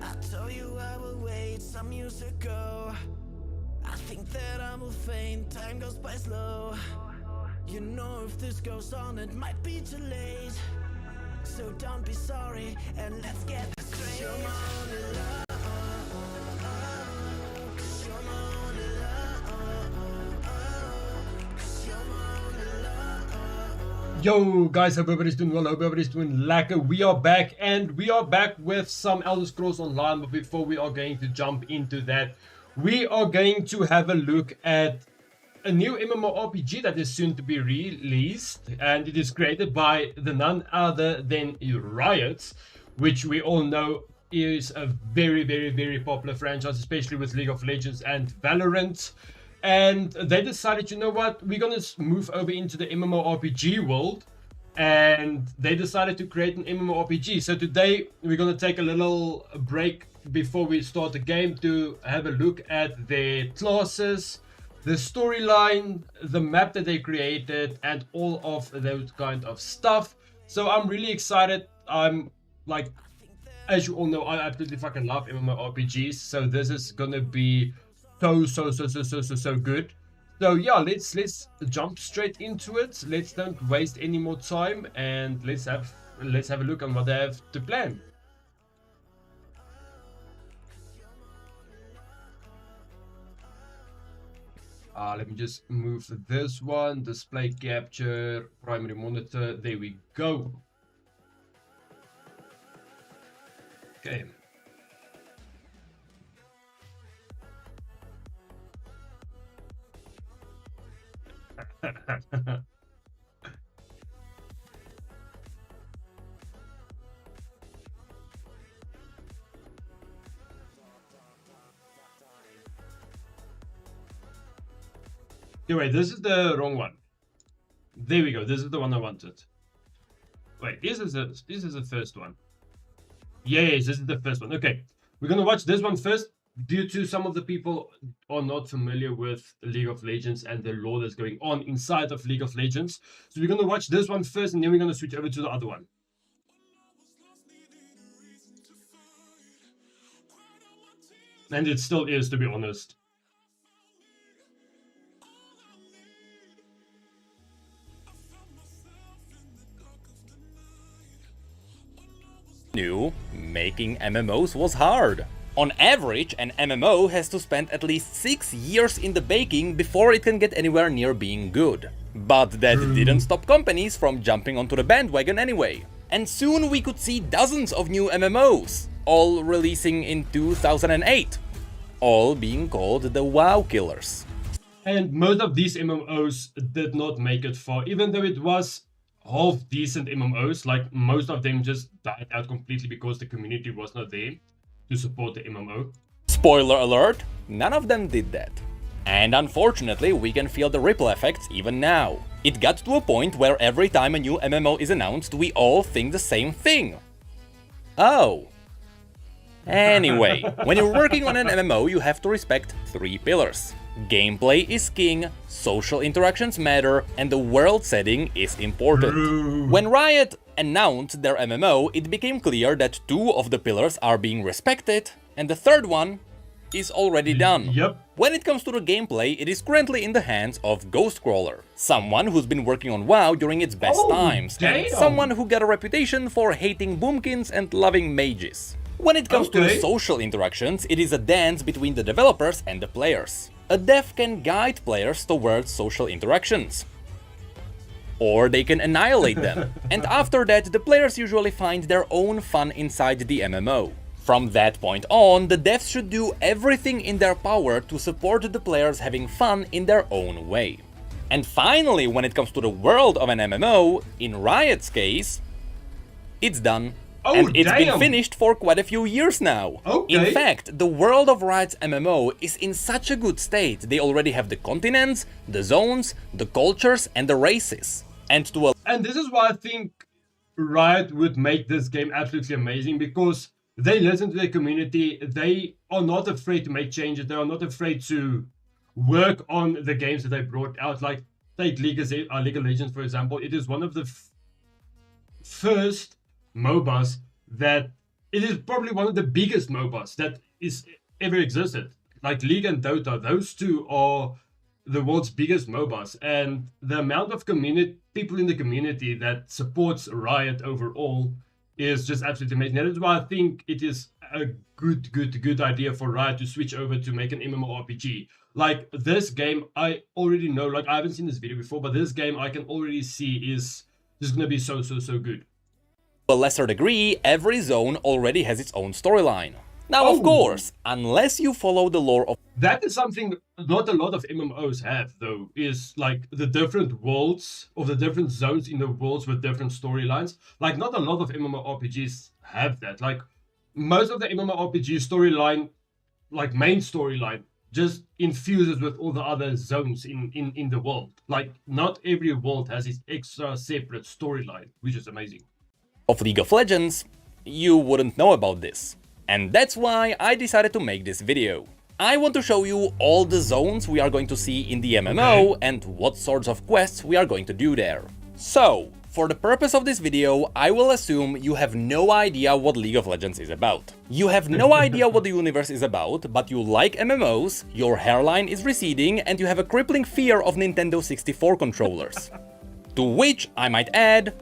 I told you I would wait some years ago. I think that I will faint, time goes by slow. You know if this goes on it might be too late. So don't be sorry and let's get straight. You're my only love. Cause you're my only love. Cause you're my only love. Yo guys, hope everybody's doing well, hope everybody's doing lekker. We are back, and we are back with some Elder Scrolls Online. But before we are going to jump into that, we are going to have a look at a new MMORPG that is soon to be released, and it is created by none other than Riot, which we all know is a very popular franchise, especially with League of Legends and Valorant. And they decided, you know what, we're gonna move over into the MMORPG world, and they decided to create an MMORPG. So today we're gonna take a little break before we start the game to have a look at their classes, the storyline, the map that they created, and all of those kind of stuff. So I'm really excited. I'm like, as you all know, I absolutely fucking love MMORPGs. So this is gonna be so good. So yeah, let's jump straight into it. Let's don't waste any more time, and let's have a look on what they have to plan. Let me just move this one, display capture, primary monitor, there we go. Okay. Wait, this is the wrong one. There we go. This is the one I wanted. Wait, this is the first one. Yes, this is the first one. Okay, we're gonna watch this one first, due to some of the people are not familiar with League of Legends and the lore that's going on inside of League of Legends. So we're gonna watch this one first, and then we're gonna switch over to the other one. And it still is, to be honest. Making MMOs was hard. On average, an MMO has to spend at least 6 years in the baking before it can get anywhere near being good. But that didn't stop companies from jumping onto the bandwagon anyway. And soon we could see dozens of new MMOs, all releasing in 2008. All being called the WoW killers. And most of these MMOs did not make it far, even though it was half decent MMOs. Like, most of them just died out completely because the community was not there to support the MMO. Spoiler alert, none of them did that. And unfortunately, we can feel the ripple effects even now. It got to a point where every time a new MMO is announced, we all think the same thing. Oh. Anyway, when you're working on an MMO, you have to respect 3 pillars. Gameplay is king, social interactions matter, and the world setting is important. When Riot announced their MMO, it became clear that 2 of the pillars are being respected, and the third one is already done. Yep. When it comes to the gameplay, it is currently in the hands of Ghostcrawler, someone who's been working on WoW during its best times, and someone who got a reputation for hating boomkins and loving mages. When it comes to the social interactions, it is a dance between the developers and the players. A dev can guide players towards social interactions, or they can annihilate them. And after that, the players usually find their own fun inside the MMO. From that point on, the devs should do everything in their power to support the players having fun in their own way. And finally, when it comes to the world of an MMO, in Riot's case, it's done. And it's been finished for quite a few years now. In fact, the world of Riot's MMO is in such a good state. They already have the continents, the zones, the cultures, and the races. And this is why I think Riot would make this game absolutely amazing, because they listen to their community. They are not afraid to make changes. They are not afraid to work on the games that they brought out. Like, take League of Legends, for example. It is one of the first MOBAs that it is probably one of the biggest MOBAs that is ever existed. Like League and Dota, those two are the world's biggest MOBAs, and the amount of people in the community that supports Riot overall is just absolutely amazing. That is why I think it is a good idea for Riot to switch over to make an MMORPG. Like this game, I already know, like I haven't seen this video before, but this game I can already see is just gonna be so good. To a lesser degree, every zone already has its own storyline. Now, of course, unless you follow the lore of... That is something not a lot of MMOs have, though, is like the different worlds of the different zones in the worlds with different storylines. Like, not a lot of MMORPGs have that. Like, most of the MMORPG storyline, like main storyline, just infuses with all the other zones in the world. Like, not every world has its extra separate storyline, which is amazing. Of League of Legends, you wouldn't know about this. And that's why I decided to make this video. I want to show you all the zones we are going to see in the MMO and what sorts of quests we are going to do there. So, for the purpose of this video, I will assume you have no idea what League of Legends is about. You have no idea what the universe is about, but you like MMOs, your hairline is receding, and you have a crippling fear of Nintendo 64 controllers. To which I might add,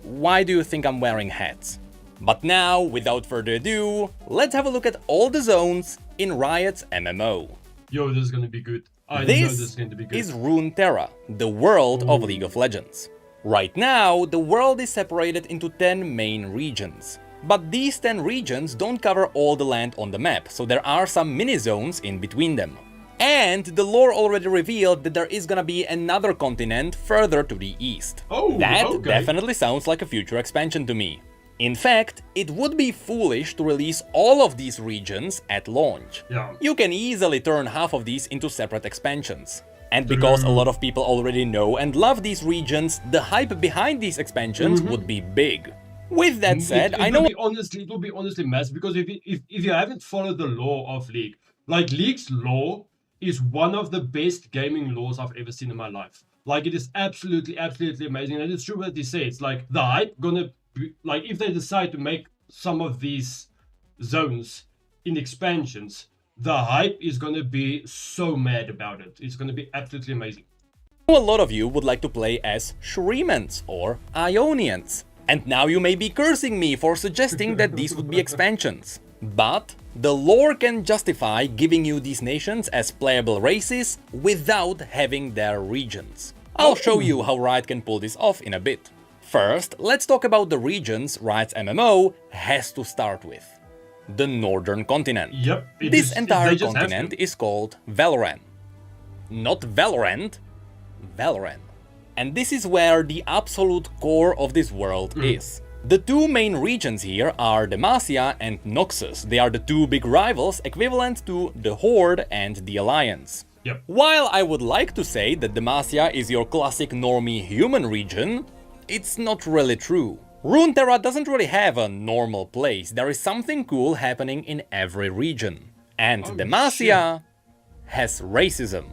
why do you think I'm wearing hats? But now, without further ado, let's have a look at all the zones in Riot's MMO. Yo, this is gonna be good. I know this is going to be good. This is Runeterra, the world of League of Legends. Right now, the world is separated into 10 main regions. But these 10 regions don't cover all the land on the map, so there are some mini-zones in between them. And the lore already revealed that there is gonna be another continent further to the east. That definitely sounds like a future expansion to me. In fact, it would be foolish to release all of these regions at launch. You can easily turn half of these into separate expansions. And because a lot of people already know and love these regions, the hype behind these expansions would be big. With that said, I know... It will be honestly massive, because if you haven't followed the lore of League, like League's lore is one of the best gaming lores I've ever seen in my life. Like, it is absolutely amazing. And it's true what they say. It's like the hype gonna... Like, if they decide to make some of these zones in expansions, the hype is going to be so mad about it. It's going to be absolutely amazing. A lot of you would like to play as Shrimans or Ionians. And now you may be cursing me for suggesting that these would be expansions. But the lore can justify giving you these nations as playable races without having their regions. I'll show you how Riot can pull this off in a bit. First, let's talk about the regions Riot's MMO has to start with. The Northern Continent. This entire continent is called Valoran. Not Valorant, Valoran. And this is where the absolute core of this world is. The two main regions here are Demacia and Noxus. They are the two big rivals equivalent to the Horde and the Alliance. While I would like to say that Demacia is your classic normie human region, it's not really true. Runeterra doesn't really have a normal place. There is something cool happening in every region. And Demacia has racism.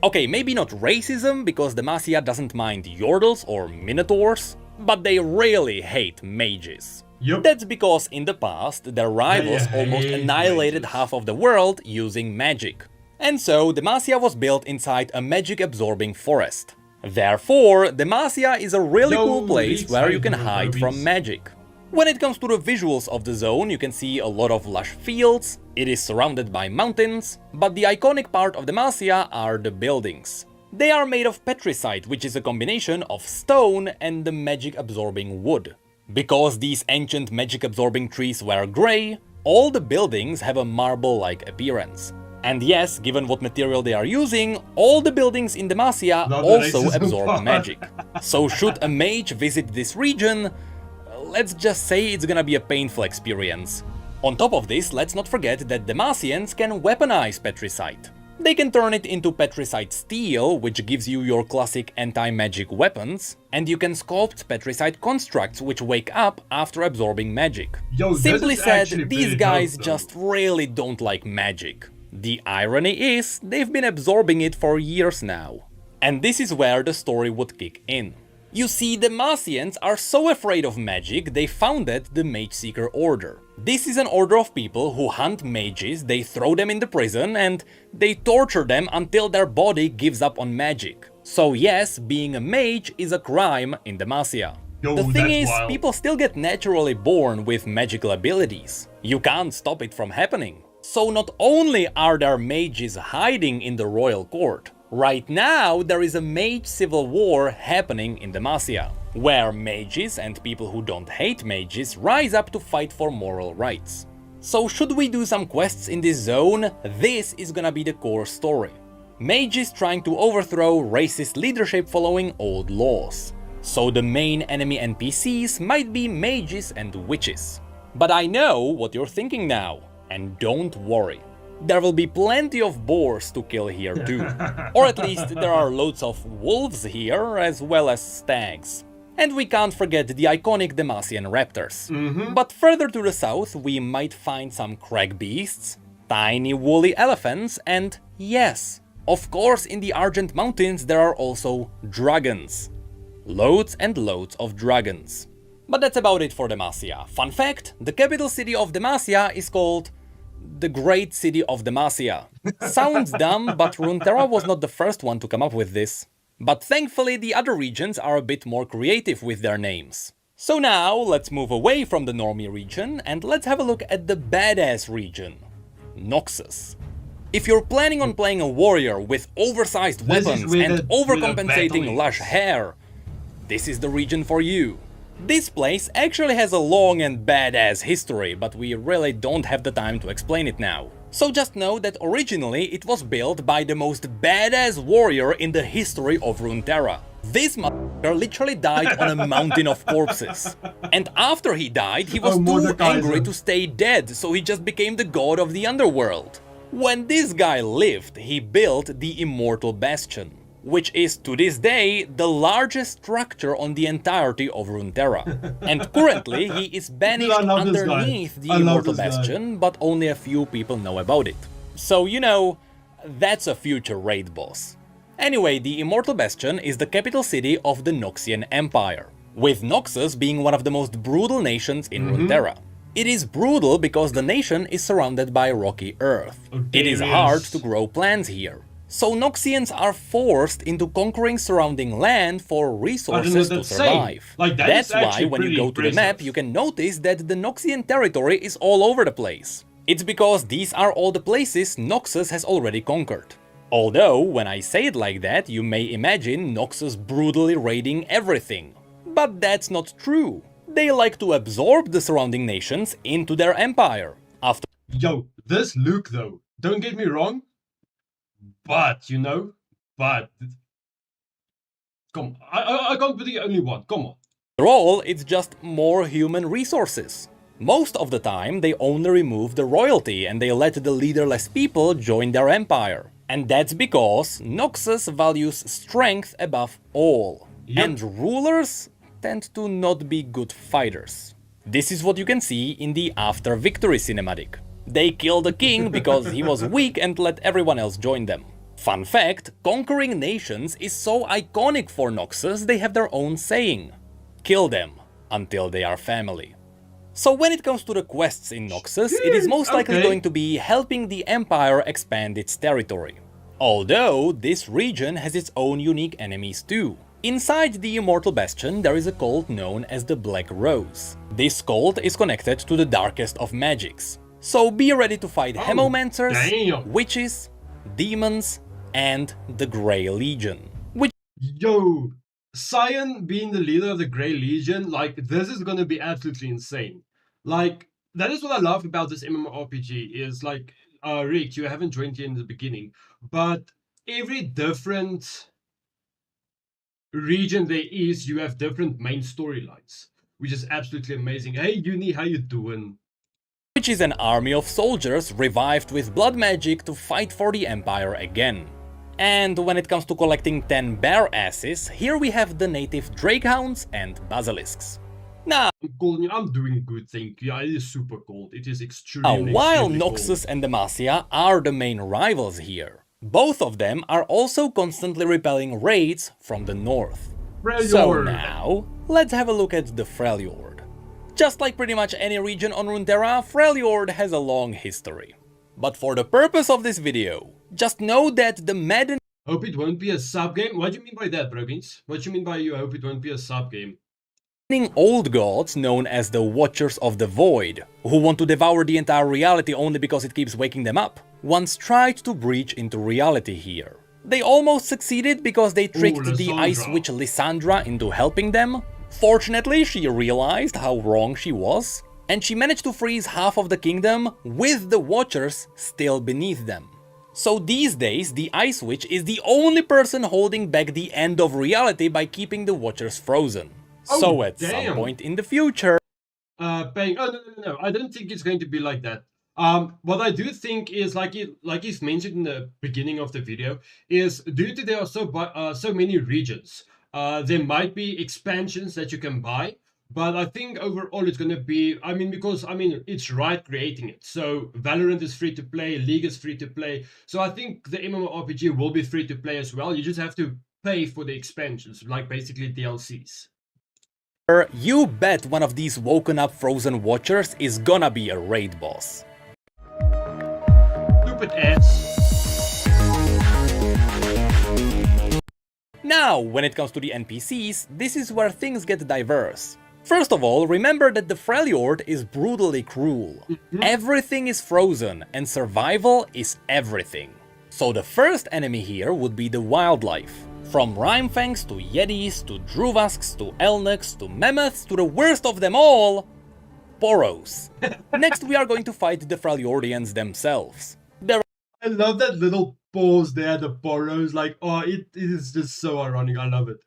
Okay, maybe not racism, because Demacia doesn't mind Yordles or Minotaurs, but they really hate mages. That's because in the past, their rivals almost annihilated half of the world using magic. And so Demacia was built inside a magic-absorbing forest. Therefore, Demacia is a really cool place where you can hide from magic. When it comes to the visuals of the zone, you can see a lot of lush fields, it is surrounded by mountains, but the iconic part of Demacia are the buildings. They are made of petricite, which is a combination of stone and the magic-absorbing wood. Because these ancient magic-absorbing trees were grey, all the buildings have a marble-like appearance. And yes, given what material they are using, all the buildings in Demacia also absorb magic. So should a mage visit this region, let's just say it's gonna be a painful experience. On top of this, let's not forget that Demacians can weaponize petricite. They can turn it into petricite steel, which gives you your classic anti-magic weapons, and you can sculpt petricite constructs which wake up after absorbing magic. Simply said, these guys just really don't like magic. The irony is, they've been absorbing it for years now. And this is where the story would kick in. You see, the Demacians are so afraid of magic, they founded the Mage Seeker Order. This is an order of people who hunt mages, they throw them into prison, and they torture them until their body gives up on magic. So yes, being a mage is a crime in Demacia. The thing is, wild. People still get naturally born with magical abilities. You can't stop it from happening. So not only are there mages hiding in the royal court, right now there is a mage civil war happening in Demacia, where mages and people who don't hate mages rise up to fight for moral rights. So should we do some quests in this zone? This is gonna be the core story. Mages trying to overthrow racist leadership following old laws. So the main enemy NPCs might be mages and witches. But I know what you're thinking now, and don't worry. There will be plenty of boars to kill here too. Or at least there are loads of wolves here, as well as stags. And we can't forget the iconic Demacian raptors. But further to the south we might find some crag beasts, tiny woolly elephants, and yes, of course in the Argent Mountains there are also dragons. Loads and loads of dragons. But that's about it for Demacia. Fun fact, the capital city of Demacia is called the Great City of Demacia. Sounds dumb, but Runeterra was not the first one to come up with this. But thankfully the other regions are a bit more creative with their names. So now let's move away from the normie region and let's have a look at the badass region, Noxus. If you're planning on playing a warrior with oversized weapons and overcompensating lush hair, this is the region for you. This place actually has a long and badass history, but we really don't have the time to explain it now. So just know that originally it was built by the most badass warrior in the history of Runeterra. This motherfucker literally died on a mountain of corpses. And after he died, he was too angry to stay dead, so he just became the god of the underworld. When this guy lived, he built the Immortal Bastion, which is to this day the largest structure on the entirety of Runeterra. And currently he is banished underneath the Immortal Bastion, but only a few people know about it. So you know, that's a future raid boss. Anyway, the Immortal Bastion is the capital city of the Noxian Empire, with Noxus being one of the most brutal nations in Runeterra. It is brutal because the nation is surrounded by rocky earth. It is hard to grow plants here. So Noxians are forced into conquering surrounding land for resources to survive. That's why when you go to the map you can notice that the Noxian territory is all over the place. It's because these are all the places Noxus has already conquered. Although, when I say it like that, you may imagine Noxus brutally raiding everything. But that's not true. They like to absorb the surrounding nations into their empire. Yo, this look though, don't get me wrong, but, you know, come on, I can't be the only one, come on. After all, it's just more human resources. Most of the time, they only remove the royalty and they let the leaderless people join their empire. And that's because Noxus values strength above all. And rulers tend to not be good fighters. This is what you can see in the After Victory cinematic. They kill the king because he was weak and let everyone else join them. Fun fact, conquering nations is so iconic for Noxus they have their own saying. Kill them until they are family. So when it comes to the quests in Noxus, it is most likely going to be helping the Empire expand its territory. Although this region has its own unique enemies too. Inside the Immortal Bastion there is a cult known as the Black Rose. This cult is connected to the darkest of magics. So be ready to fight Hemomancers, witches, demons, and the Grey Legion. Yo, Cyan being the leader of the Grey Legion, like, this is gonna be absolutely insane. Like, that is what I love about this MMORPG, is like, Rick, you haven't joined here in the beginning, but every different region there is, you have different main storylines, which is absolutely amazing. Hey Uni, how you doing? Which is an army of soldiers revived with blood magic to fight for the Empire again. And when it comes to collecting 10 bear asses, here we have the native Drakehounds and Basilisks. Now, I'm doing good, thank you. It is super cold. It is extremely while extremely Noxus cold. and Demacia are the main rivals here, both of them are also constantly repelling raids from the north. So now, let's have a look at the Freljord. Just like pretty much any region on Runeterra, Freljord has a long history. But for the purpose of this video, just know that the maddening Hope it won't be a sub-game? What do you mean by that, Brogins? What do you mean by you hope it won't be a sub-game? old gods known as the Watchers of the Void, who want to devour the entire reality only because it keeps waking them up, once tried to breach into reality here. They almost succeeded because they tricked the Ice Witch Lysandra into helping them. Fortunately, she realized how wrong she was, and she managed to freeze half of the kingdom with the Watchers still beneath them. So these days, the Ice Witch is the only person holding back the end of reality by keeping the Watchers frozen. So at some point in the future... no, I don't think it's going to be like that. What I do think is, like he's mentioned in the beginning of the video, is due to there are so many regions, there might be expansions that you can buy. But I think overall it's going to be, because it's Riot creating it. So Valorant is free to play, League is free to play. So I think the MMORPG will be free to play as well. You just have to pay for the expansions, like basically DLCs. You bet one of these woken up frozen Watchers is gonna be a raid boss. Stupid ass. Now, when it comes to the NPCs, this is where things get diverse. First of all, remember that the Freljord is brutally cruel. Everything is frozen, and survival is everything. So the first enemy here would be the wildlife. From Rhymefangs to Yetis to Druvasks to Elnuks to Mammoths to the worst of them all, Poros. Next we are going to fight the Freljordians themselves. I love that little pause there, the Poros, like, oh, it is just so ironic, I love it.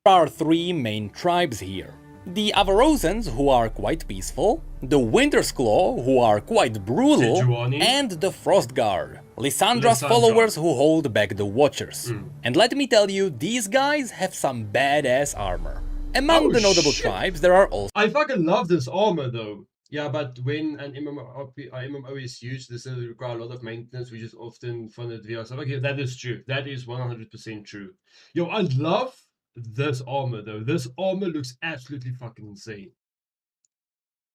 There are three main tribes here. The Avarosans, who are quite peaceful, the Winter's Claw, who are quite brutal, and the Frostguard, Lysandra's followers who hold back the Watchers. And let me tell you, these guys have some badass armor. Among the notable tribes, there are also... I fucking love this armor though. Yeah, but when an MMO is used, this will require a lot of maintenance, which is often funded via... So okay, that is true. That is 100% true. Yo, I love this armor though. This armor looks absolutely fucking insane.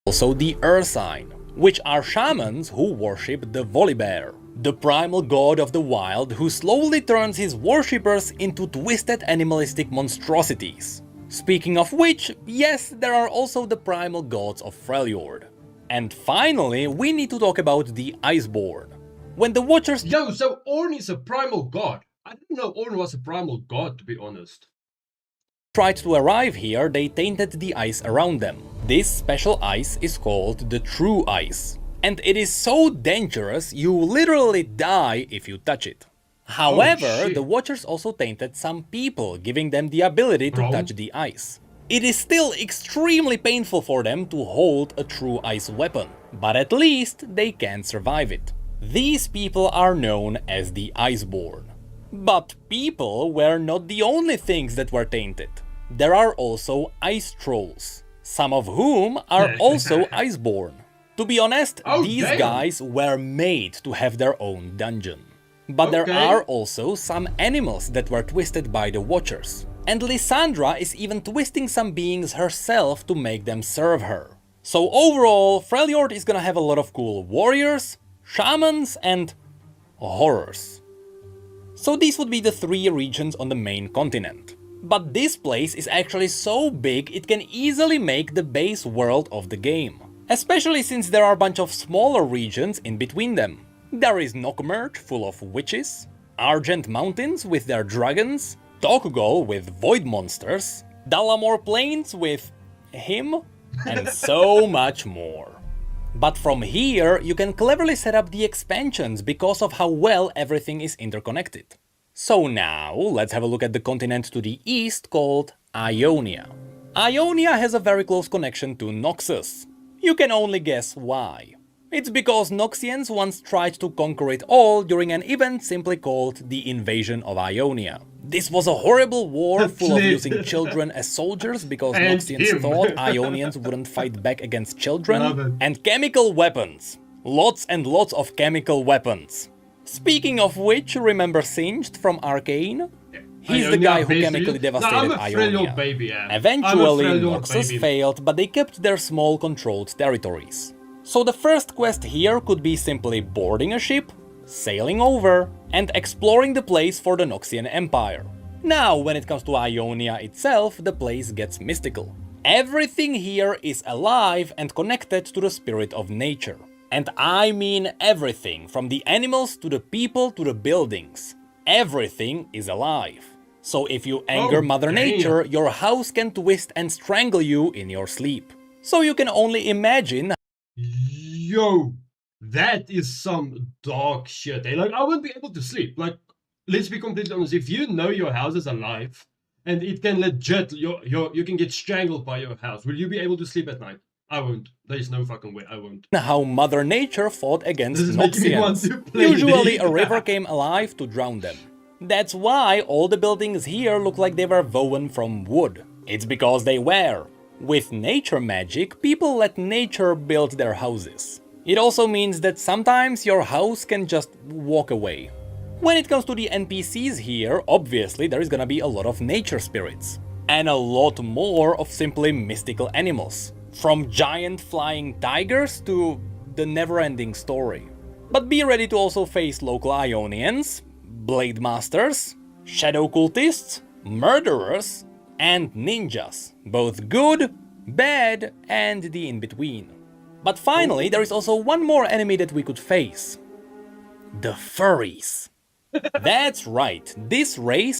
Also the Ursine, which are shamans who worship the Volibear, the primal god of the wild who slowly turns his worshippers into twisted animalistic monstrosities. Speaking of which, yes, there are also the primal gods of Freljord. And finally, we need to talk about the Iceborn. When the Watchers... Yo, so Ornn is a primal god. I didn't know Ornn was a primal god, to be honest. Tried to arrive here, they tainted the ice around them. This special ice is called the True Ice. And it is so dangerous, you literally die if you touch it. However, the Watchers also tainted some people, giving them the ability to touch the ice. It is still extremely painful for them to hold a true ice weapon, but at least they can survive it. These people are known as the Iceborn. But people were not the only things that were tainted. There are also ice trolls, some of whom are also Iceborn. To be honest, these guys were made to have their own dungeon. But there are also some animals that were twisted by the Watchers. And Lysandra is even twisting some beings herself to make them serve her. So overall, Freljord is gonna have a lot of cool warriors, shamans, and horrors. So these would be the three regions on the main continent. But this place is actually so big it can easily make the base world of the game. Especially since there are a bunch of smaller regions in between them. There is Nockmerge, full of witches, Argent Mountains with their dragons, Tokugol with void monsters, Dalamore Plains with him, and so much more. But from here, you can cleverly set up the expansions because of how well everything is interconnected. So now, let's have a look at the continent to the east called Ionia. Ionia has a very close connection to Noxus. You can only guess why. It's because Noxians once tried to conquer it all during an event simply called the Invasion of Ionia. This was a horrible war full of using children as soldiers because Noxians thought Ionians wouldn't fight back against children. And chemical weapons. Lots and lots of chemical weapons. Speaking of which, remember Singed from Arcane? He's the guy who chemically devastated I'm a frail old Ionia. baby, yeah. Eventually, I'm a frail old Noxus baby. failed, but they kept their small controlled territories. So the first quest here could be simply boarding a ship, sailing over, and exploring the place for the Noxian Empire. Now, when it comes to Ionia itself, the place gets mystical. Everything here is alive and connected to the spirit of nature. And I mean everything, from the animals to the people to the buildings. Everything is alive. So if you anger Mother Nature, your house can twist and strangle you in your sleep. So you can only imagine. Yo, that is some dark shit. Eh? Like, I wouldn't be able to sleep. Like, let's be completely honest. If you know your house is alive and it can legit, you can get strangled by your house, will you be able to sleep at night? I won't. There's no fucking way I won't. How Mother Nature fought against Noxians. Usually a river came alive to drown them. That's why all the buildings here look like they were woven from wood. It's because they were. With nature magic, people let nature build their houses. It also means that sometimes your house can just walk away. When it comes to the NPCs here, obviously there is gonna be a lot of nature spirits. And a lot more of simply mystical animals. From giant flying tigers to the never-ending story. But be ready to also face local Ionians, Blade Masters, Shadow Cultists, Murderers, and Ninjas. Both good, bad, and the in-between. But finally, there is also one more enemy that we could face. The furries. That's right, this race...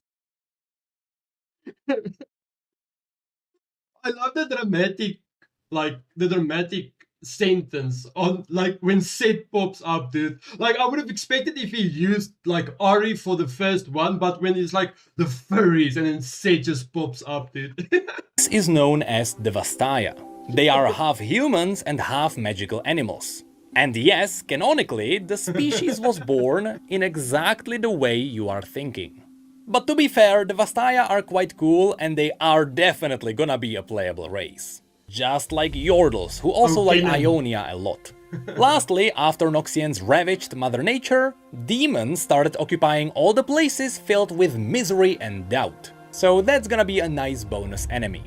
I love the dramatic sentence on, like, when Seth pops up, dude. Like, I would have expected if he used, like, Ari for the first one, but when it's like, the furries, and then Seth just pops up, dude. This is known as the Vastaya. They are half humans and half magical animals. And yes, canonically, the species was born in exactly the way you are thinking. But to be fair, the Vastaya are quite cool and they are definitely gonna be a playable race. Just like Yordles, who also like Ionia a lot. Lastly, after Noxians ravaged Mother Nature, demons started occupying all the places filled with misery and doubt. So that's gonna be a nice bonus enemy.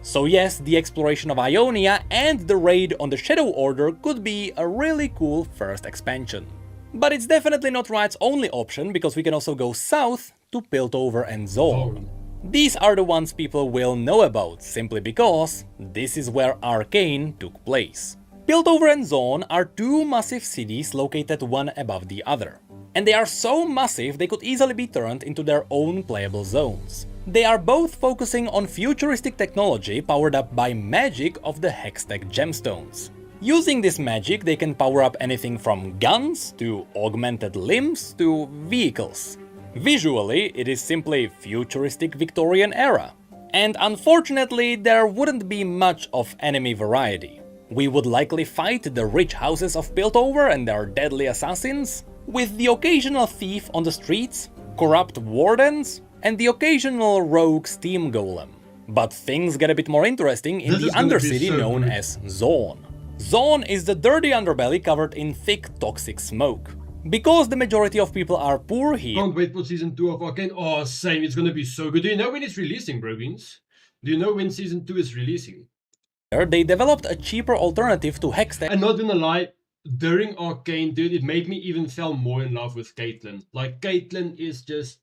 So yes, the exploration of Ionia and the raid on the Shadow Order could be a really cool first expansion. But it's definitely not Riot's only option, because we can also go south to Piltover and Zorn. These are the ones people will know about, simply because this is where Arcane took place. Piltover and Zorn are two massive cities located one above the other. And they are so massive they could easily be turned into their own playable zones. They are both focusing on futuristic technology powered up by magic of the Hextech gemstones. Using this magic, they can power up anything from guns to augmented limbs to vehicles. Visually, it is simply futuristic Victorian era. And unfortunately, there wouldn't be much of enemy variety. We would likely fight the rich houses of Piltover and their deadly assassins, with the occasional thief on the streets, corrupt wardens, and the occasional rogue steam golem. But things get a bit more interesting in the undercity known as Zorn. Zorn is the dirty underbelly covered in thick toxic smoke. Because the majority of people are poor here... Can't wait for season 2 of Arcane. Oh, same, it's gonna be so good. Do you know when it's releasing, Brogins? Do you know when season 2 is releasing? They developed a cheaper alternative to Hextech. I'm not gonna lie, during Arcane, dude, it made me even fell more in love with Caitlyn. Like, Caitlyn is just...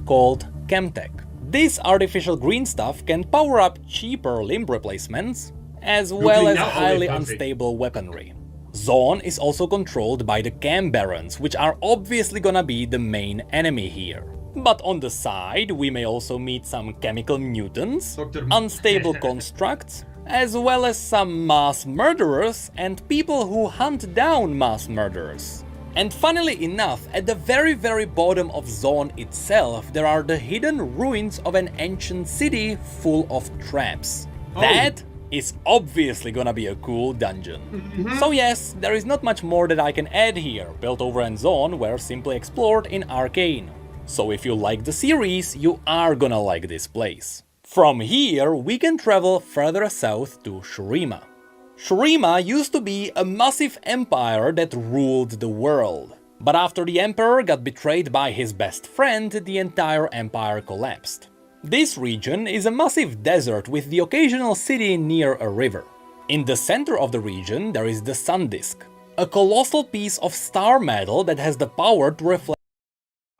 called Chemtech. This artificial green stuff can power up cheaper limb replacements, as well as highly unstable weaponry. Zorn is also controlled by the Chem Barons, which are obviously gonna be the main enemy here. But on the side, we may also meet some chemical mutants, unstable constructs, as well as some mass murderers and people who hunt down mass murderers. And funnily enough, at the very bottom of Zorn itself, there are the hidden ruins of an ancient city full of traps. That is obviously gonna be a cool dungeon. So yes, there is not much more that I can add here. Piltover and Zorn were simply explored in Arcane. So if you like the series, you are gonna like this place. From here, we can travel further south to Shurima. Shurima used to be a massive empire that ruled the world. But after the Emperor got betrayed by his best friend, the entire empire collapsed. This region is a massive desert with the occasional city near a river. In the center of the region there is the Sun Disk, a colossal piece of star metal that has the power to reflect.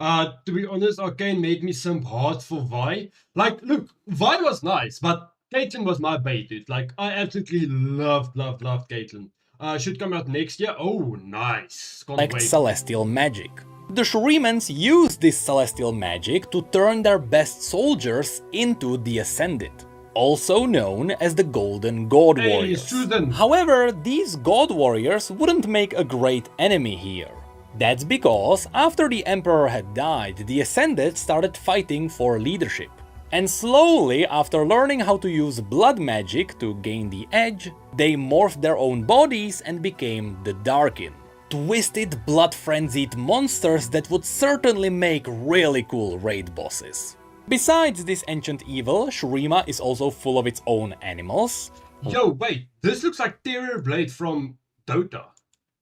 To be honest, Arcane made me simp hard for Vi. Like, look, Vi was nice, but Caitlyn was my bait, dude. Like, I absolutely loved Caitlyn. Should come out next year. Oh, nice. Can't wait. Celestial magic. The Shurimans use this celestial magic to turn their best soldiers into the Ascended, also known as the Golden God Warriors. However, these God Warriors wouldn't make a great enemy here. That's because after the Emperor had died, the Ascended started fighting for leadership. And slowly, after learning how to use blood magic to gain the edge, they morphed their own bodies and became the Darkin. Twisted, blood-frenzied monsters that would certainly make really cool raid bosses. Besides this ancient evil, Shurima is also full of its own animals. Yo, wait, this looks like Terrorblade from Dota.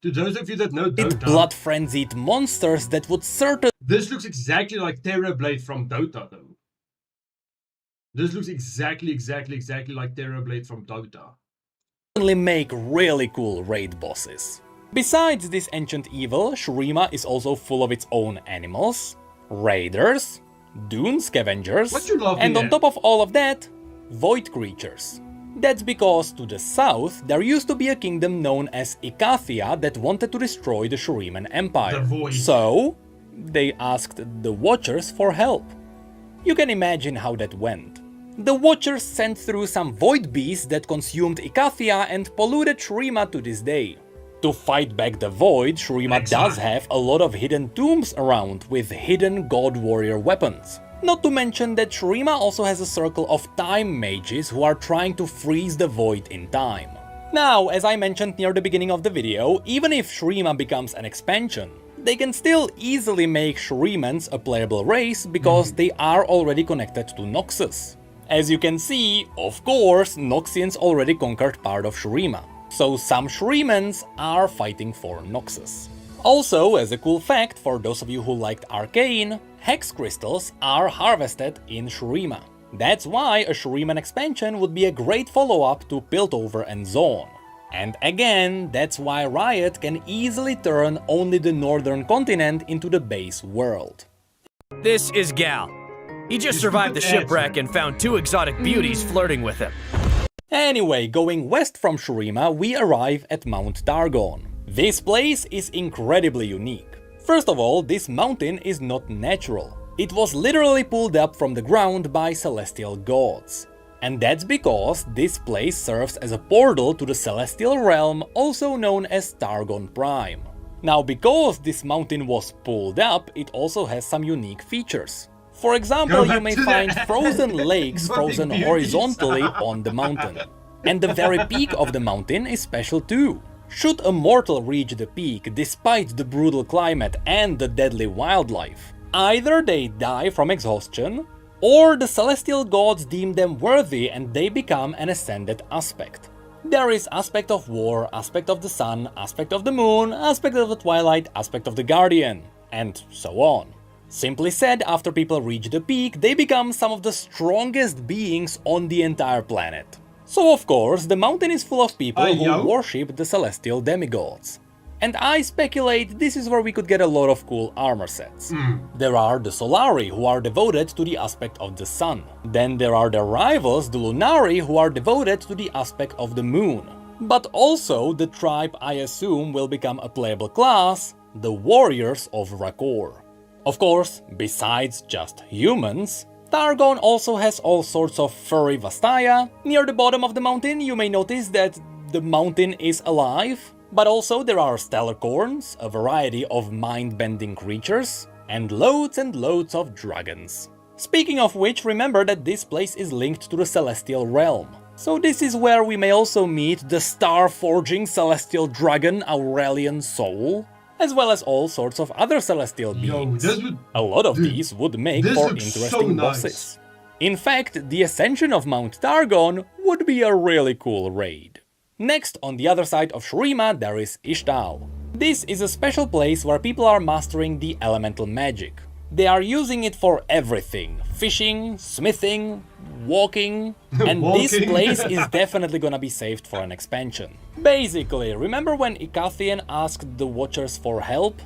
To those of you that know Dota, blood-frenzied monsters that would certainly... This looks exactly like Terrorblade from Dota, though. This looks exactly like Terrorblade from Dota. Make really cool raid bosses. Besides this ancient evil, Shurima is also full of its own animals, raiders, dune scavengers, and on top of all of that, void creatures. That's because to the south there used to be a kingdom known as Icathia that wanted to destroy the Shuriman Empire. So they asked the Watchers for help. You can imagine how that went. The Watchers sent through some void beasts that consumed Icathia and polluted Shurima to this day. To fight back the void, Shurima does have a lot of hidden tombs around with hidden God Warrior weapons. Not to mention that Shurima also has a circle of time mages who are trying to freeze the void in time. Now, as I mentioned near the beginning of the video, even if Shurima becomes an expansion, they can still easily make Shurimans a playable race because they are already connected to Noxus. As you can see, of course, Noxians already conquered part of Shurima, so some Shurimans are fighting for Noxus. Also, as a cool fact for those of you who liked Arcane, Hex Crystals are harvested in Shurima. That's why a Shuriman expansion would be a great follow-up to Piltover and Zone. And again, that's why Riot can easily turn only the northern continent into the base world. This is Gal. He just survived the shipwreck and found two exotic beauties flirting with him. Anyway, going west from Shurima, we arrive at Mount Targon. This place is incredibly unique. First of all, this mountain is not natural. It was literally pulled up from the ground by celestial gods. And that's because this place serves as a portal to the celestial realm, also known as Targon Prime. Now, because this mountain was pulled up, it also has some unique features. For example, you may find frozen lakes frozen horizontally on the mountain. And the very peak of the mountain is special too. Should a mortal reach the peak despite the brutal climate and the deadly wildlife, either they die from exhaustion, or the celestial gods deem them worthy and they become an ascended aspect. There is aspect of war, aspect of the sun, aspect of the moon, aspect of the twilight, aspect of the guardian, and so on. Simply said, after people reach the peak, they become some of the strongest beings on the entire planet. So of course, the mountain is full of people who worship the celestial demigods. And I speculate this is where we could get a lot of cool armor sets. There are the Solari, who are devoted to the aspect of the sun. Then there are their rivals, the Lunari, who are devoted to the aspect of the moon. But also the tribe I assume will become a playable class, the Warriors of Rakor. Of course, besides just humans, Targon also has all sorts of furry Vastaya. Near the bottom of the mountain you may notice that the mountain is alive, but also there are Stellarcorns, a variety of mind-bending creatures, and loads of dragons. Speaking of which, remember that this place is linked to the Celestial Realm. So this is where we may also meet the star-forging celestial dragon Aurelian Soul, as well as all sorts of other celestial beings. A lot of these would make for interesting bosses. In fact, the ascension of Mount Targon would be a really cool raid. Next, on the other side of Shurima, there is Ishtau. This is a special place where people are mastering the elemental magic. They are using it for everything: fishing, smithing, walking, and this place is definitely gonna be saved for an expansion. Basically, remember when Icathian asked the Watchers for help?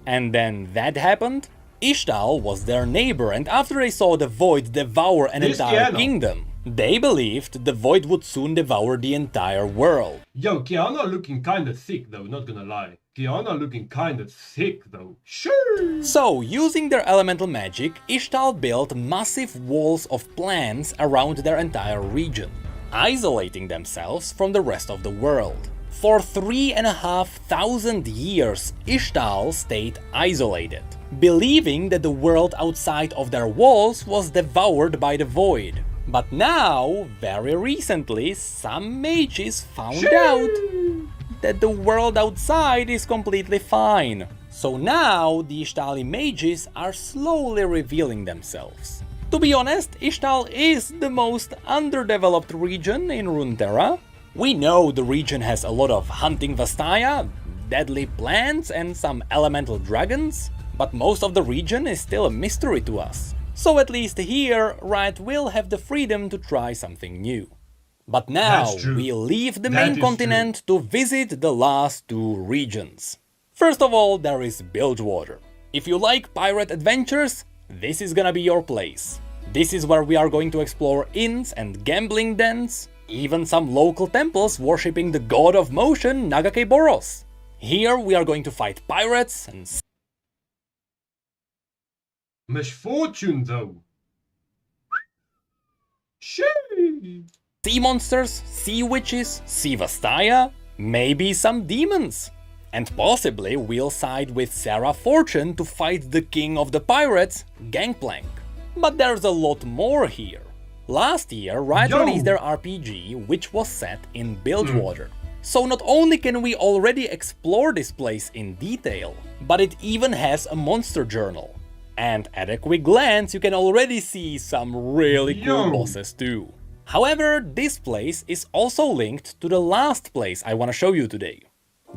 And then that happened? Ishtal was their neighbor, and after they saw the Void devour an entire kingdom, they believed the Void would soon devour the entire world. Yo, Kiana looking kinda thick though, not gonna lie. Kiana looking kinda thick though. Sure! So, using their elemental magic, Ishtal built massive walls of plants around their entire region, isolating themselves from the rest of the world. For 3,500 years, Ishtal stayed isolated, believing that the world outside of their walls was devoured by the Void. But now, very recently, some mages found out that the world outside is completely fine. So now, the Ishtali mages are slowly revealing themselves. To be honest, Ishtal is the most underdeveloped region in Runeterra. We know the region has a lot of hunting Vastaya, deadly plants and some elemental dragons, but most of the region is still a mystery to us. So at least here, Riot will have the freedom to try something new. But now, we leave the main continent to visit the last two regions. First of all, there is Bilgewater. If you like pirate adventures, this is gonna be your place. This is where we are going to explore inns and gambling dens, even some local temples worshipping the god of motion, Nagake Boros. Here we are going to fight pirates and misfortune though. Shee. Sea monsters, sea witches, sea Vastaya, maybe some demons. And possibly we'll side with Sarah Fortune to fight the king of the pirates, Gangplank. But there's a lot more here. Last year, Riot released their RPG, which was set in Bilgewater. So not only can we already explore this place in detail, but it even has a monster journal. And at a quick glance, you can already see some really cool bosses too. However, this place is also linked to the last place I want to show you today,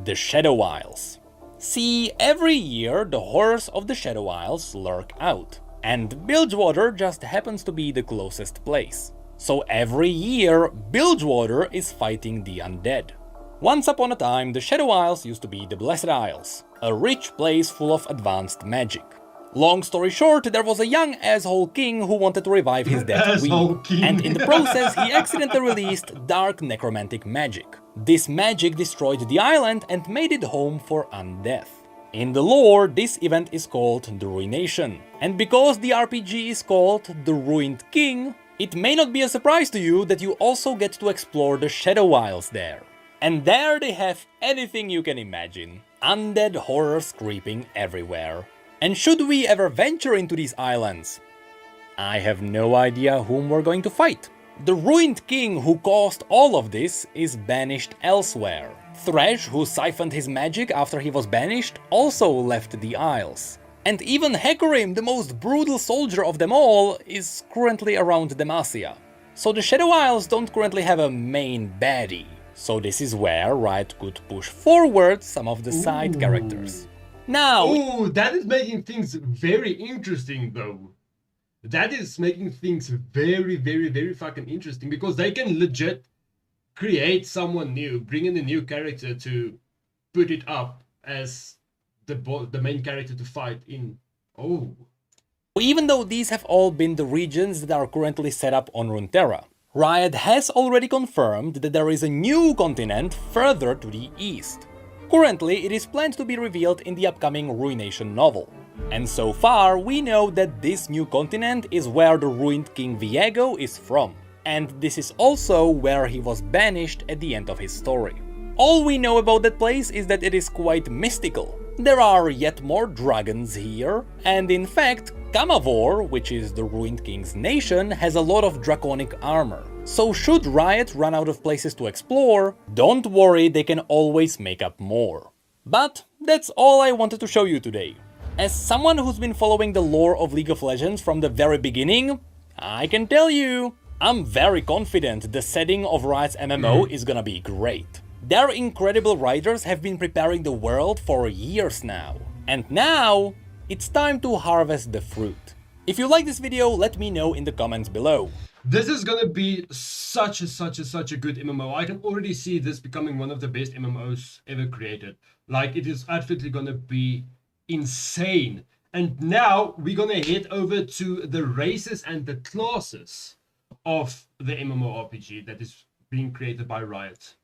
the Shadow Isles. See, every year the horrors of the Shadow Isles lurk out, and Bilgewater just happens to be the closest place. So every year, Bilgewater is fighting the undead. Once upon a time, the Shadow Isles used to be the Blessed Isles, a rich place full of advanced magic. Long story short, there was a young asshole king who wanted to revive his dead queen, and in the process he accidentally released dark necromantic magic. This magic destroyed the island and made it home for undeath. In the lore, this event is called the Ruination, and because the RPG is called the Ruined King, it may not be a surprise to you that you also get to explore the Shadow Isles there. And there they have anything you can imagine. Undead horrors creeping everywhere. And should we ever venture into these islands? I have no idea whom we're going to fight. The ruined king who caused all of this is banished elsewhere. Thresh, who siphoned his magic after he was banished, also left the Isles. And even Hecarim, the most brutal soldier of them all, is currently around Demacia. So the Shadow Isles don't currently have a main baddie. So this is where Riot could push forward some of the side characters. Now... Ooh, that is making things very interesting though. That is making things very, very, very fucking interesting, because they can legit create someone new, bring in a new character to put it up as the main character to fight in. Oh. Even though these have all been the regions that are currently set up on Runeterra, Riot has already confirmed that there is a new continent further to the east. Currently, it is planned to be revealed in the upcoming Ruination novel. And so far, we know that this new continent is where the ruined King Viego is from. And this is also where he was banished at the end of his story. All we know about that place is that it is quite mystical. There are yet more dragons here, and in fact, Kamavor, which is the ruined king's nation, has a lot of draconic armor. So should Riot run out of places to explore, don't worry, they can always make up more. But that's all I wanted to show you today. As someone who's been following the lore of League of Legends from the very beginning, I can tell you, I'm very confident the setting of Riot's MMO is gonna be great. Their incredible writers have been preparing the world for years now. And now, it's time to harvest the fruit. If you like this video, let me know in the comments below. This is gonna be such a good MMO. I can already see this becoming one of the best MMOs ever created. Like, it is absolutely gonna be insane. And now we're gonna head over to the races and the classes of the MMORPG that is being created by Riot.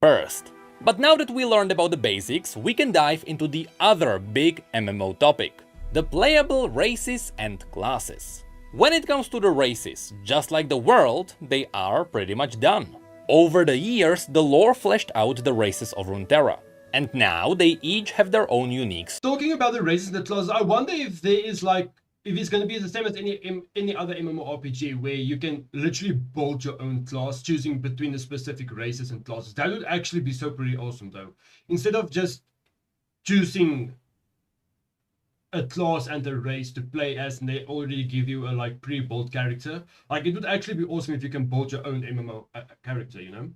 First. But now that we learned about the basics, we can dive into the other big MMO topic, the playable races and classes. When it comes to the races, just like the world, they are pretty much done. Over the years, the lore fleshed out the races of Runeterra, and now they each have their own unique. Talking about the races and the classes, I wonder if there is like, if it's going to be the same as any other MMORPG where you can literally build your own class, choosing between the specific races and classes. That would actually be so pretty awesome though. Instead of just choosing a class and a race to play as, and they already give you a like pre-built character. Like, it would actually be awesome if you can build your own MMO character, you know?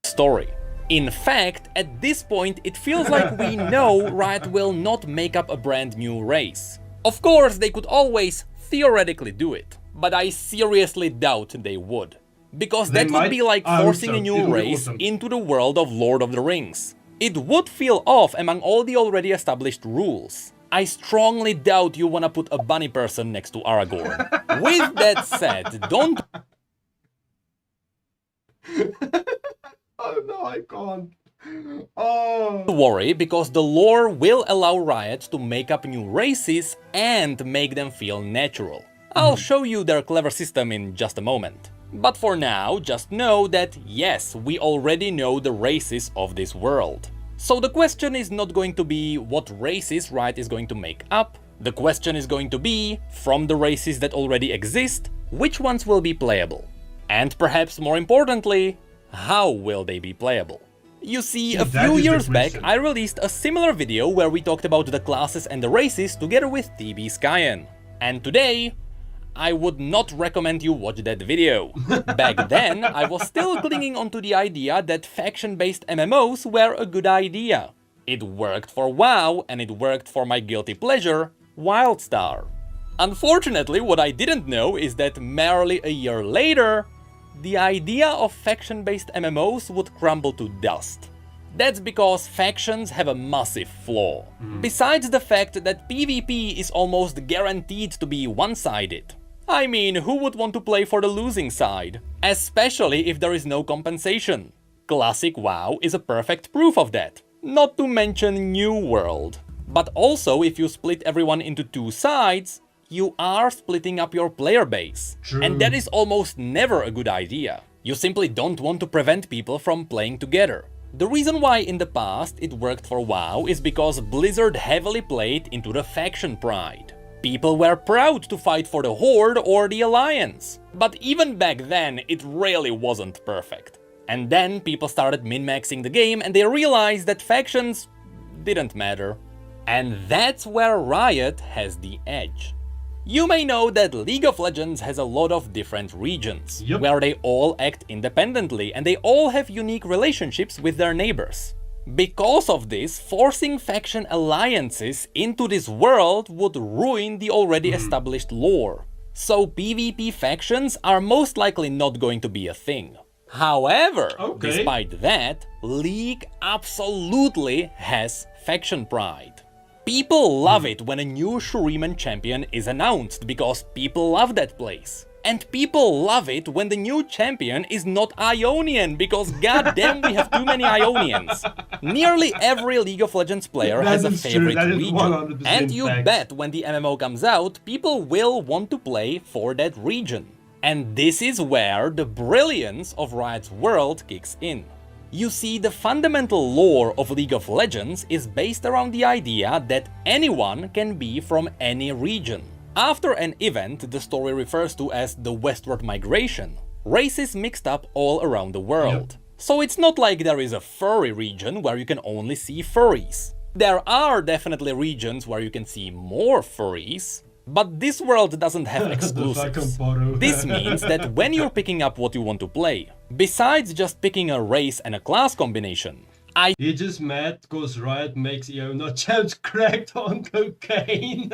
Story. In fact, at this point, it feels like we know Riot will not make up a brand new race. Of course, they could always theoretically do it, but I seriously doubt they would. Because that would be like forcing a new race into the world of Lord of the Rings. It would feel off among all the already established rules. I strongly doubt you wanna put a bunny person next to Aragorn. With that said, don't Oh no, I can't. Oh. worry, because the lore will allow Riot to make up new races and make them feel natural. I'll show you their clever system in just a moment. But for now, just know that yes, we already know the races of this world. So the question is not going to be what races Riot is going to make up. The question is going to be, from the races that already exist, which ones will be playable? And perhaps more importantly, how will they be playable? You see, a few years back, I released a similar video where we talked about the classes and the races together with TB Skyen. And today, I would not recommend you watch that video. Back then, I was still clinging onto the idea that faction-based MMOs were a good idea. It worked for WoW, and it worked for my guilty pleasure, WildStar. Unfortunately, what I didn't know is that merely a year later, the idea of faction-based MMOs would crumble to dust. That's because factions have a massive flaw. Besides the fact that PvP is almost guaranteed to be one-sided. I mean, who would want to play for the losing side? Especially if there is no compensation. Classic WoW is a perfect proof of that. Not to mention New World. But also, if you split everyone into two sides, you are splitting up your player base. True. And that is almost never a good idea. You simply don't want to prevent people from playing together. The reason why in the past it worked for WoW is because Blizzard heavily played into the faction pride. People were proud to fight for the Horde or the Alliance. But even back then, it really wasn't perfect. And then people started min-maxing the game and they realized that factions didn't matter. And that's where Riot has the edge. You may know that League of Legends has a lot of different regions, where they all act independently and they all have unique relationships with their neighbors. Because of this, forcing faction alliances into this world would ruin the already established lore. So PvP factions are most likely not going to be a thing. However, despite that, League absolutely has faction pride. People love it when a new Shuriman champion is announced, because people love that place. And people love it when the new champion is not Ionian, because goddamn we have too many Ionians. Nearly every League of Legends player has a favorite region. And you bet when the MMO comes out, people will want to play for that region. And this is where the brilliance of Riot's world kicks in. You see, the fundamental lore of League of Legends is based around the idea that anyone can be from any region. After an event the story refers to as the Westward Migration, races mixed up all around the world. So it's not like there is a furry region where you can only see furries. There are definitely regions where you can see more furries, But this world doesn't have The exclusives. fucking Poro. This means that when you're picking up what you want to play, besides just picking a race and a class combination, I You're just mad because Riot makes not champs cracked on cocaine.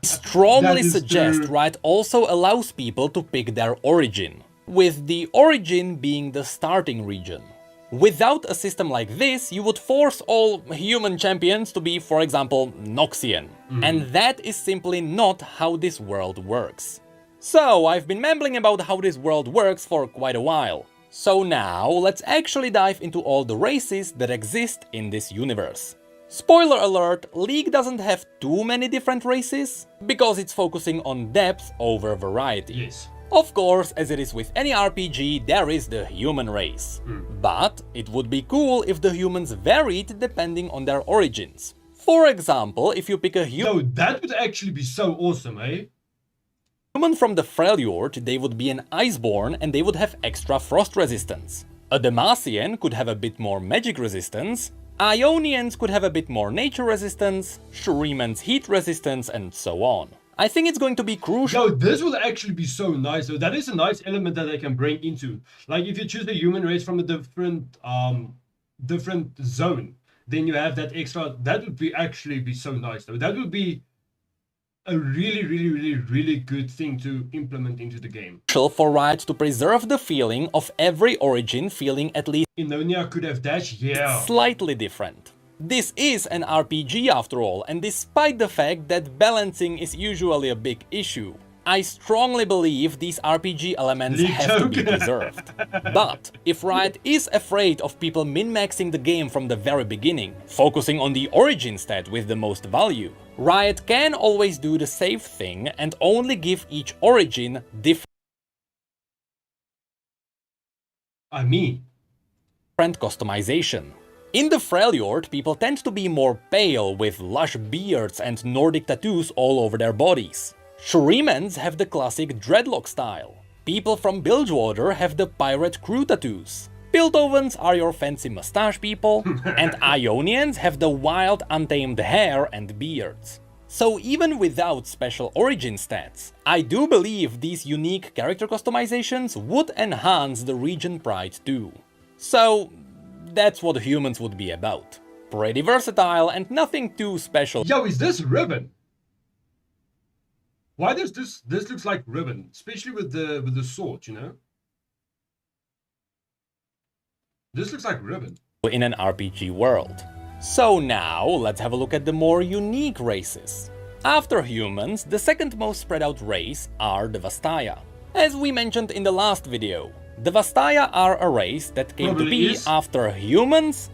strongly That is suggest true. Riot also allows people to pick their origin, with the origin being the starting region. Without a system like this, you would force all human champions to be, for example, Noxian. And that is simply not how this world works. So, I've been mumbling about how this world works for quite a while. So now, let's actually dive into all the races that exist in this universe. Spoiler alert, League doesn't have too many different races, because it's focusing on depth over variety. Yes. Of course, as it is with any RPG, there is the human race. But it would be cool if the humans varied depending on their origins. For example, if you pick a Yo, that would actually be so awesome, eh? human from the Freljord, they would be an Iceborn and they would have extra frost resistance. A Demacian could have a bit more magic resistance, Ionians could have a bit more nature resistance, Shuriman's heat resistance, and so on. I think it's going to be crucial. Yo, this will actually be so nice. So that is a nice element that they can bring into. Like if you choose the human race from a different zone, then you have that extra. That would be actually be so nice though. That would be a really good thing to implement into the game. For Riot to preserve the feeling of every origin feeling at least Inonia could have dash, yeah. slightly different. This is an RPG after all, and despite the fact that balancing is usually a big issue, I strongly believe these RPG elements League have to be joke. preserved. But if Riot is afraid of people min-maxing the game from the very beginning, focusing on the origin stat with the most value, Riot can always do the safe thing and only give each origin different customization. In the Freljord, people tend to be more pale with lush beards and Nordic tattoos all over their bodies. Shurimans have the classic dreadlock style. People from Bilgewater have the pirate crew tattoos. Piltovans are your fancy mustache people, and Ionians have the wild untamed hair and beards. So even without special origin stats, I do believe these unique character customizations would enhance the region pride too. So that's what humans would be about. Pretty versatile and nothing too special. Yo, is this ribbon? Why does this looks like ribbon, especially with the sword, you know? This looks like ribbon. In an RPG world. So now, let's have a look at the more unique races. After humans, the second most spread out race are the Vastaya. As we mentioned in the last video, the Vastaya are a race that came to be after humans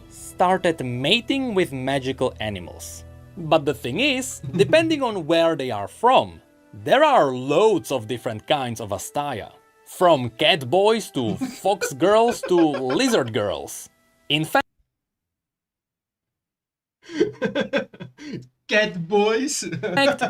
started mating with magical animals. But the thing is, depending on where they are from, there are loads of different kinds of Vastaya. From cat boys to fox girls to lizard girls. In fact, Cat boys.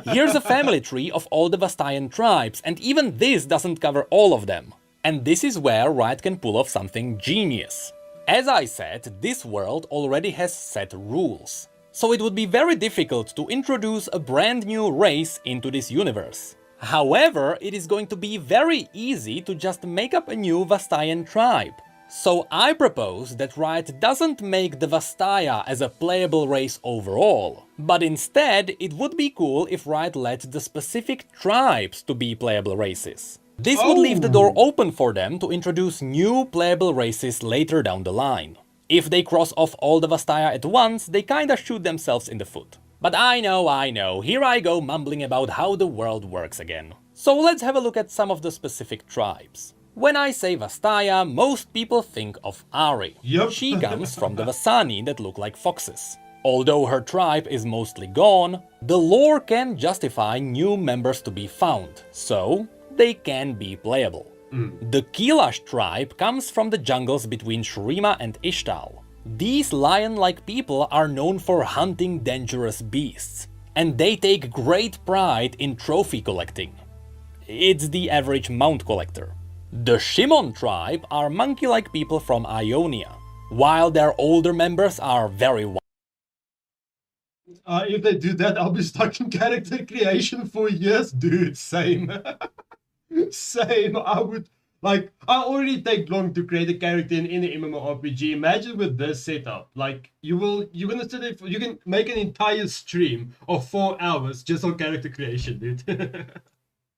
here's a family tree of all the Vastayan tribes, and even this doesn't cover all of them. And this is where Riot can pull off something genius. As I said, this world already has set rules. So it would be very difficult to introduce a brand new race into this universe. However, it is going to be very easy to just make up a new Vastayan tribe. So I propose that Riot doesn't make the Vastaya as a playable race overall, but instead it would be cool if Riot let the specific tribes to be playable races. This would leave the door open for them to introduce new playable races later down the line. If they cross off all the Vastaya at once, they kinda shoot themselves in the foot. But I know, here I go mumbling about how the world works again. So let's have a look at some of the specific tribes. When I say Vastaya, most people think of Ari. Yep. She comes from the Vasani that look like foxes. Although her tribe is mostly gone, the lore can justify new members to be found, so they can be playable. The Kilash tribe comes from the jungles between Shurima and Ishtal. These lion-like people are known for hunting dangerous beasts, and they take great pride in trophy collecting. It's the average mount collector. The Shimon tribe are monkey-like people from Ionia. While their older members are very If they do that, I'll be stuck in character creation for years, dude. Same. Same. I would like. I already take long to create a character in any MMORPG. Imagine with this setup, like you're gonna sit there. You can make an entire stream of 4 hours just on character creation, dude.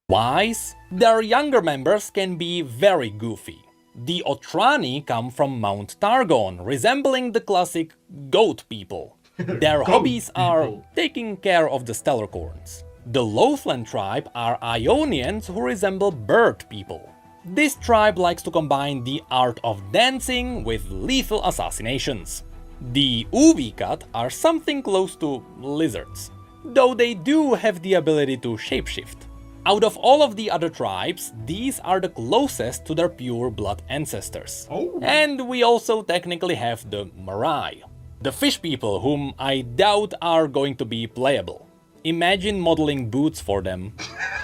Wise, their younger members can be very goofy. The Otrani come from Mount Targon, resembling the classic goat people. Their hobbies are taking care of the Stellarcorns. The Lothland tribe are Ionians who resemble bird people. This tribe likes to combine the art of dancing with lethal assassinations. The Uvikat are something close to lizards, though they do have the ability to shapeshift. Out of all of the other tribes, these are the closest to their pure blood ancestors. Oh. And we also technically have the Marai, the fish people whom I doubt are going to be playable. Imagine modeling boots for them.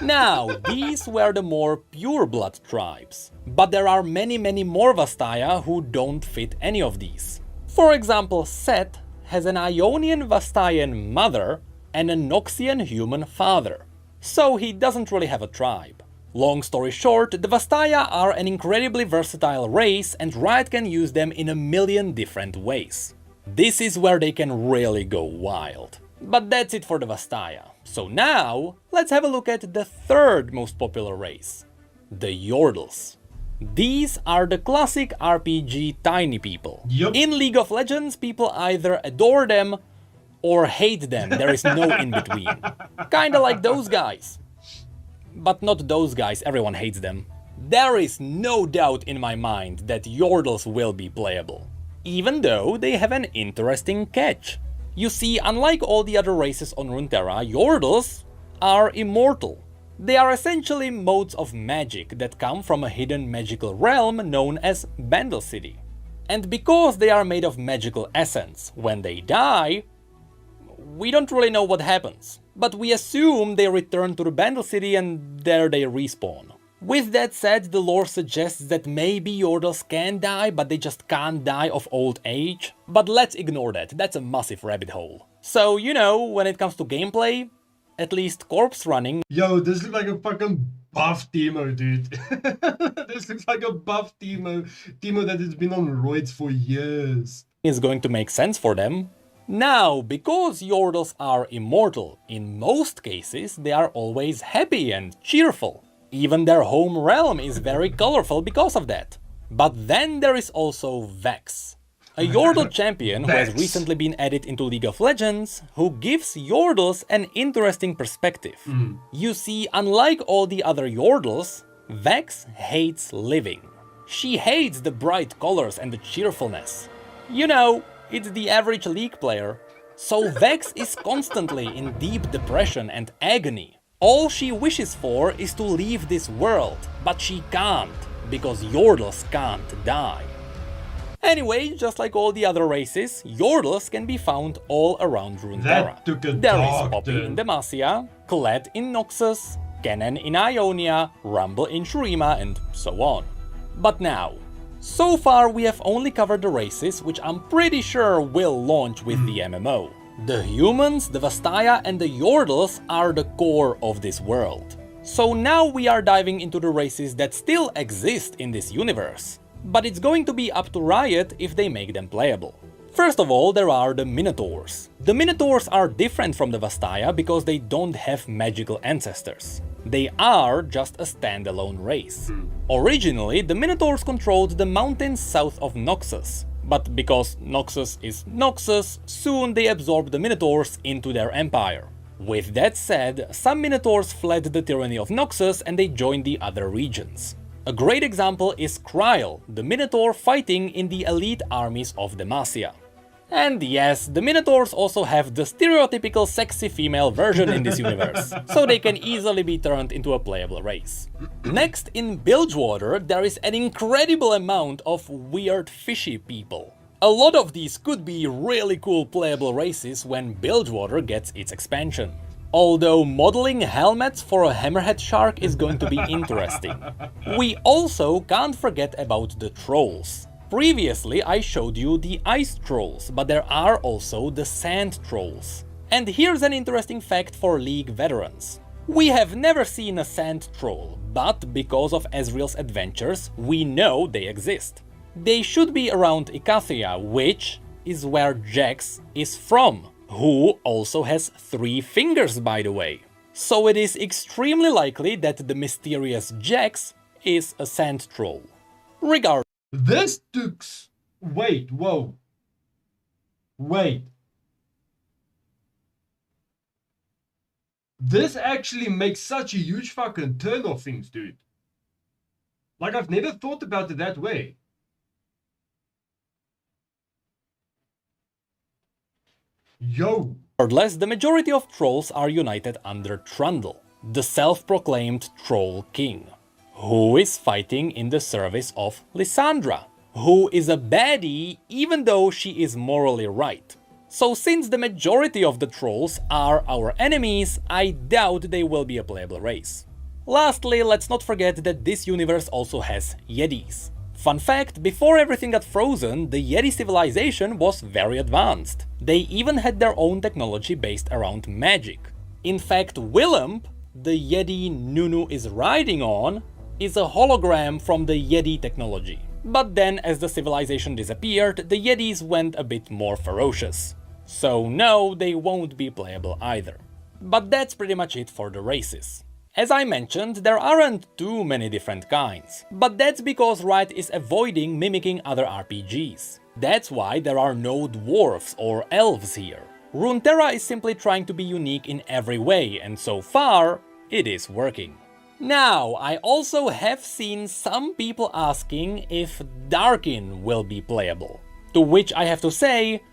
Now, these were the more pure blood tribes, but there are many more Vastaya who don't fit any of these. For example, Set has an Ionian Vastayan mother and a Noxian human father. So he doesn't really have a tribe. Long story short, the Vastaya are an incredibly versatile race and Riot can use them in a million different ways. This is where they can really go wild. But that's it for the Vastaya. So now, let's have a look at the third most popular race, the Yordles. These are the classic RPG tiny people. Yep. In League of Legends, people either adore them or hate them, there is no in-between. Kinda like those guys. But not those guys, everyone hates them. There is no doubt in my mind that Yordles will be playable, even though they have an interesting catch. You see, unlike all the other races on Runeterra, Yordles are immortal. They are essentially modes of magic that come from a hidden magical realm known as Bandle City. And because they are made of magical essence, when they die, we don't really know what happens, but we assume they return to the Bandle City and there they respawn. With that said, the lore suggests that maybe Yordles can die, but they just can't die of old age. But let's ignore that, that's a massive rabbit hole. So, you know, when it comes to gameplay, at least corpse running... Yo, this looks like a fucking buff Teemo, dude. This looks like a buff Teemo that has been on roids for years. ...is going to make sense for them. Now, because Yordles are immortal, in most cases they are always happy and cheerful. Even their home realm is very colorful because of that. But then there is also Vex, a Yordle champion who has recently been added into League of Legends, who gives Yordles an interesting perspective. You see, unlike all the other Yordles, Vex hates living. She hates the bright colors and the cheerfulness. You know, it's the average League player. So Vex is constantly in deep depression and agony. All she wishes for is to leave this world, but she can't, because Yordles can't die. Anyway, just like all the other races, Yordles can be found all around Runeterra. There is Poppy in Demacia, Kled in Noxus, Kennen in Ionia, Rumble in Shurima, and so on. But now, so far we have only covered the races which I'm pretty sure will launch with the MMO. The humans, the Vastaya and the Yordles are the core of this world. So now we are diving into the races that still exist in this universe. But it's going to be up to Riot if they make them playable. First of all, there are the Minotaurs. The Minotaurs are different from the Vastaya because they don't have magical ancestors. They are just a standalone race. Originally, the Minotaurs controlled the mountains south of Noxus, but because Noxus is Noxus, soon they absorbed the Minotaurs into their empire. With that said, some Minotaurs fled the tyranny of Noxus and they joined the other regions. A great example is Kryl, the Minotaur fighting in the elite armies of Demacia. And yes, the Minotaurs also have the stereotypical sexy female version in this universe, so they can easily be turned into a playable race. Next, in Bilgewater, there is an incredible amount of weird fishy people. A lot of these could be really cool playable races when Bilgewater gets its expansion. Although modeling helmets for a hammerhead shark is going to be interesting. We also can't forget about the trolls. Previously I showed you the ice trolls, but there are also the sand trolls. And here's an interesting fact for League veterans. We have never seen a sand troll, but because of Ezreal's adventures, we know they exist. They should be around Icathia, which is where Jax is from, who also has 3 fingers, by the way. So it is extremely likely that the mysterious Jax is a sand troll. Regardless. This Dukes. Wait, whoa. Wait. This actually makes such a huge fucking turn off things, dude. Like, I've never thought about it that way. Yo. Regardless, the majority of trolls are united under Trundle, the self-proclaimed Troll King, who is fighting in the service of Lysandra, who is a baddie even though she is morally right. So since the majority of the trolls are our enemies, I doubt they will be a playable race. Lastly, let's not forget that this universe also has Yetis. Fun fact, before everything got frozen, the Yeti civilization was very advanced. They even had their own technology based around magic. In fact, Willump, the Yeti Nunu is riding on, is a hologram from the Yeti technology. But then, as the civilization disappeared, the Yetis went a bit more ferocious. So no, they won't be playable either. But that's pretty much it for the races. As I mentioned, there aren't too many different kinds, but that's because Riot is avoiding mimicking other RPGs. That's why there are no dwarves or elves here. Runeterra is simply trying to be unique in every way, and so far, it is working. Now, I also have seen some people asking if Darkin will be playable. To which I have to say,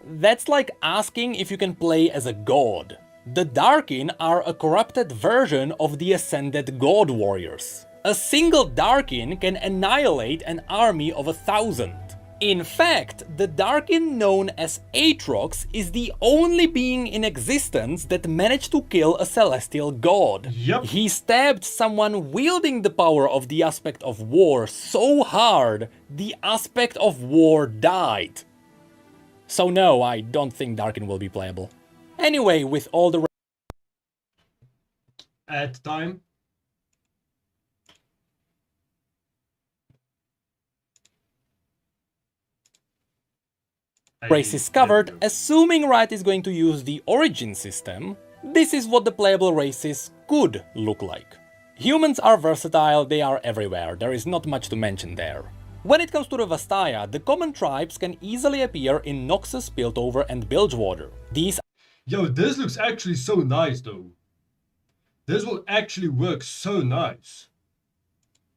that's like asking if you can play as a god. The Darkin are a corrupted version of the Ascended God Warriors. A single Darkin can annihilate an army of 1,000. In fact, the Darkin known as Aatrox is the only being in existence that managed to kill a celestial god. Yep. He stabbed someone wielding the power of the Aspect of War so hard, the Aspect of War died. So no, I don't think Darkin will be playable. Anyway, with all the At time. races covered, assuming Riot is going to use the Origin system, this is what the playable races could look like. Humans are versatile, they are everywhere, there is not much to mention there. When it comes to the Vastaya, the common tribes can easily appear in Noxus, Piltover and Bilgewater. These Yo, this looks actually so nice though. This will actually work so nice.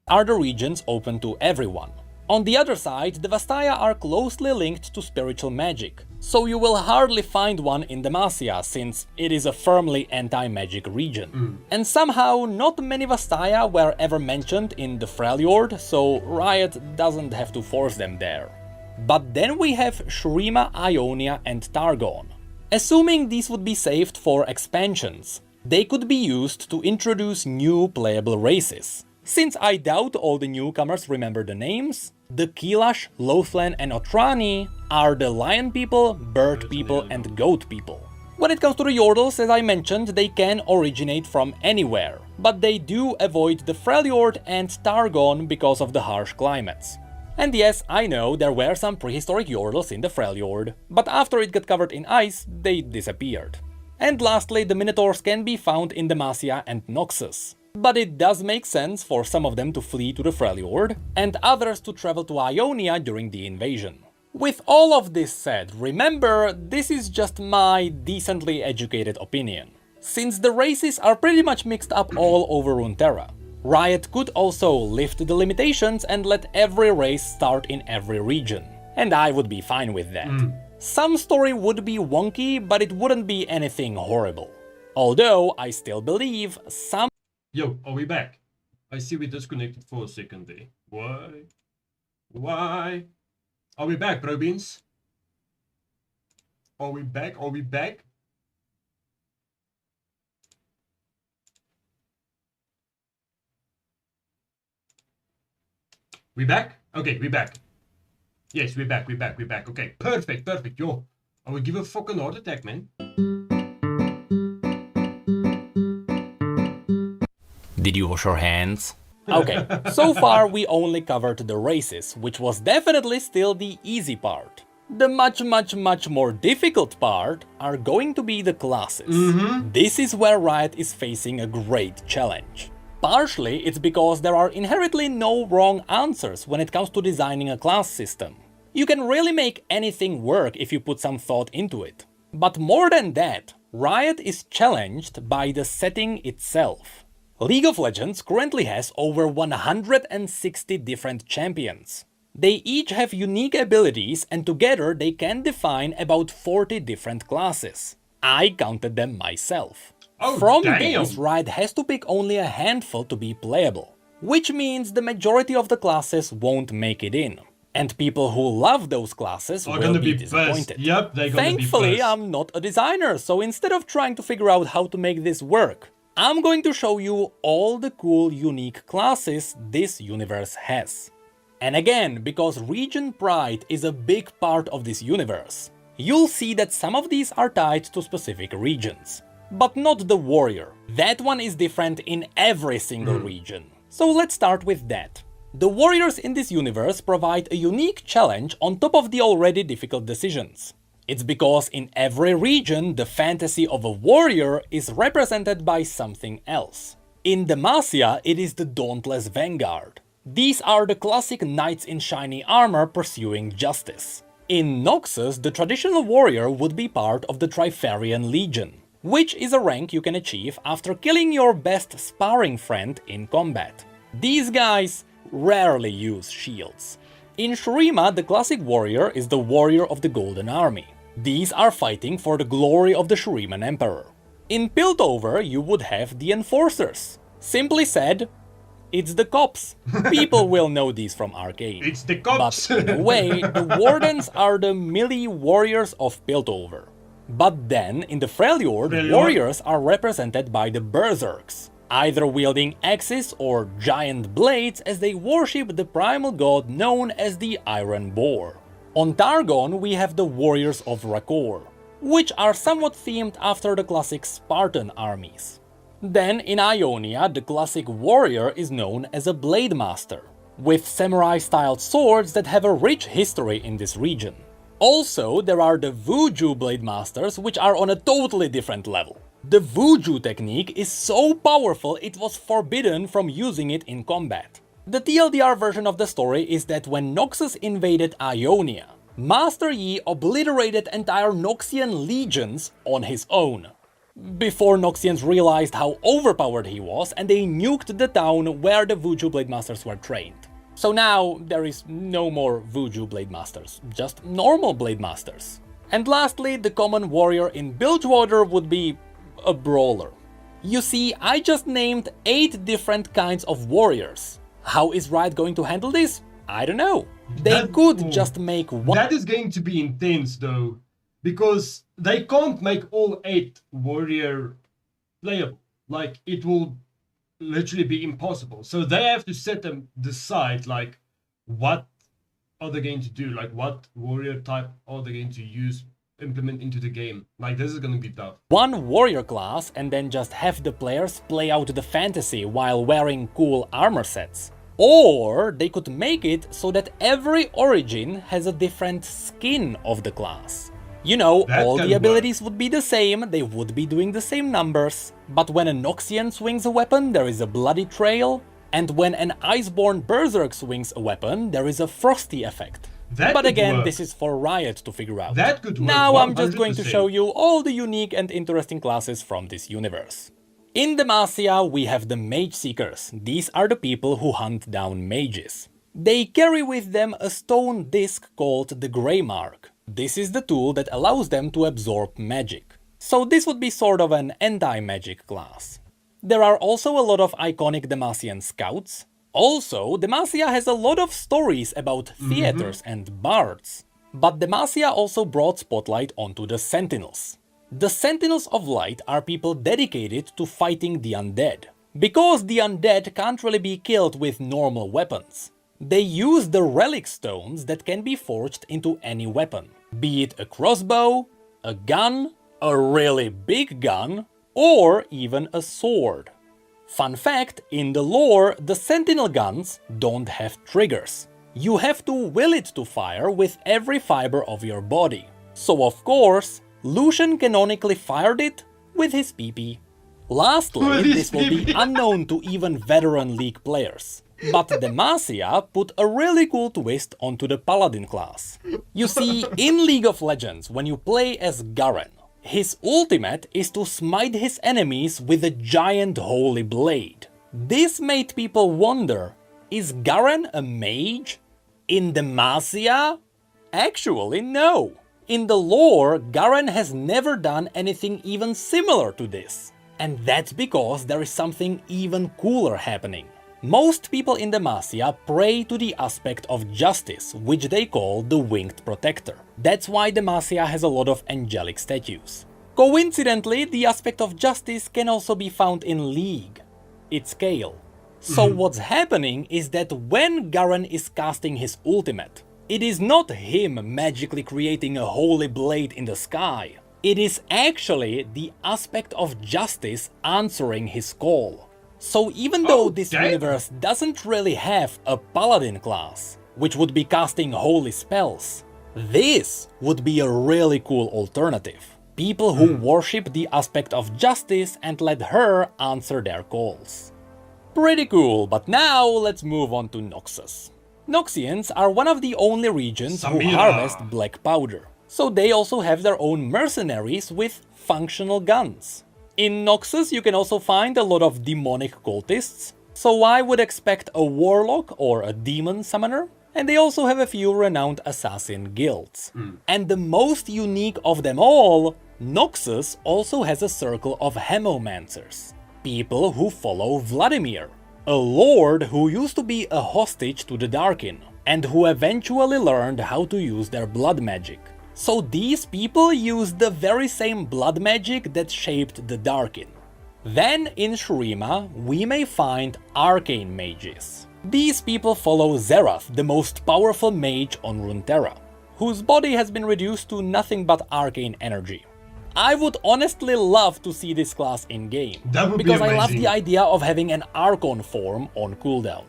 are the regions open to everyone. On the other side, the Vastaya are closely linked to spiritual magic, so you will hardly find one in Demacia, since it is a firmly anti-magic region. And somehow, not many Vastaya were ever mentioned in the Freljord, so Riot doesn't have to force them there. But then we have Shurima, Ionia and Targon. Assuming these would be saved for expansions, they could be used to introduce new playable races. Since I doubt all the newcomers remember the names, the Kilash, Lothlan and Otrani are the Lion people, Bird people and Goat people. When it comes to the Yordles, as I mentioned, they can originate from anywhere, but they do avoid the Freljord and Targon because of the harsh climates. And yes, I know there were some prehistoric Yordles in the Freljord, but after it got covered in ice, they disappeared. And lastly, the Minotaurs can be found in Demacia and Noxus. But it does make sense for some of them to flee to the Freljord, and others to travel to Ionia during the invasion. With all of this said, remember, this is just my decently educated opinion. Since the races are pretty much mixed up all over Runeterra, Riot could also lift the limitations and let every race start in every region. And I would be fine with that. Some story would be wonky, but it wouldn't be anything horrible. Although, I still believe some... Yo, are we back? I see we disconnected for a second there. Why? Why? Are we back, bro beans? Are we back? Are we back? We back? Okay, we back. Yes, we're back, we're back, we're back. Okay, perfect, perfect. Yo, I will give a fucking heart attack, man. Did you wash your hands? Okay, so far we only covered the races, which was definitely still the easy part. The much more difficult part are going to be the classes. This is where Riot is facing a great challenge. Partially, it's because there are inherently no wrong answers when it comes to designing a class system. You can really make anything work if you put some thought into it. But more than that, Riot is challenged by the setting itself. League of Legends currently has over 160 different champions. They each have unique abilities and together they can define about 40 different classes. I counted them myself. From these, Riot has to pick only a handful to be playable, which means the majority of the classes won't make it in. And people who love those classes will be disappointed. Yep, they're gonna Thankfully, be pissed. I'm not a designer, so instead of trying to figure out how to make this work, I'm going to show you all the cool, unique classes this universe has. And again, because region pride is a big part of this universe, you'll see that some of these are tied to specific regions. But not the warrior. That one is different in every single region. So let's start with that. The warriors in this universe provide a unique challenge on top of the already difficult decisions. It's because in every region the fantasy of a warrior is represented by something else. In Demacia it is the Dauntless Vanguard. These are the classic knights in shiny armor pursuing justice. In Noxus the traditional warrior would be part of the Trifarian Legion, which is a rank you can achieve after killing your best sparring friend in combat. These guys rarely use shields. In Shurima, the classic warrior is the warrior of the Golden Army. These are fighting for the glory of the Shuriman Emperor. In Piltover, you would have the Enforcers. Simply said, it's the cops. People will know these from Arcane. It's the cops. But in a way, the Wardens are the melee warriors of Piltover. But then, in the Freljord, warriors are represented by the Berserks, either wielding axes or giant blades as they worship the primal god known as the Iron Boar. On Targon we have the Warriors of Rakor, which are somewhat themed after the classic Spartan armies. Then in Ionia the classic warrior is known as a Blade Master, with samurai-styled swords that have a rich history in this region. Also, there are the Vuju Blade Masters, which are on a totally different level. The Vuju technique is so powerful it was forbidden from using it in combat. The TLDR version of the story is that when Noxus invaded Ionia, Master Yi obliterated entire Noxian legions on his own. Before Noxians realized how overpowered he was and they nuked the town where the Vuju Blade Masters were trained. So now there is no more Vuju Blade Masters, just normal Blade Masters. And lastly, the common warrior in Bilgewater would be a brawler. You see, I just named 8 different kinds of warriors. How is Riot going to handle this? I don't know. They could just make one. That is going to be intense though, because they can't make all 8 warrior playable. Like, it will literally be impossible. So they have to decide like what are they going to do, like what warrior type are they going to implement into the game. Like, this is going to be tough. One warrior class and then just have the players play out the fantasy while wearing cool armor sets. Or they could make it so that every origin has a different skin of the class. You know, all the abilities would be the same, they would be doing the same numbers, but when a Noxian swings a weapon, there is a bloody trail, and when an Iceborne Berserk swings a weapon, there is a frosty effect. But again, this is for Riot to figure out. That could work. Now 100%. I'm just going to show you all the unique and interesting classes from this universe. In Demacia, we have the Mage Seekers. These are the people who hunt down mages. They carry with them a stone disc called the Grey Mark. This is the tool that allows them to absorb magic. So this would be sort of an anti-magic class. There are also a lot of iconic Demacian scouts. Also, Demacia has a lot of stories about theaters and bards. But Demacia also brought spotlight onto the Sentinels. The Sentinels of Light are people dedicated to fighting the undead. Because the undead can't really be killed with normal weapons. They use the relic stones that can be forged into any weapon. Be it a crossbow, a gun, a really big gun, or even a sword. Fun fact, in the lore, the Sentinel guns don't have triggers. You have to will it to fire with every fiber of your body. So of course, Lucian canonically fired it with his PP. Lastly, this will be unknown to even veteran League players. But Demacia put a really cool twist onto the Paladin class. You see, in League of Legends, when you play as Garen, his ultimate is to smite his enemies with a giant holy blade. This made people wonder, is Garen a mage? In Demacia? Actually, no. In the lore, Garen has never done anything even similar to this. And that's because there is something even cooler happening. Most people in Demacia pray to the aspect of justice, which they call the Winged Protector. That's why Demacia has a lot of angelic statues. Coincidentally, the aspect of justice can also be found in League. It's Kale. So what's happening is that when Garen is casting his ultimate, it is not him magically creating a holy blade in the sky. It is actually the aspect of justice answering his call. So even though this universe doesn't really have a paladin class, which would be casting holy spells, this would be a really cool alternative. People who worship the aspect of justice and let her answer their calls. Pretty cool, but now let's move on to Noxus. Noxians are one of the only regions who harvest black powder. So they also have their own mercenaries with functional guns. In Noxus you can also find a lot of demonic cultists, so I would expect a warlock or a demon summoner, and they also have a few renowned assassin guilds. And the most unique of them all, Noxus also has a circle of hemomancers, people who follow Vladimir, a lord who used to be a hostage to the Darkin, and who eventually learned how to use their blood magic. So these people use the very same blood magic that shaped the Darkin. Then in Shurima we may find arcane mages. These people follow Zerath, the most powerful mage on Runeterra, whose body has been reduced to nothing but arcane energy. I would honestly love to see this class in-game, because I love the idea of having an Archon form on cooldown.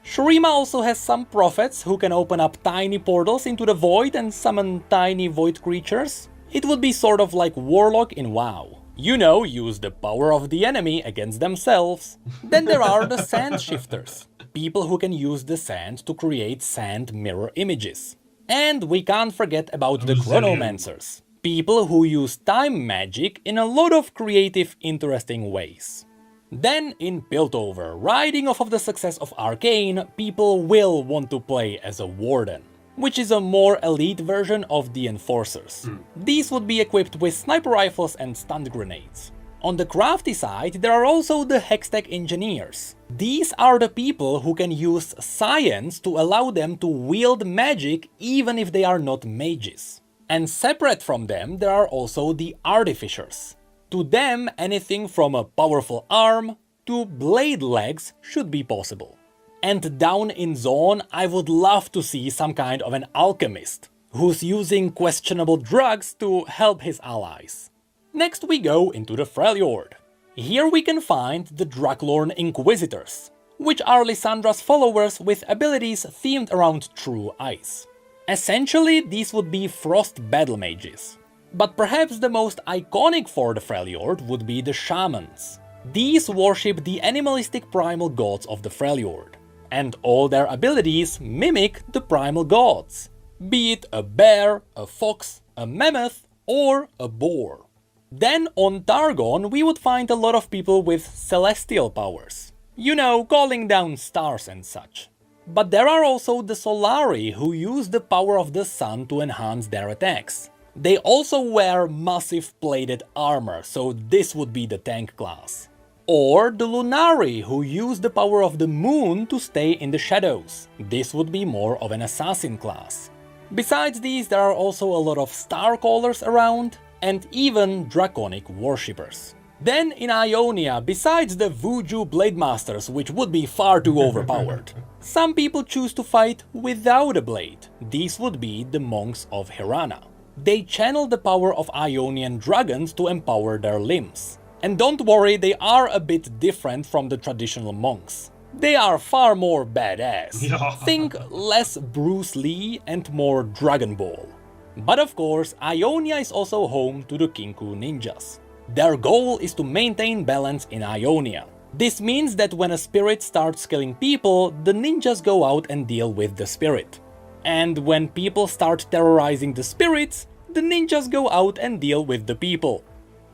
Shurima also has some prophets who can open up tiny portals into the void and summon tiny void creatures. It would be sort of like Warlock in WoW. You know, use the power of the enemy against themselves. Then there are the Sand Shifters, people who can use the sand to create sand mirror images. And we can't forget about the Chronomancers, people who use time magic in a lot of creative, interesting ways. Then in Piltover, riding off of the success of Arcane, people will want to play as a Warden, which is a more elite version of the Enforcers. These would be equipped with sniper rifles and stun grenades. On the crafty side, there are also the Hextech Engineers. These are the people who can use science to allow them to wield magic even if they are not mages. And separate from them, there are also the Artificers. To them, anything from a powerful arm to blade legs should be possible. And down in Zone, I would love to see some kind of an alchemist, who's using questionable drugs to help his allies. Next we go into the Freljord. Here we can find the Draklorn Inquisitors, which are Lyssandra's followers with abilities themed around true ice. Essentially, these would be frost battle mages. But perhaps the most iconic for the Freljord would be the Shamans. These worship the animalistic primal gods of the Freljord, and all their abilities mimic the primal gods, be it a bear, a fox, a mammoth, or a boar. Then on Targon we would find a lot of people with celestial powers, you know, calling down stars and such. But there are also the Solari who use the power of the sun to enhance their attacks. They also wear massive plated armor, so this would be the tank class. Or the Lunari, who use the power of the moon to stay in the shadows. This would be more of an assassin class. Besides these, there are also a lot of Starcallers around, and even Draconic worshippers. Then in Ionia, besides the Vuju Blademasters, which would be far too overpowered, some people choose to fight without a blade. These would be the monks of Hirana. They channel the power of Ionian dragons to empower their limbs. And don't worry, they are a bit different from the traditional monks. They are far more badass. Yeah. Think less Bruce Lee and more Dragon Ball. But of course, Ionia is also home to the Kinku ninjas. Their goal is to maintain balance in Ionia. This means that when a spirit starts killing people, the ninjas go out and deal with the spirit. And when people start terrorizing the spirits, the ninjas go out and deal with the people.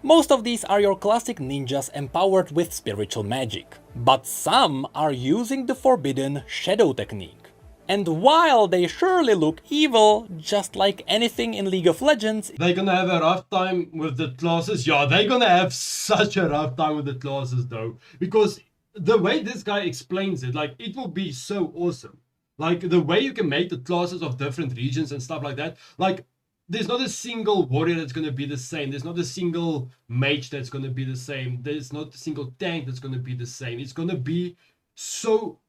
Most of these are your classic ninjas empowered with spiritual magic, but some are using the forbidden shadow technique. And while they surely look evil, just like anything in League of Legends, they're gonna have a rough time with the classes. Yeah, they're gonna have such a rough time with the classes though, because the way this guy explains it, like, it will be so awesome. Like, the way you can make the classes of different regions and stuff like that, like, there's not a single warrior that's going to be the same. There's not a single mage that's going to be the same. There's not a single tank that's going to be the same. It's going to be so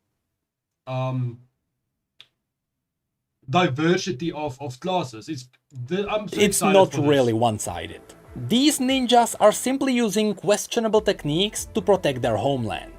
diversity of classes. I'm so it's not really one-sided. These ninjas are simply using questionable techniques to protect their homeland.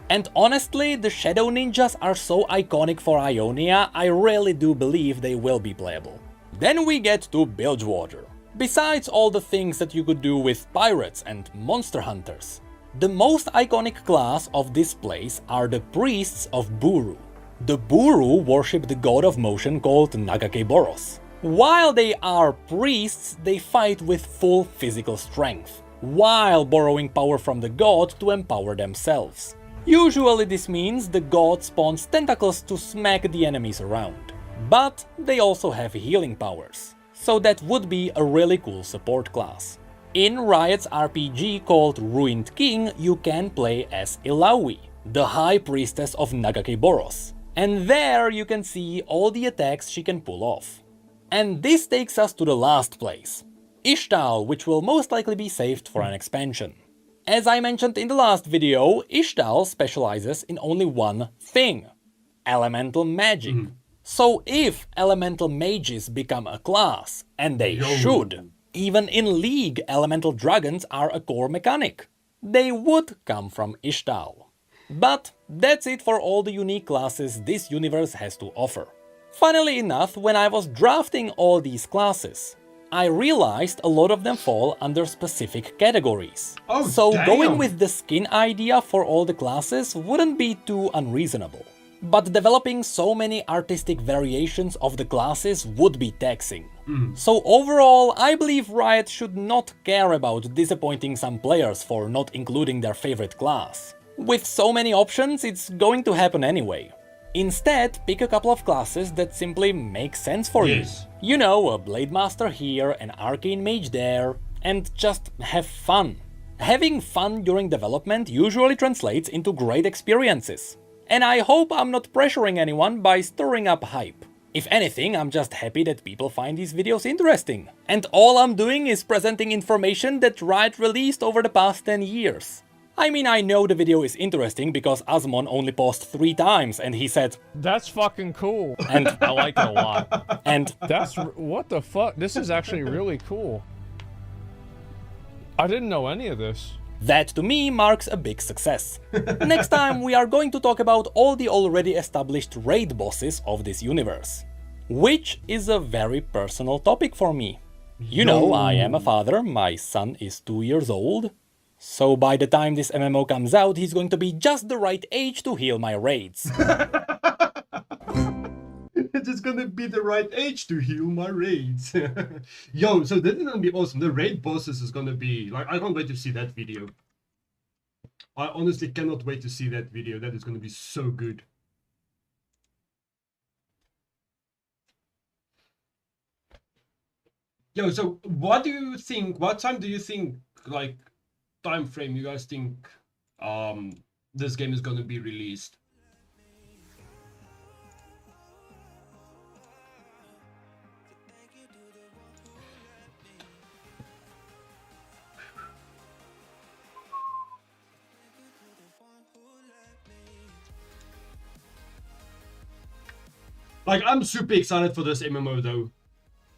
And honestly, the Shadow Ninjas are so iconic for Ionia, I really do believe they will be playable. Then we get to Bilgewater. Besides all the things that you could do with pirates and monster hunters, the most iconic class of this place are the Priests of Buru. The Buru worship the god of motion called Nagakeboros. While they are priests, they fight with full physical strength, while borrowing power from the god to empower themselves. Usually this means the god spawns tentacles to smack the enemies around. But they also have healing powers, so that would be a really cool support class. In Riot's RPG called Ruined King, you can play as Ilaoi, the High Priestess of Nagakeboros, and there you can see all the attacks she can pull off. And this takes us to the last place, Ishtal, which will most likely be saved for an expansion. As I mentioned in the last video, Ishtal specializes in only one thing: elemental magic. So if elemental mages become a class, and they should, even in League elemental dragons are a core mechanic, they would come from Ishtal. But that's it for all the unique classes this universe has to offer. Funnily enough, when I was drafting all these classes, I realized a lot of them fall under specific categories. So going with the skin idea for all the classes wouldn't be too unreasonable. But developing so many artistic variations of the classes would be taxing. So overall, I believe Riot should not care about disappointing some players for not including their favorite class. With so many options, it's going to happen anyway. Instead, pick a couple of classes that simply make sense for you. You know, a Blade Master here, an Arcane Mage there, and just have fun. Having fun during development usually translates into great experiences. And I hope I'm not pressuring anyone by stirring up hype. If anything, I'm just happy that people find these videos interesting. And all I'm doing is presenting information that Riot released over the past 10 years. I mean, I know the video is interesting because Asmon only paused 3 times and he said, "That's fucking cool." And I like it a lot. And That's what the fuck? This is actually really cool. I didn't know any of this. that to me marks a big success. Next time we are going to talk about all the already established raid bosses of this universe, which is a very personal topic for me. You know, I am a father, my son is 2 years old, so by the time this MMO comes out, he's going to be just the right age to heal my raids. It's just gonna be the right age to heal my raids. Yo, so this is gonna be awesome. The raid bosses is gonna be like, I can't wait to see that video. I honestly cannot wait to see that video. That is gonna be so good. Yo, so what do you think? What time do you think, like, time frame you guys think this game is gonna be released? Like, I'm super excited for this MMO though.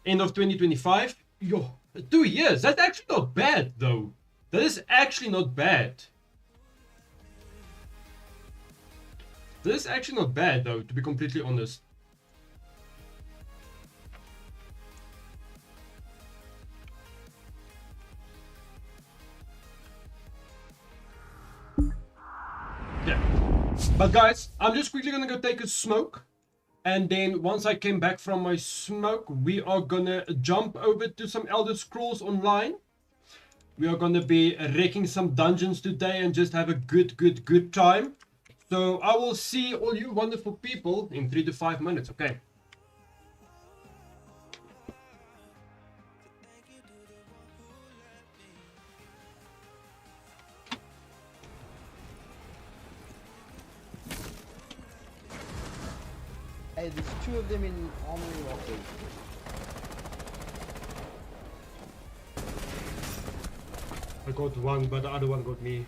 End of 2025. Yo, 2 years. That's actually not bad though. That is actually not bad. This is actually not bad though, to be completely honest. Yeah. But guys, I'm just quickly gonna go take a smoke. And then once I came back from my smoke, we are gonna jump over to some Elder Scrolls Online. We are gonna be wrecking some dungeons today and just have a good time. So I will see all you wonderful people in 3 to 5 minutes, okay? Hey, there's 2 of them in armory lockers. I got one, but the other one got me.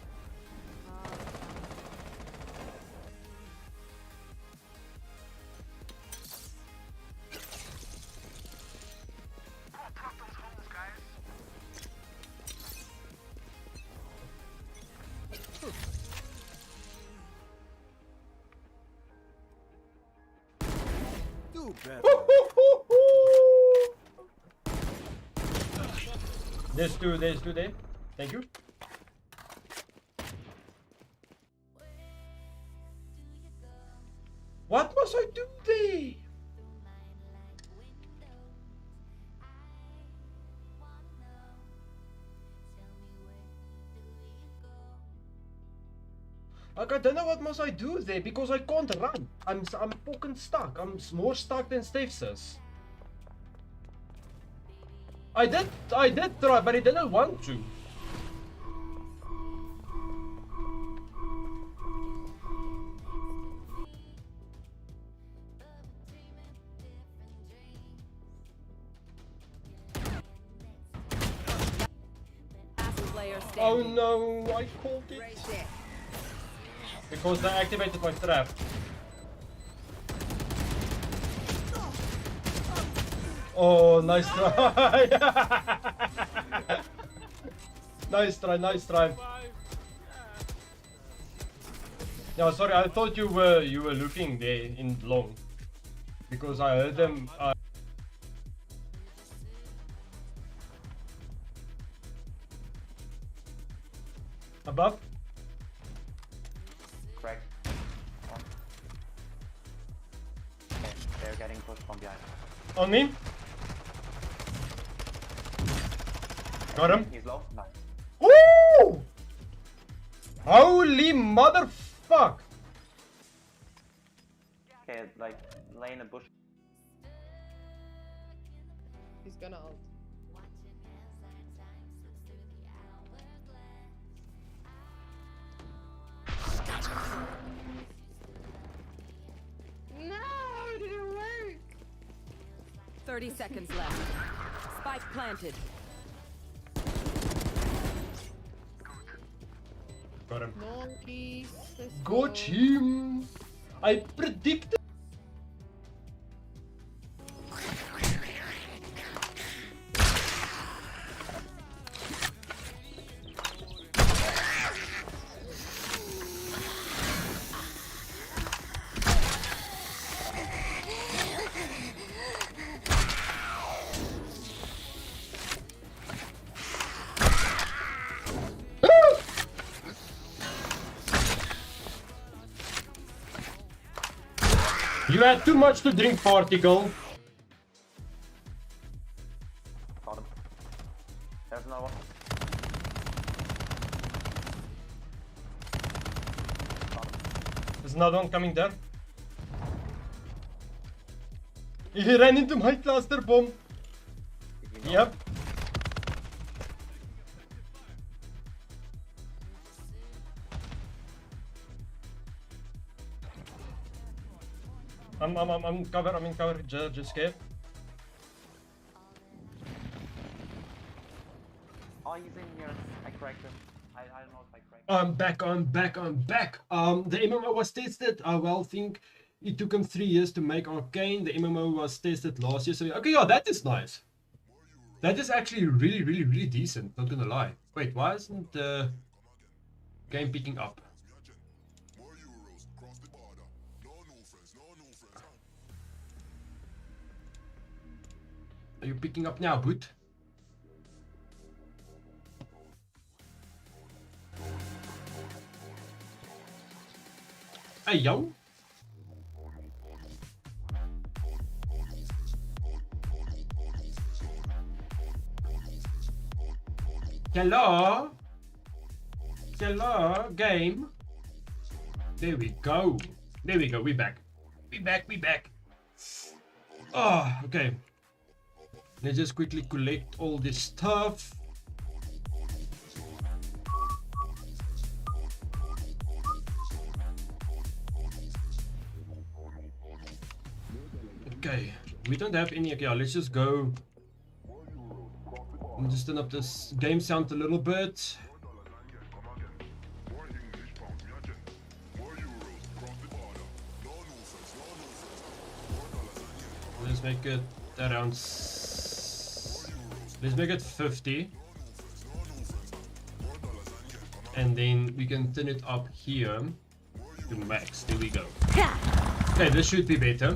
There's two there. Thank you. What must I do there? Like, I don't know what must I do there because I can't run. I'm fucking stuck. I'm more stuck than Steve says. I did try, but he didn't want to. Oh no, I called it. Because they activated my trap. Oh, nice try. Nice try. No, sorry, I thought you were looking there in long. Because I heard them above. Correct. Okay, they're getting pushed from behind. On me. Got him. He's low. Nice. Woo! Holy motherfuck! Okay, like lay in a bush. He's gonna ult. No, it didn't work. 30 seconds left. Spike planted. Got him. Monkeys. Let's Got him. I predicted. You had too much to drink, particle. Got him. There's another one. Got him. There's another one coming there. He ran into my cluster bomb. Did you know? Yep. I'm in cover, just scared. Oh, he's in here. I cracked him. I don't know if I cracked him. I'm back. The MMO was tested. I think it took him 3 years to make Arcane. The MMO was tested last year, so okay, yeah, that is nice. That is actually really, really, really decent, not gonna lie. Wait, why isn't the game picking up? Are you picking up now, Boot? Hey, yo. Hello? Hello, game? There we go. There we go, we back. We back. Oh, okay. Let's just quickly collect all this stuff. Okay, we don't have any. Okay, let's just go. I'm just turn up this game sound a little bit. Let's make it around. Let's make it 50. And then we can turn it up here to max. There we go. Okay, this should be better.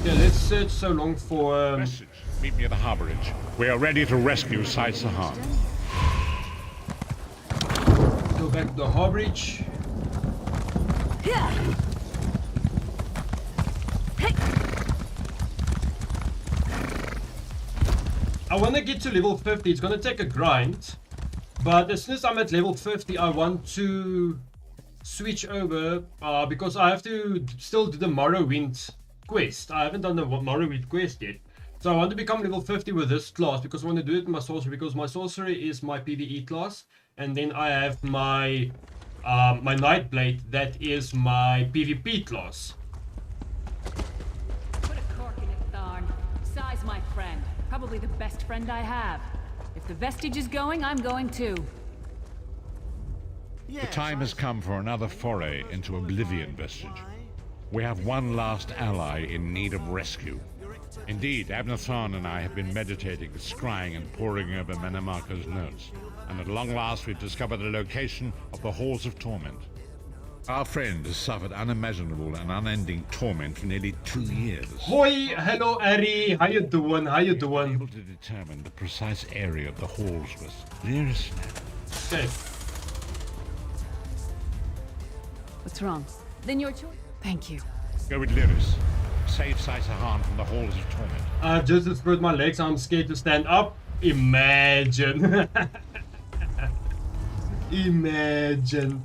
Yeah, let's search so long for. Message. Meet me at the harborage. We are ready to rescue Sai Sahan. Go back to the harborage. I want to get to level 50. It's going to take a grind. But as soon as I'm at level 50, I want to switch over because I have to still do the Morrowind quest. I haven't done the Morrowind quest yet. So I want to become level 50 with this class because I want to do it in my sorcery, because my sorcery is my PvE class, and then I have my my Nightblade, that is my PvP class. Put a cork in it, Tharn. Sai's my friend. Probably the best friend I have. If the vestige is going, I'm going too. The time has come for another foray into Oblivion Vestige. We have one last ally in need of rescue. Indeed, Abnathan and I have been meditating, scrying and poring over Menamarka's notes, and at long last we've discovered the location of the Halls of Torment. Our friend has suffered unimaginable and unending torment for nearly 2 years. Hoi, hello Ari, how you doing? How you Able doing? to determine the precise area of the halls was clearest. Okay. What's wrong? Then your choice. Thank you. Go with Lyris. Save Sai Sahan from the Halls of Torment. I've just destroyed my legs. I'm scared to stand up. Imagine. Imagine.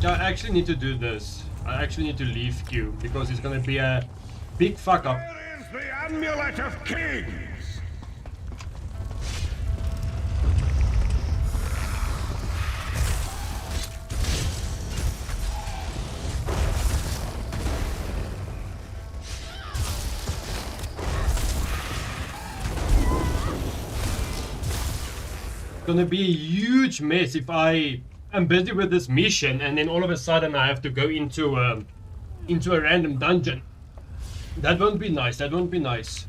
I actually need to do this. I actually need to leave queue because it's gonna be a big fuck up. Where is the Amulet of Kings? Gonna be a huge mess if I am busy with this mission and then all of a sudden I have to go into a random dungeon. That won't be nice. That won't be nice.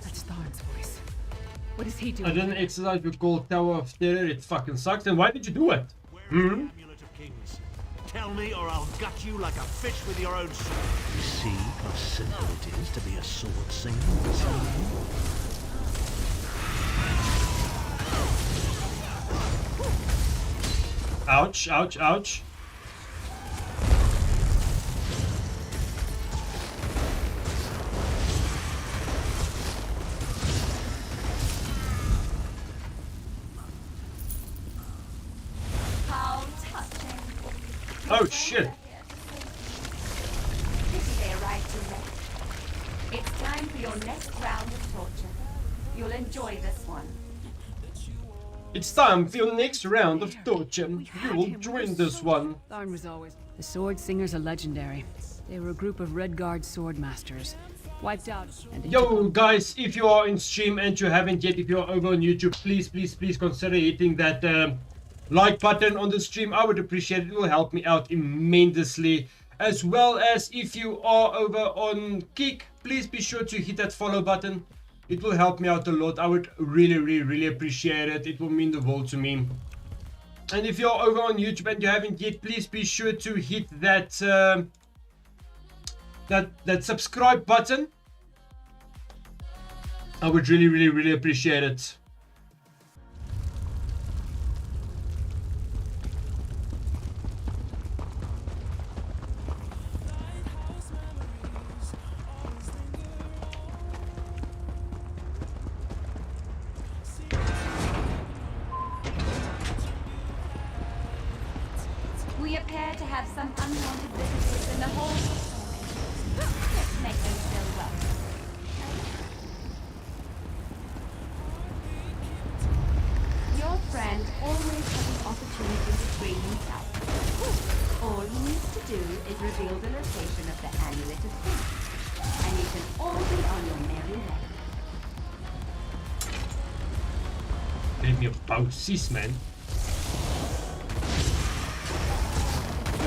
That's Tharn's voice. What is he doing? I did an exercise we call Tower of Terror. It fucking sucks. And why did you do it? Hmm? Amulet of Kings. Tell me or I'll gut you like a fish with your own sword. You see how simple it is to be a sword singer? Ouch, ouch, ouch. Oh shit. It's time for your next round of torture. You'll enjoy this one. It's time for your next round of torture. You will join this one. Tharn was always... The Sword Singers are legendary. They were a group of Red Guard sword masters. Wiped out and... Yo guys, if you are in stream and you haven't yet, if you're over on YouTube, please consider hitting that like button on the stream. I would appreciate it. It will help me out immensely. As well as if you are over on Kick, please be sure to hit that follow button. It will help me out a lot. I would really appreciate it. It will mean the world to me. And if you're over on YouTube and you haven't yet, please be sure to hit that that subscribe button. I would really appreciate it. We appear to have some unwanted visitors in the hall. Let's make them feel welcome. Your friend always has an opportunity to screen himself. All he needs to do is reveal the location of the amulet of peace, and you can all be on your merry way. Leave me about sis, man.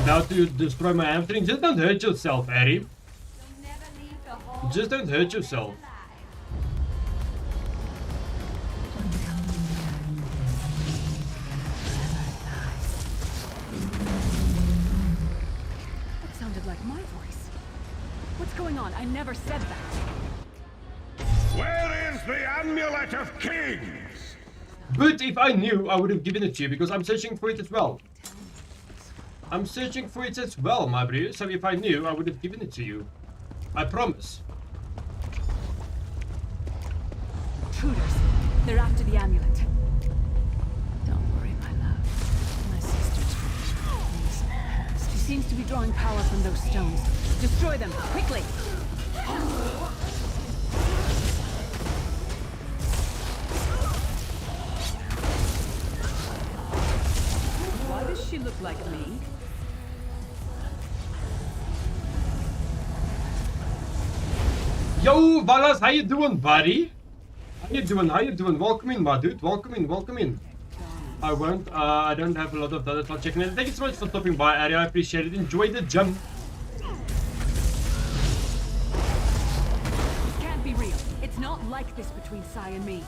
About to destroy my hamstring. Just don't hurt yourself, Harry. Just don't hurt yourself. That sounded like my voice. What's going on? I never said that. Where is the Amulet of Kings? But if I knew, I would have given it to you because I'm searching for it as well. I'm searching for it as well, my bro. So if I knew, I would have given it to you. I promise. Intruders. They're after the amulet. Don't worry, my love. My sister's rich. She seems to be drawing power from those stones. Destroy them, quickly! Why does she look like me? Yo, Valas, how you doing, buddy? How you doing? How you doing? Welcome in, my dude. Welcome in, welcome in. I won't, I don't have a lot of data for checking it. Thank you so much for stopping by, Ari. I appreciate it. Enjoy the gym. This can't be real. It's not like this between Sai and me.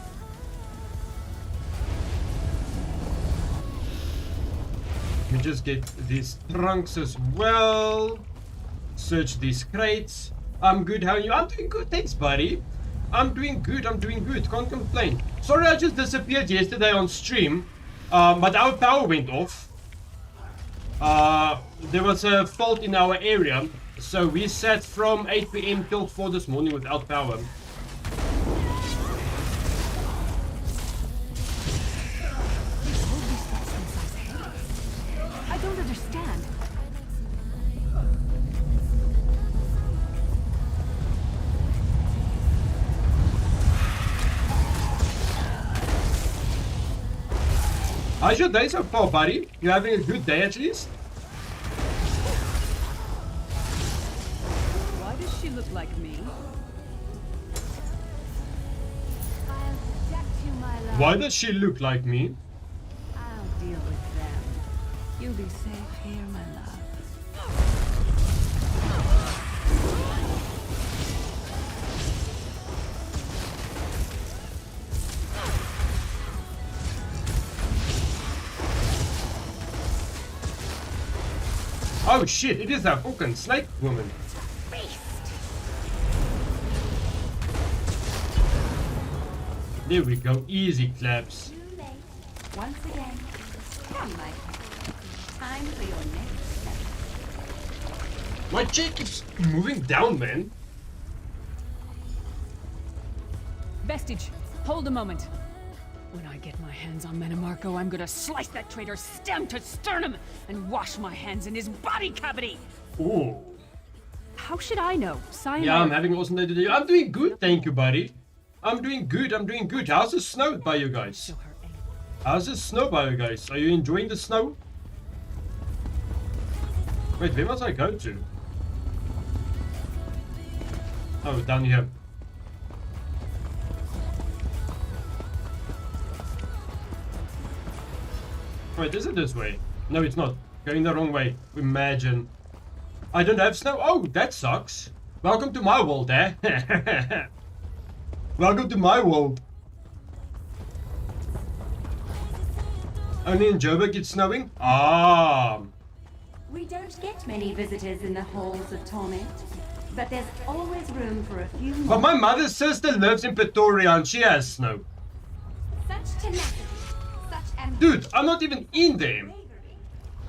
Let me just get these trunks as well. Search these crates. I'm good, how are you? I'm doing good, thanks, buddy. I'm doing good, can't complain. Sorry I just disappeared yesterday on stream, but our power went off. There was a fault in our area, so we sat from 8 PM till 4 this morning without power. I don't understand. How's your day so far, buddy? You having a good day at least? Why does she look like me? I'll protect you, my love. Why does she look like me? I'll deal with them. You'll be safe here, my love. Oh shit, it is that fucking snake woman. There we go, easy claps. Too late. Once again. Come, my friend. Time for your next step. My chair keeps moving down, man. Vestige, hold a moment. When I get my hands on Menomarco, I'm gonna slice that traitor stem to sternum and wash my hands in his body cavity! Ooh. How should I know? Cyanide... Yeah, I'm having an awesome day today. I'm doing good, thank you, buddy. I'm doing good, I'm doing good. How's the snow by you guys? How's the snow by you guys? Are you enjoying the snow? Wait, where must I go to? Oh, down here. Wait, is it this way? No, it's not. Going the wrong way. Imagine. I don't have snow. Oh, that sucks. Welcome to my world, eh? Welcome to my world. Only in Joburg it's snowing? Ah. We don't get many visitors in the halls of torment, but there's always room for a few more. But my mother's sister lives in Pretoria and she has snow. Such tenacity, such ambition. Dude, I'm not even in there.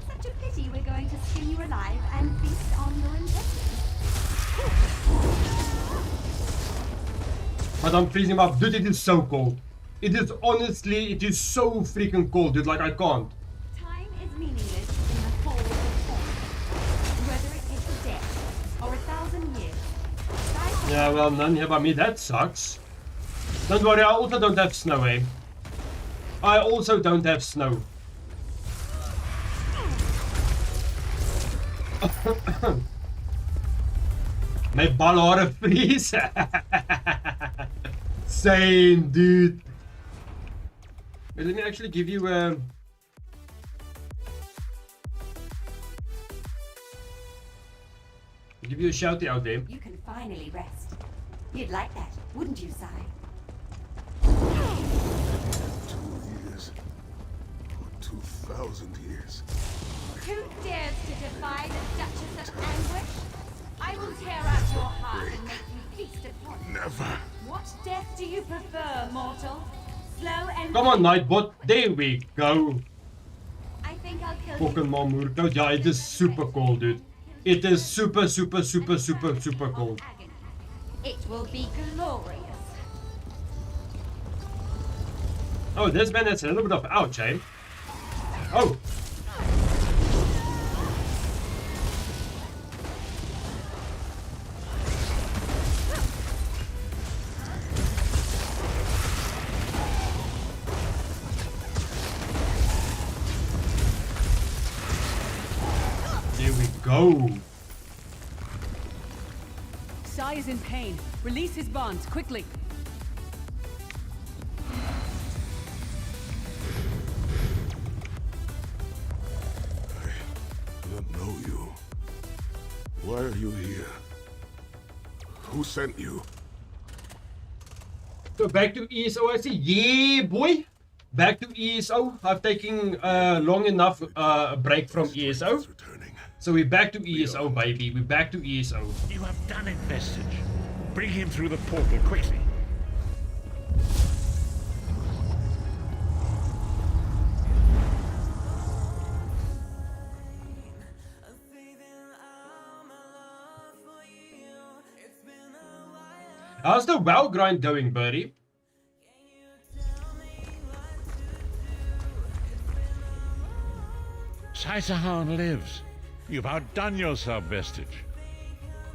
Such a pity we're going to skin you alive and feast on your intestines. But I'm freezing up. Dude, it is so cold. It is honestly, it is so freaking cold, dude. Like, I can't. Time is meaningless in the hall of torment. Whether it takes a day or 1,000 years. Yeah, well, none here by me. That sucks. Don't worry, I also don't have snow, eh? I also don't have snow. My ballhare vries. Same, dude. Wait, let me actually give you a shouty out there. You can finally rest. You'd like that, wouldn't you, Sai? 2 years. Or 2,000 years. Who dares to defy the Duchess of Anguish? I will tear out your heart and make you feast upon it. Never. What death do you prefer, mortal? Slow and... Come on, Nightbot. There we go. I think I'll kill you. Fucking Mamurko. Yeah, it is super cold, dude. It is super cold. It will be glorious. Oh, this man has a little bit of ouch, eh? Oh! There we go. Sai is in pain. Release his bonds, quickly. I don't know you. Why are you here? Who sent you? So back to ESO, I see. Yeah, boy. Back to ESO. I've taken long enough break from ESO. So we're back to ESO, baby. We're back to ESO. You have done it, Vestige. Bring him through the portal quickly. How's the WoW grind going, buddy? Sai-Sahan lives. You've outdone yourself, Vestige.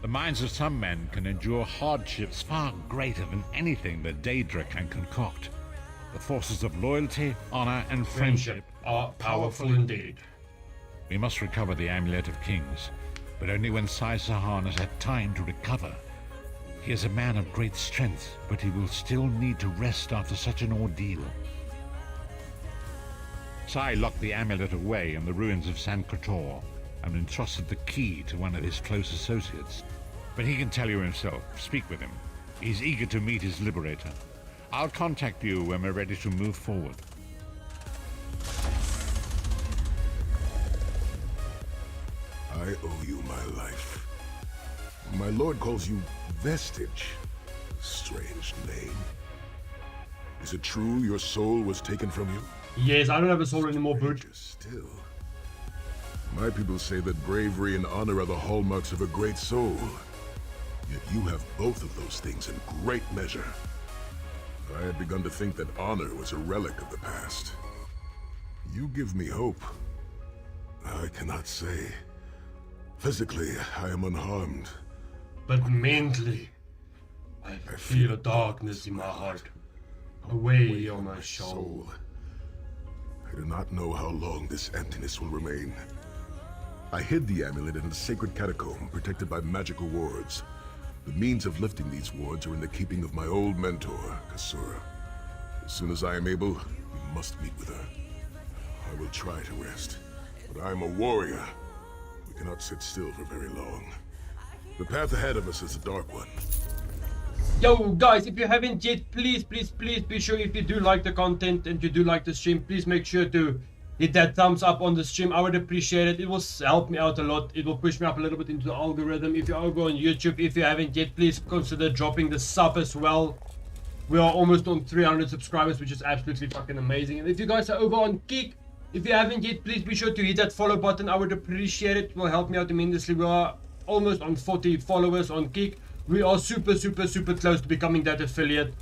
The minds of some men can endure hardships far greater than anything that Daedra can concoct. The forces of loyalty, honor, and friendship are powerful indeed. We must recover the Amulet of Kings, but only when Sai-Sahan has had time to recover. He is a man of great strength, but he will still need to rest after such an ordeal. Sai locked the amulet away in the ruins of San Krator and entrusted the key to one of his close associates. But he can tell you himself. Speak with him. He's eager to meet his liberator. I'll contact you when we're ready to move forward. I owe you my life. My lord calls you Vestige. Strange name. Is it true your soul was taken from you? Yes, I don't have a soul anymore, dude. Still. My people say that bravery and honor are the hallmarks of a great soul. Yet you have both of those things in great measure. I had begun to think that honor was a relic of the past. You give me hope. I cannot say. Physically, I am unharmed. But mentally, I feel a darkness in my heart, a weight on my soul. I do not know how long this emptiness will remain. I hid the amulet in a sacred catacomb protected by magical wards. The means of lifting these wards are in the keeping of my old mentor, Kasura. As soon as I am able, we must meet with her. I will try to rest, but I am a warrior. We cannot sit still for very long. The path ahead of us is a dark one. Yo guys, if you haven't yet, please be sure, if you do like the content and you do like the stream, please make sure to hit that thumbs up on the stream. I would appreciate it. It will help me out a lot. It will push me up a little bit into the algorithm. If you're over on YouTube, if you haven't yet, please consider dropping the sub as well. We are almost on 300 subscribers, which is absolutely fucking amazing. And if you guys are over on Kick, if you haven't yet, please be sure to hit that follow button. I would appreciate it. It will help me out tremendously. We are almost on 40 followers on Kick. We are super close to becoming that affiliate.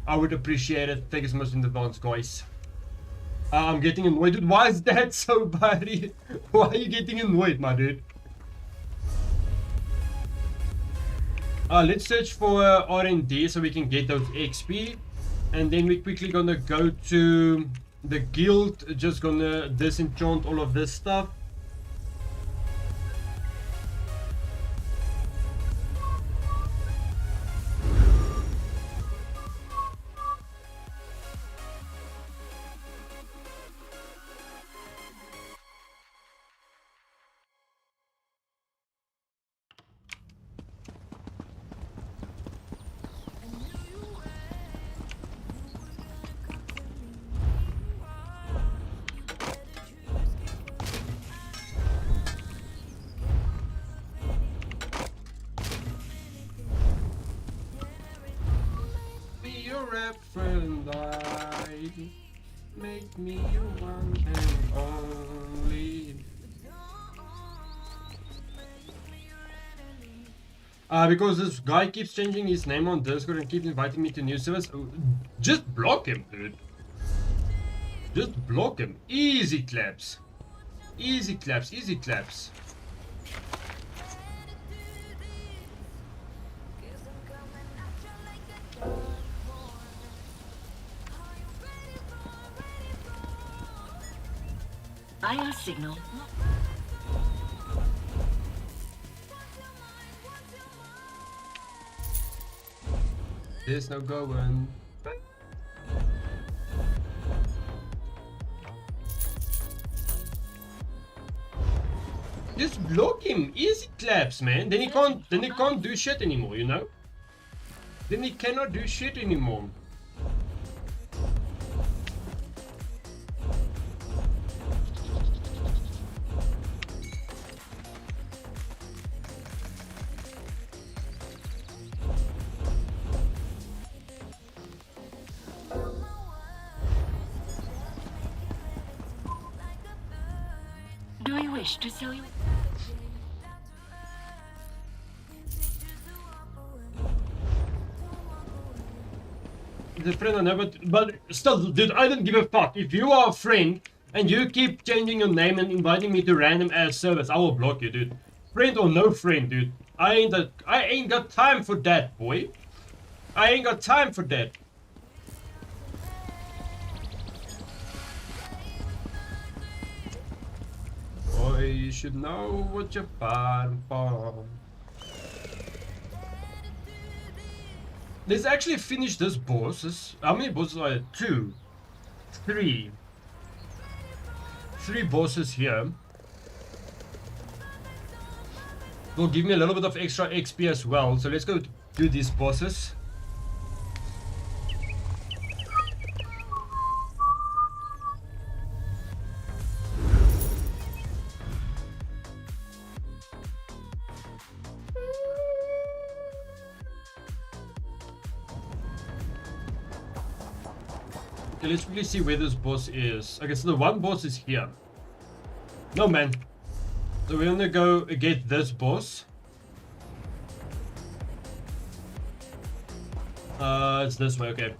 I would appreciate it. Thank you so much in advance, guys. I'm getting annoyed, dude. Why is that so bad? Why are you getting annoyed, my dude? Let's search for R&D so we can get those XP. And then we're quickly gonna go to the guild. Just gonna disenchant all of this stuff. Make me your one and only. Because this guy keeps changing his name on Discord and keeps inviting me to new servers. Just block him, dude. Just block him. Easy claps. Easy claps, easy claps. IR signal. There's no going. Just block him. Easy claps, man. Then he can't do shit anymore, you know? Then he cannot do shit anymore. Do you wish to sell you? The friend I know, but still, dude, I don't give a fuck. If you are a friend and you keep changing your name and inviting me to random ass servers, I will block you, dude. Friend or no friend, dude. I ain't got time for that, boy. I ain't got time for that. Boy, you should know what you're fighting for. Let's actually finish this boss. How many bosses are there? 2, 3. 3 bosses here. Will give me a little bit of extra XP as well. So let's go do these bosses. Okay, let's quickly see where this boss is. Okay, so the one boss is here. No, man. So we're gonna go get this boss. It's this way, okay.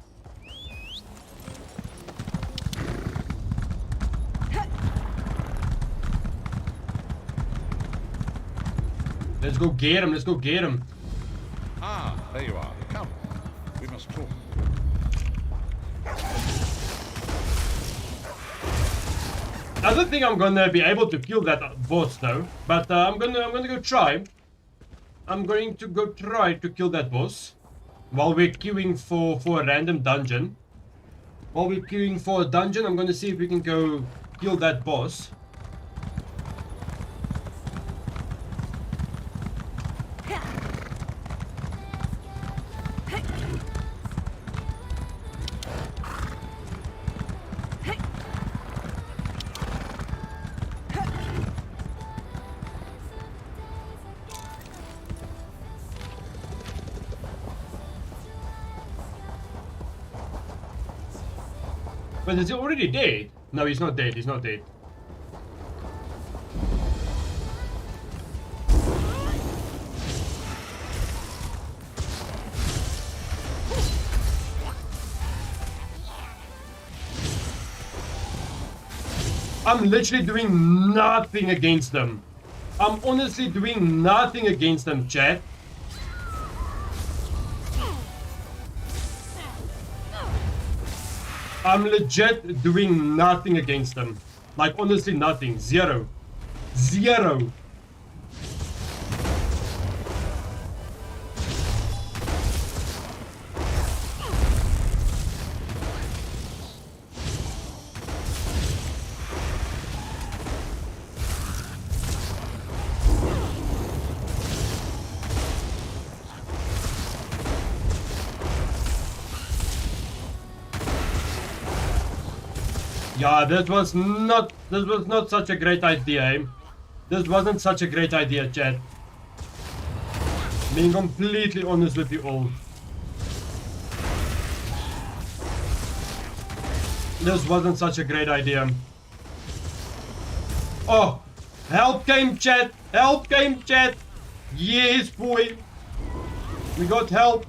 Let's go get him. Let's go get him. Ah, there you are. Come. We must talk. I don't think I'm gonna be able to kill that boss though, but I'm gonna go try. I'm going to go try to kill that boss while we're queuing for a random dungeon. While we're queuing for a dungeon, I'm gonna see if we can go kill that boss. But is he already dead? No, he's not dead. He's not dead. I'm literally doing nothing against them. I'm honestly doing nothing against them, chat. I'm legit doing nothing against them. Like, honestly, nothing. Zero. Zero. Yeah, this was not such a great idea, eh? This wasn't such a great idea, chat. Being completely honest with you all. This wasn't such a great idea. Oh, help came, chat. Help came, chat. Yes, boy. We got help.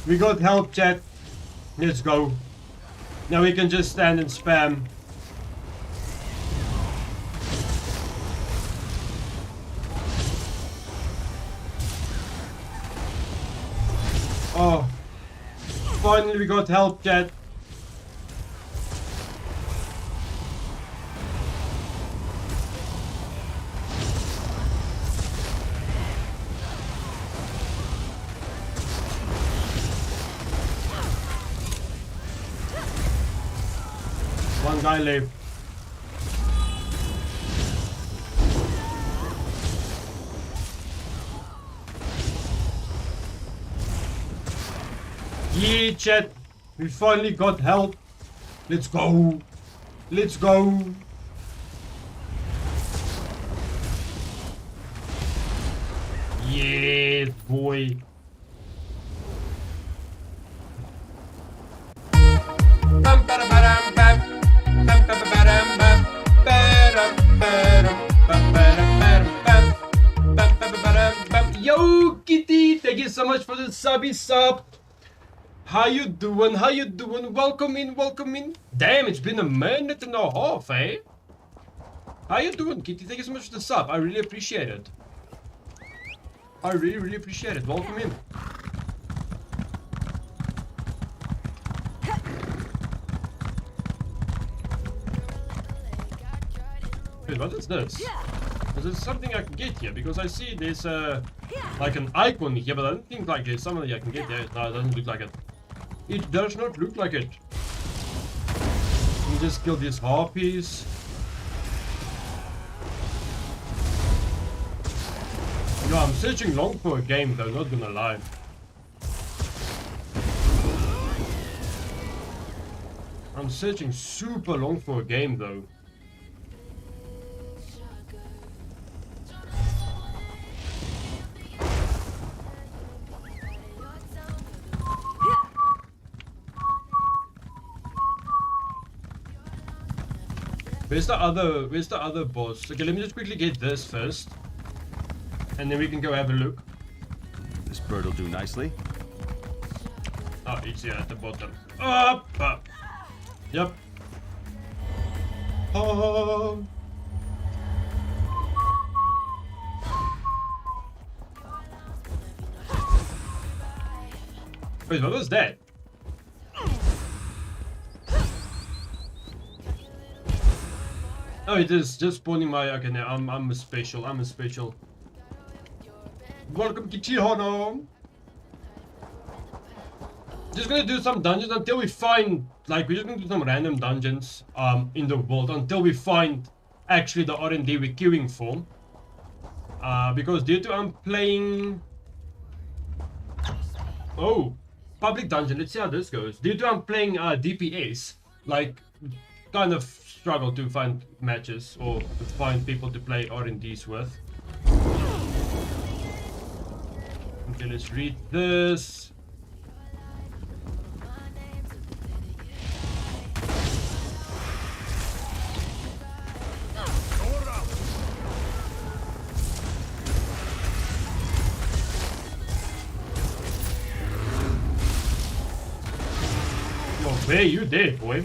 We got help, chat. Let's go. Now we can just stand and spam. Oh, finally we got help, chat. One guy left. Yeah, chat. We finally got help. Let's go. Let's go. Yes, boy. Yo, Kitty, thank you so much for the subby sub. How you doing? How you doing? Welcome in, welcome in. Damn, it's been a minute and a half, eh? How you doing, Kitty? Thank you so much for the sub. I really appreciate it. I really, really appreciate it. Welcome in. Wait, what is this? Is there something I can get here? Because I see there's like an icon here, but I don't think like there's something I can get there. No, it doesn't look like it. It does not look like it. Let me just kill these harpies. No, I'm searching long for a game though, not gonna lie. I'm searching super long for a game though. Where's the other boss? Okay, let me just quickly get this first. And then we can go have a look. This bird will do nicely. Oh, it's here at the bottom. Up. Yep. Home. Wait, what was that? Oh, it is just spawning my. Okay, now I'm a special. I'm a special. Welcome to Chihono. Just gonna do some dungeons until we find, like, we're just gonna do some random dungeons in the world until we find actually the R&D we're queuing for. Because due to I'm playing. Oh, public dungeon. Let's see how this goes. Due to I'm playing DPS, like, kind of struggle to find matches or to find people to play R&Ds with. Okay, let's read this. Oh, hey, you dead, boy.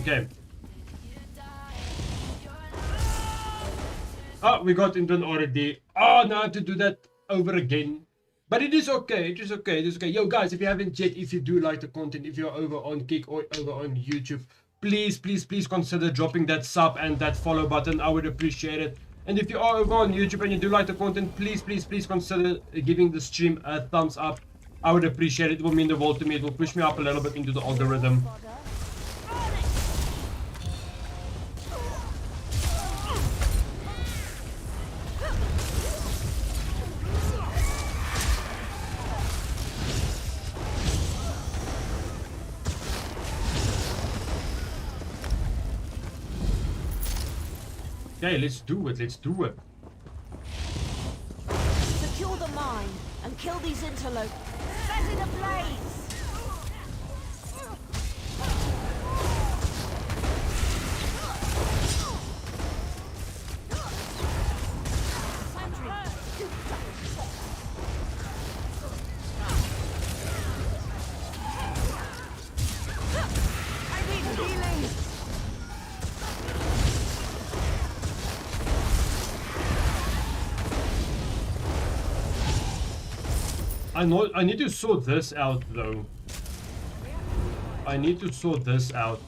Okay. Oh, we got into an already. Oh, now I have to do that over again. But it is okay. It is okay. It is okay. Yo, guys, if you haven't yet, if you do like the content, if you're over on Kick or over on YouTube, please consider dropping that sub and that follow button. I would appreciate it. And if you are over on YouTube and you do like the content, please consider giving the stream a thumbs up. I would appreciate it. It will mean the world to me. It will push me up a little bit into the algorithm. Okay, let's do it. Let's do it. Secure the mine and kill these interlopers. Set it ablaze! I need healing! I need to sort this out though. I need to sort this out.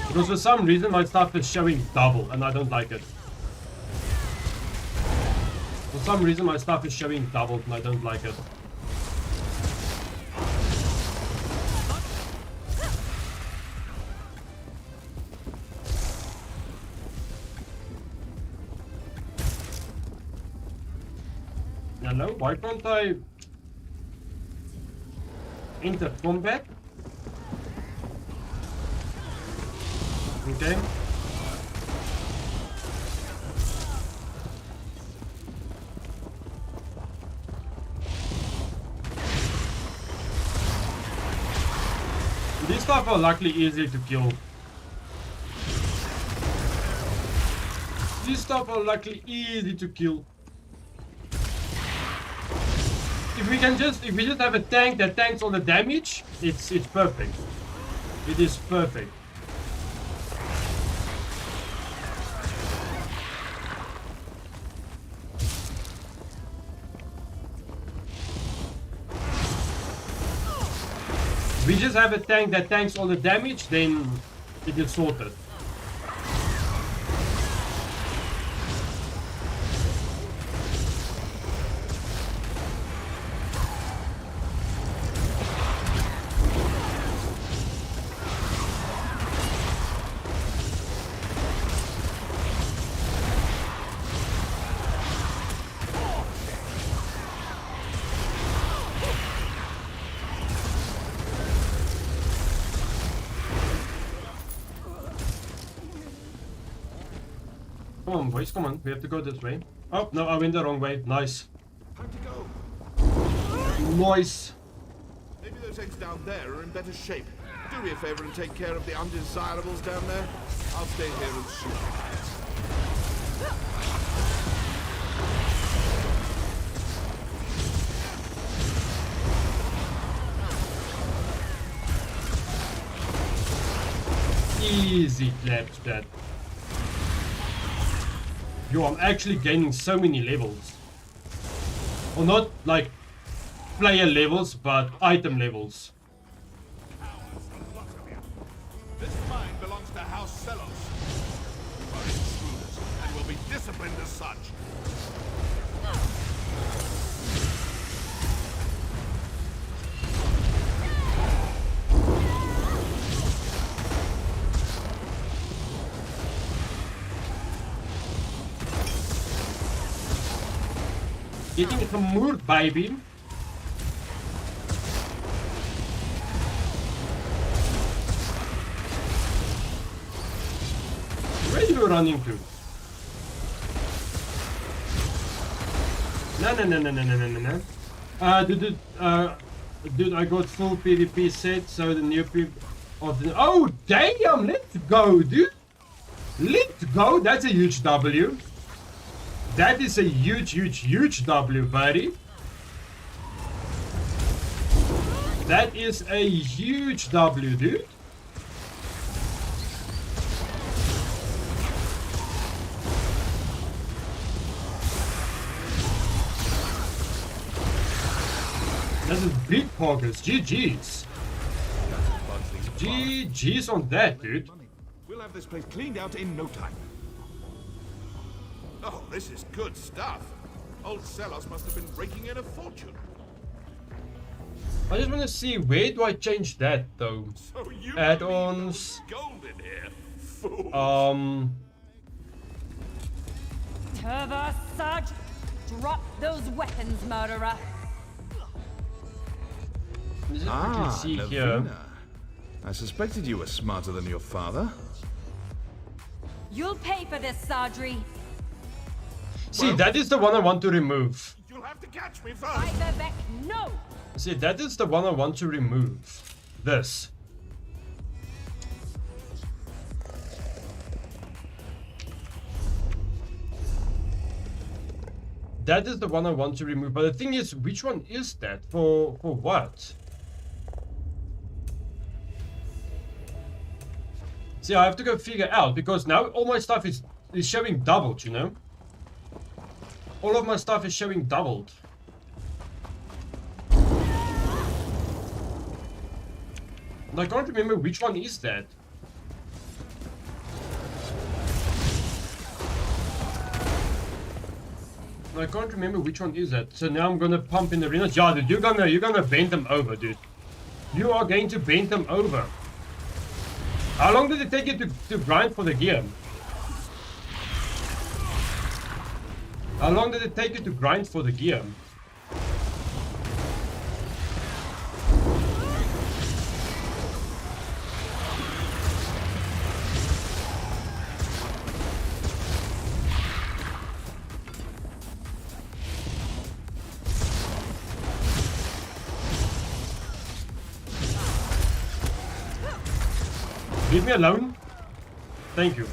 Because for some reason my stuff is showing double and I don't like it. For some reason my stuff is showing double and I don't like it. Hello? Why can't I enter combat? Okay. These stuff are luckily easy to kill. These stuff are luckily easy to kill. If we just have a tank that tanks all the damage, it's perfect. It is perfect. If we just have a tank that tanks all the damage, then it is sorted. Come on, boys, come on. We have to go this way. Oh, no, I went the wrong way. Nice. Time to go. Nice. Maybe those eggs down there are in better shape. Do me a favor and take care of the undesirables down there. I'll stay here and shoot. Easy claps that. Yo, I'm actually gaining so many levels. Or not like player levels, but item levels. This mine belongs to House Celos. You are intruders and will be disciplined as such. Getting it from Mood, baby. Where are you running to? No. Dude, I got full PvP set, so the new of the. Oh damn! Let's go, dude. Let's go. That's a huge W. That is a huge W, buddy. That is a huge W, dude. That is big progress. GG's. GG's on that, dude. We'll have this place cleaned out in no time. Oh, this is good stuff. Old Celos must have been raking in a fortune. I just want to see, where do I change that though? So you Add-ons. gold in here, fool. To the Sarge! Drop those weapons, murderer! Let's just quickly see here. I suspected you were smarter than your father. You'll pay for this, Sardri! See, that is the one I want to remove. You'll have to catch me first. Vivek, no! See, that is the one I want to remove. This. That is the one I want to remove. But the thing is, which one is that? For what? See, I have to go figure out, because now all my stuff is showing doubled, you know? All of my stuff is showing doubled. And I can't remember which one is that. I can't remember which one is that. So now I'm gonna pump in the arenas. Yeah, dude, you're gonna bend them over, dude. You are going to bend them over. How long did it take you to grind for the gear? How long did it take you to grind for the gear? Leave me alone. Thank you.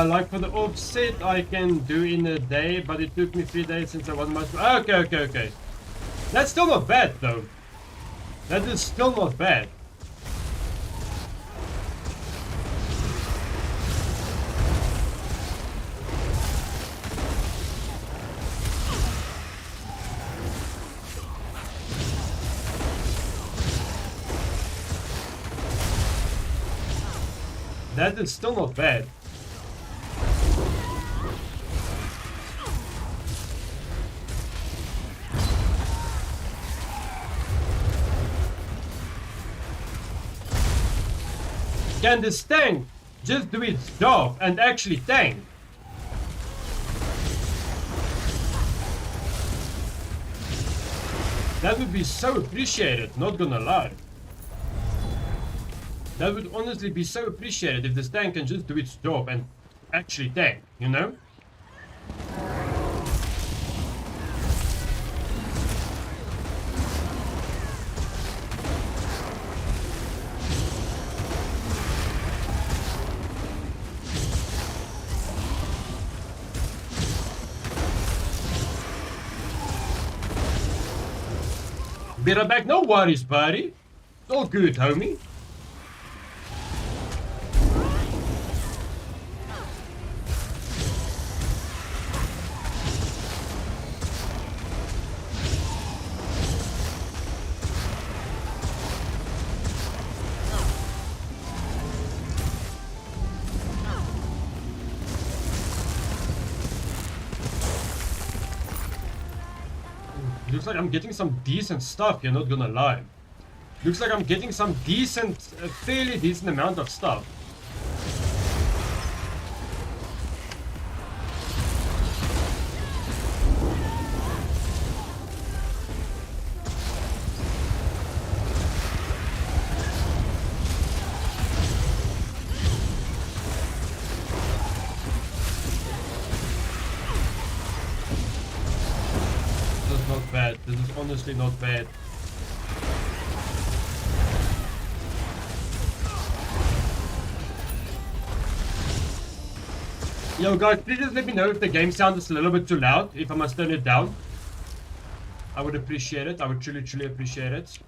Like for the offset, I can do in a day, but it took me 3 days since I wasn't much. Okay. That's still not bad, though. That is still not bad. That is still not bad. Can this tank just do its job and actually tank? That would be so appreciated, not gonna lie. That would honestly be so appreciated if this tank can just do its job and actually tank, you know? Be right back, no worries, buddy. It's all good, homie. Looks like I'm getting some decent stuff, you're not gonna lie. Looks like I'm getting some decent, a fairly decent amount of stuff. This is honestly not bad. Yo guys, please just let me know if the game sound is a little bit too loud, if I must turn it down. I would appreciate it. I would truly appreciate it.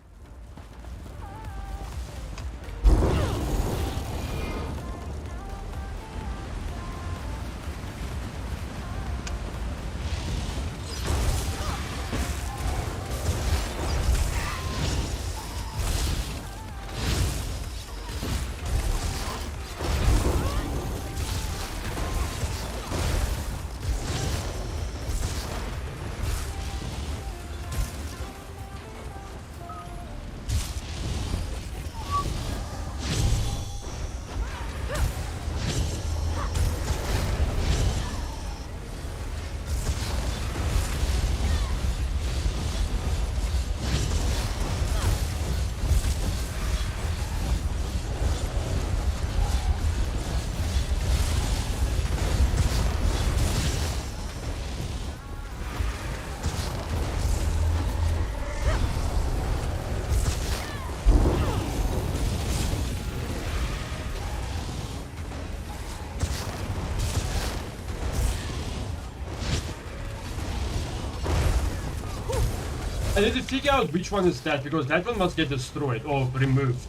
I need to figure out which one is that, because that one must get destroyed or removed.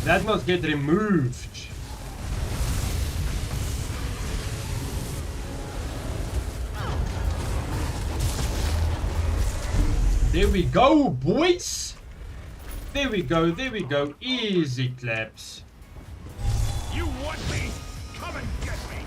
That must get removed. There we go, boys. There we go, there we go. Easy claps. You want me? Come and get me.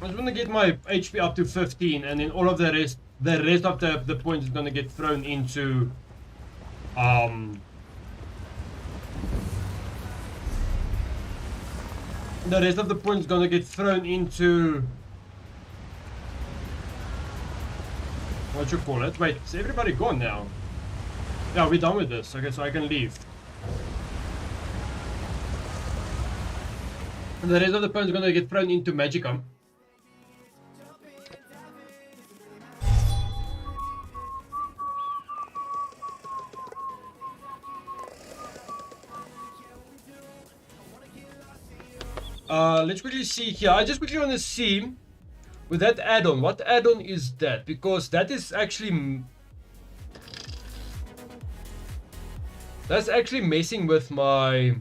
I just want to get my HP up to 15, and then all of the rest of the points is going to get thrown into the rest of the points is gonna get thrown into what you call it. Wait, is everybody gone now? Yeah, we're done with this. Okay, so I can leave. And the rest of the points is gonna get thrown into Magicom. Let's quickly see here. I just quickly want to see with that add-on. What add-on is that? Because that is actually... that's actually messing with my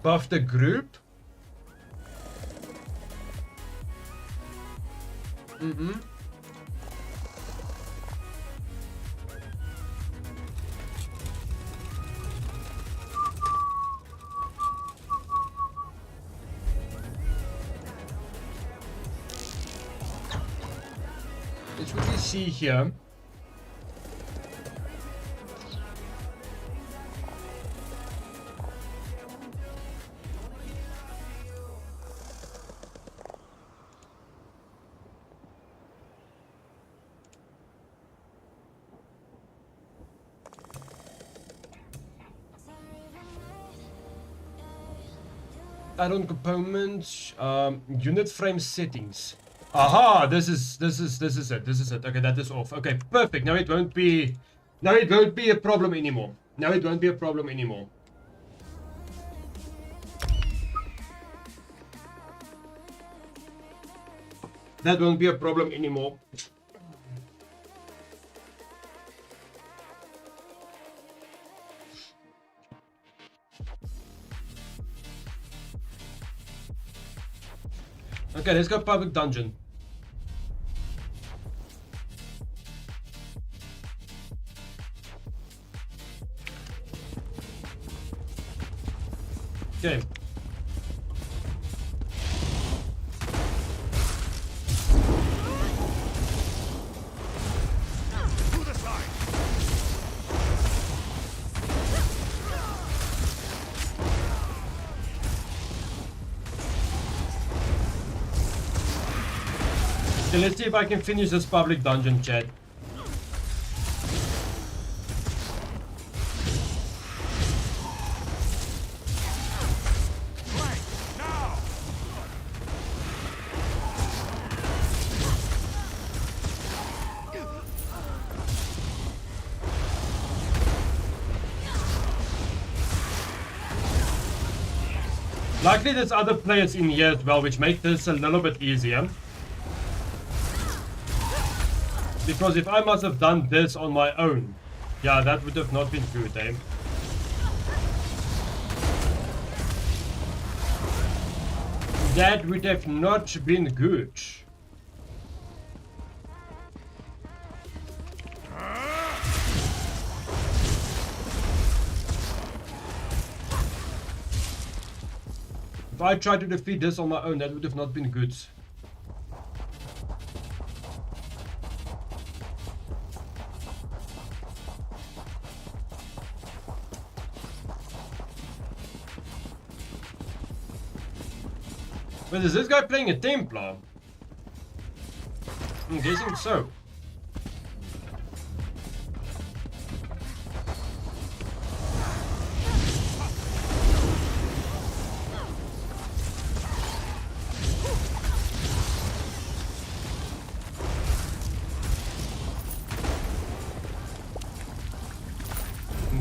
buff the group. Let's quickly see here. Add-on components, unit frame settings. Aha, this is it. Okay, that is off. Okay, perfect. Now it won't be a problem anymore. Now it won't be a problem anymore. That won't be a problem anymore. Okay, let's go public dungeon. Okay. Okay, let's see if I can finish this public dungeon, chat. Likely there's other players in here as well, which makes this a little bit easier. Because if I must have done this on my own, yeah, that would have not been good, eh? That would have not been good. If I tried to defeat this on my own, that would have not been good. Wait, is this guy playing a Templar? I'm guessing so.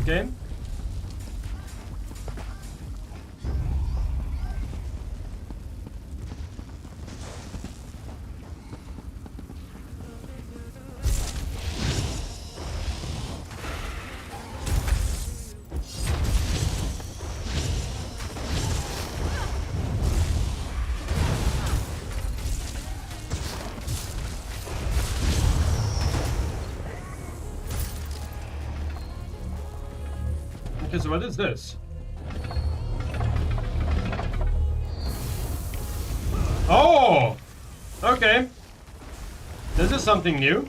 Okay. Okay, so what is this? Oh! Okay. This is something new.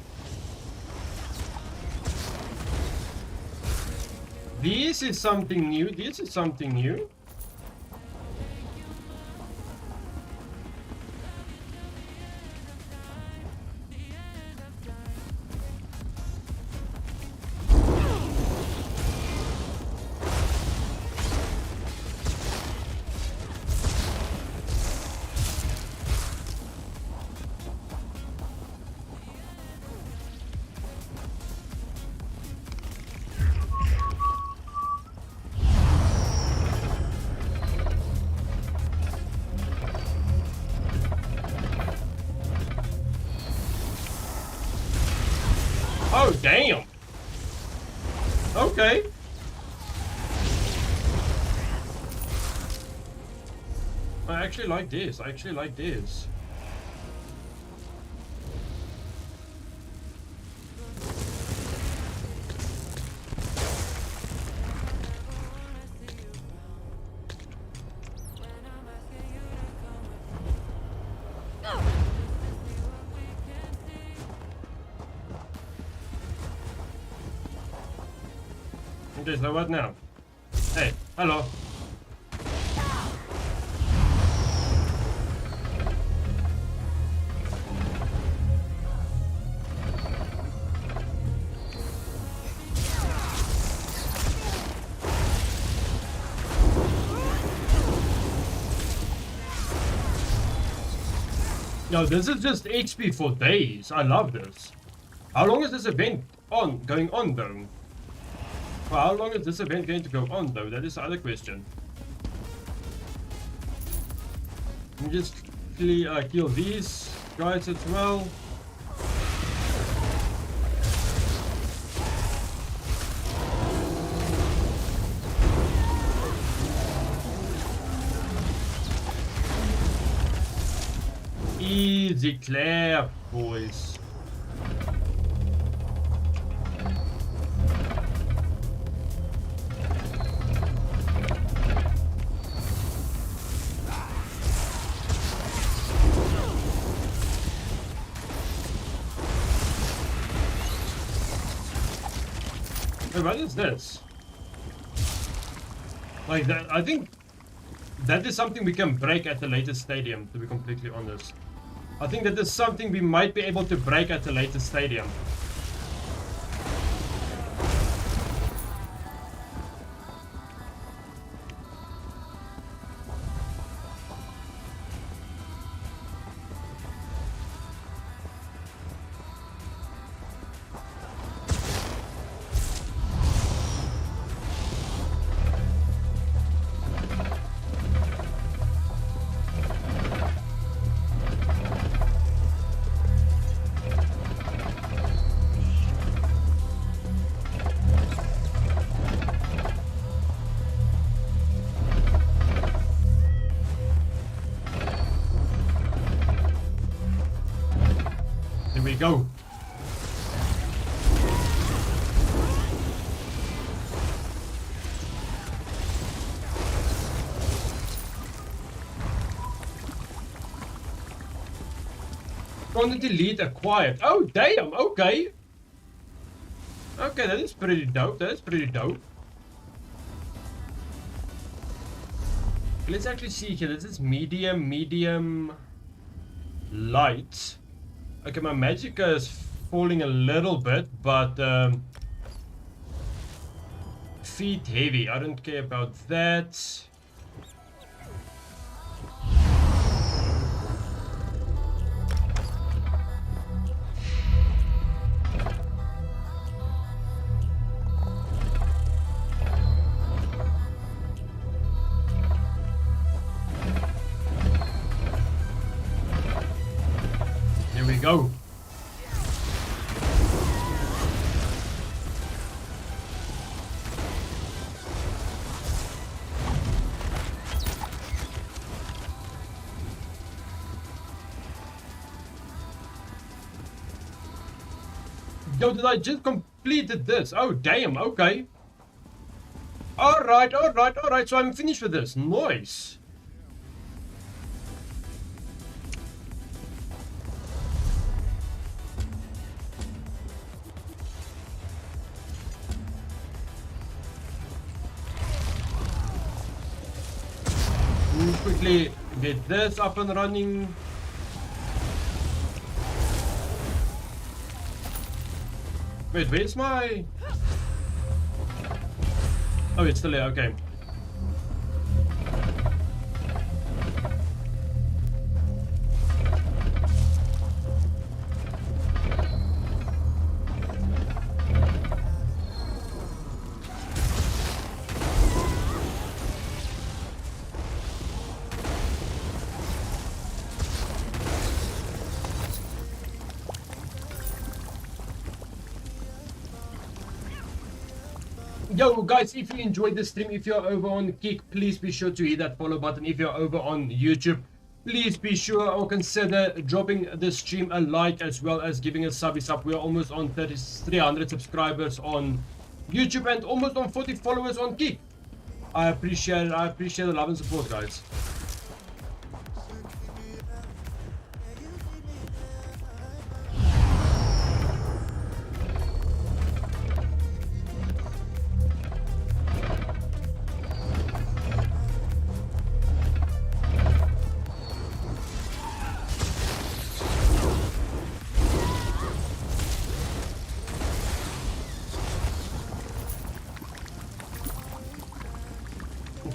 This is something new. This is something new. Oh, damn. Okay. I actually like this. I actually like this. Okay, so what now? Hey, hello. Yo, this is just XP for days. I love this. How long is this event going on though? Well, how long is this event going to go on though? That is the other question. Let me just kill these guys as well. Easy clap, boys. Hey, what is this? Like that, I think that is something we can break at the later stadium, to be completely honest. I think that is something we might be able to break at the later stadium. Here we go. Can't delete acquired. Oh damn, okay. Okay, that is pretty dope. That is pretty dope. Let's actually see here. This is medium, light. Okay, my magicka is falling a little bit, but feet heavy. I don't care about that. Here we go. Yo, did I just completed this? Oh, damn, okay. Alright, so I'm finished with this. Nice. Quickly get this up and running. Wait, where's my... Oh, it's still there, okay. Yo guys, if you enjoyed the stream, if you're over on Kick, please be sure to hit that follow button. If you're over on YouTube, please be sure or consider dropping the stream a like as well as giving a sub. We're almost on 300 subscribers on YouTube and almost on 40 followers on Kick. I appreciate it. I appreciate the love and support, guys.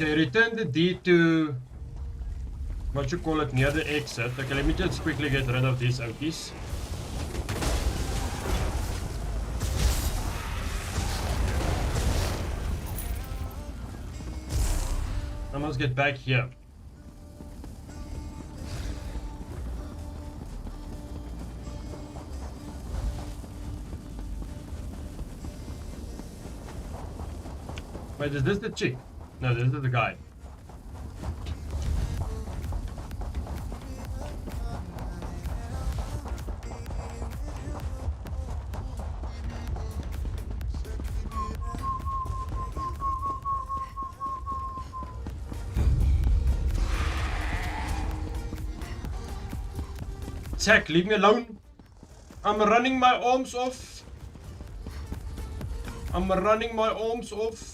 Okay, return the D to what you call it, near the exit. Okay, let me just quickly get rid of these okies. I must get back here. Wait, is this the chick? No, this is the guy. Tech, leave me alone. I'm running my arms off. I'm running my arms off.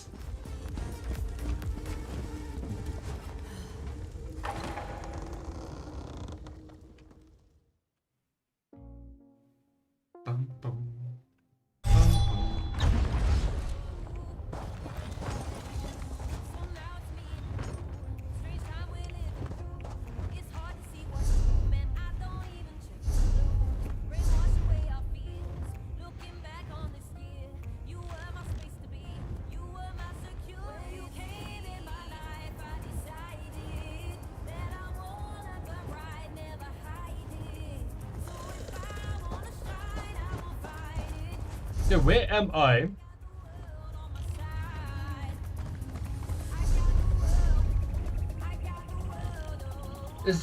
Bum, bum. Yeah, where am I?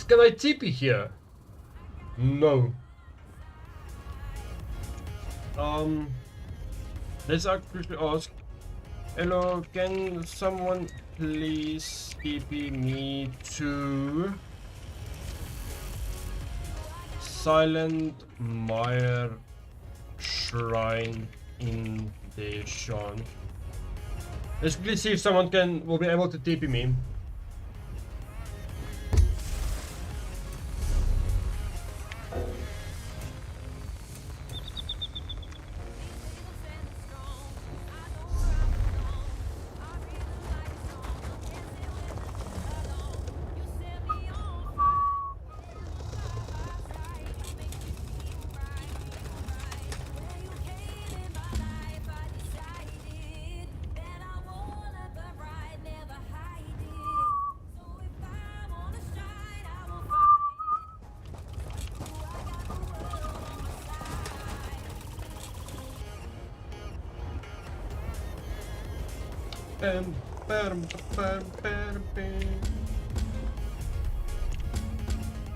Can I TP here? No. Let's actually ask. Hello, can someone please TP me to Silent Mire Shrine in Deshawn? Let's quickly see if someone will be able to TP me.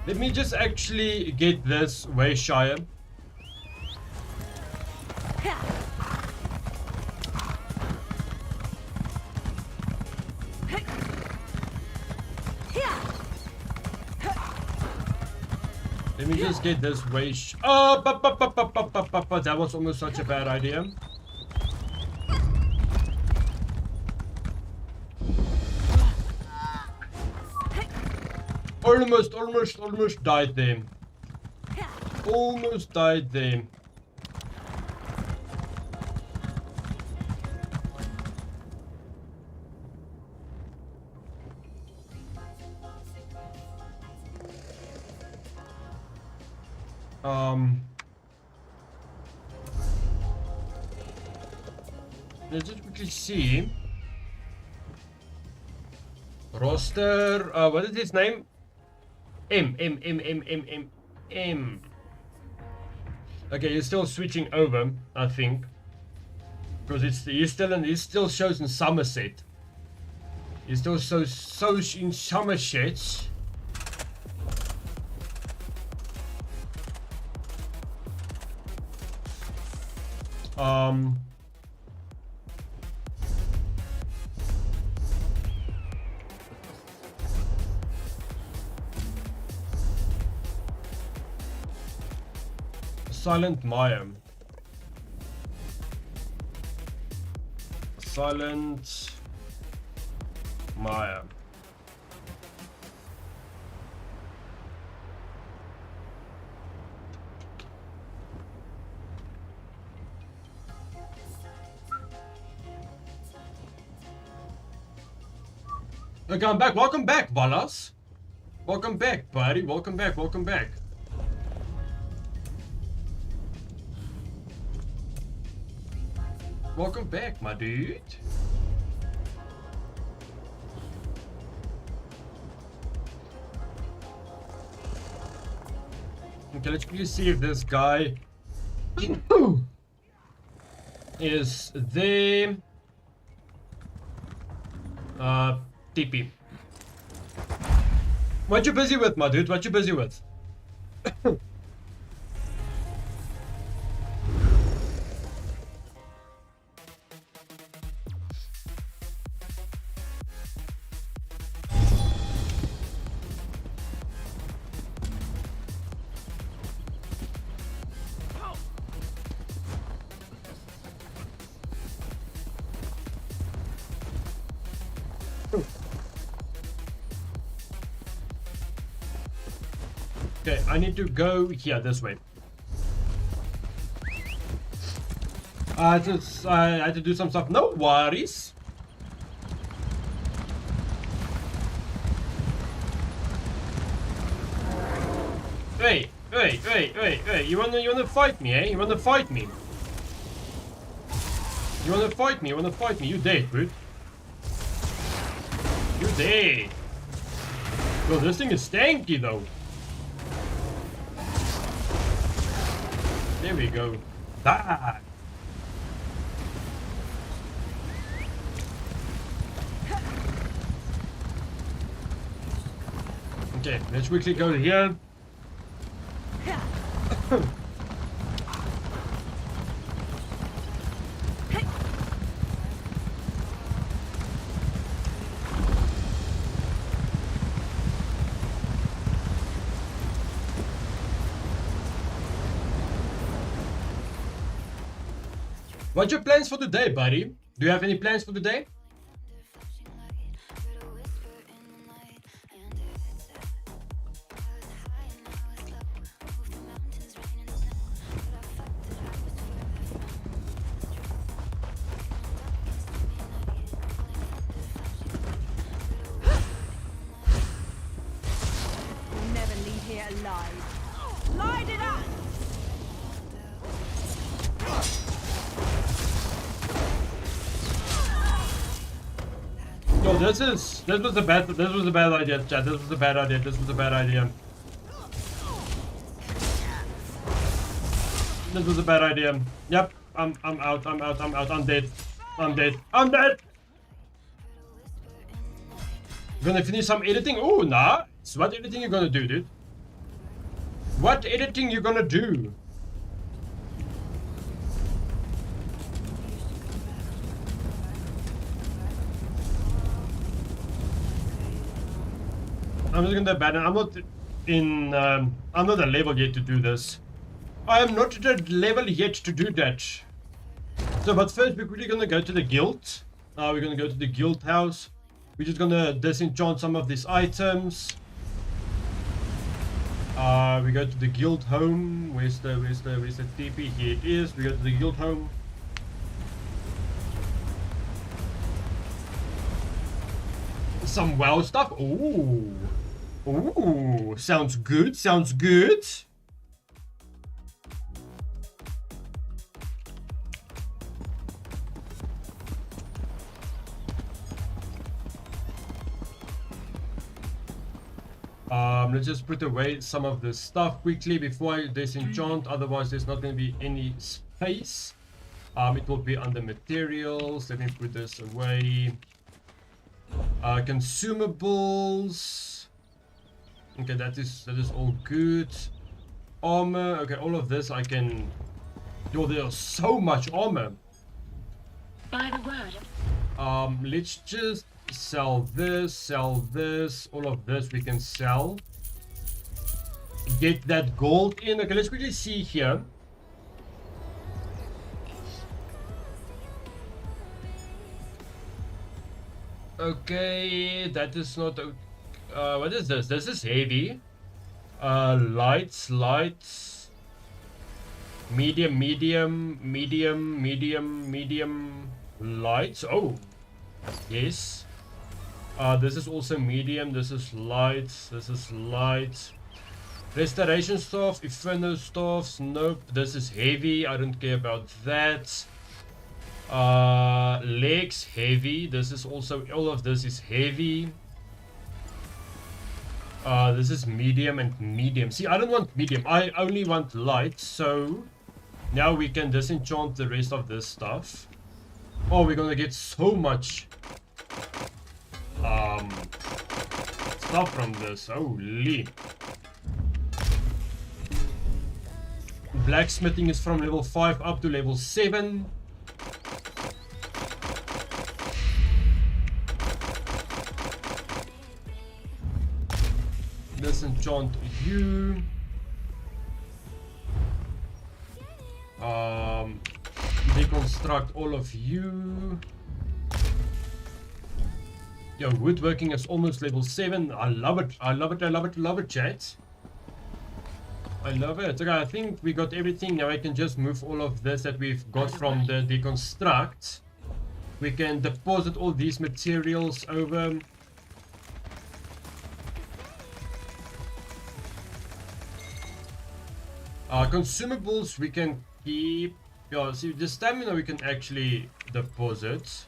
Let me just actually get this way Shire. Let me just get this way. Oh, that was almost such a bad idea. Almost died there. Almost died there. Let's just quickly see. Roster, what is his name? M. Okay, he's still switching over, I think. Because he still shows in Somerset. He still shows in Somerset. Silent Mire. Silent Mire. Okay, I'm back. Welcome back, Valas. Welcome back, buddy. Welcome back. Welcome back. Welcome back, my dude. Okay, let's quickly see if this guy is there. TP. What you busy with, my dude? What you busy with? Okay, I need to go here, this way. I had to do some stuff. No worries. Hey, you wanna fight me, eh? You wanna fight me? You wanna fight me? You wanna fight me? You dead, dude. You dead. Bro, this thing is stanky though. There we go. Die. Okay, let's quickly go here. What's your plans for today, buddy? Do you have any plans for today? We'll never leave here alive. Light it up! Yo, this was a bad idea, chat. This was a bad idea. This was a bad idea. This was a bad idea. Yep, I'm out. I'm dead. I'm dead. Gonna finish some editing. Oh, nah. So what editing you gonna do, dude? What editing you gonna do? I'm just gonna abandon. I'm not in. I'm not a level yet to do this. I am not at a level yet to do that. So, but first we're quickly gonna go to the guild. We're gonna go to the guild house. We're just gonna disenchant some of these items. We go to the guild home. Where's the TP? Here it is. We go to the guild home. Some WoW stuff. Ooh. Ooh. Sounds good. Sounds good. Let's just put away some of the stuff quickly before I disenchant, otherwise there's not going to be any space. It will be under materials. Let me put this away. Consumables. Okay, that is all good. Armor. Okay, all of this I can. Yo, there's so much armor. By the word. Let's just sell this, all of this we can sell. Get that gold in. Okay, let's quickly see here. Okay, that is not what is this? This is heavy. Lights, medium lights. Oh, yes. This is also medium. This is light. This is light. Restoration staff, Inferno staffs. Nope. This is heavy. I don't care about that. Legs, heavy. This is also, all of this is heavy. This is medium and medium. See, I don't want medium. I only want light. So now we can disenchant the rest of this stuff. Oh, we're gonna get so much stuff from this. Holy. Blacksmithing is from level 5 up to level 7. Disenchant you. Deconstruct all of you. Yo, woodworking is almost level 7. I love it. I love it. I love it. Love it, chat. I love it. Okay, I think we got everything. Now I can just move all of this that we've got from the deconstruct. We can deposit all these materials over. Consumables we can keep. Yeah, see, the stamina we can actually deposit.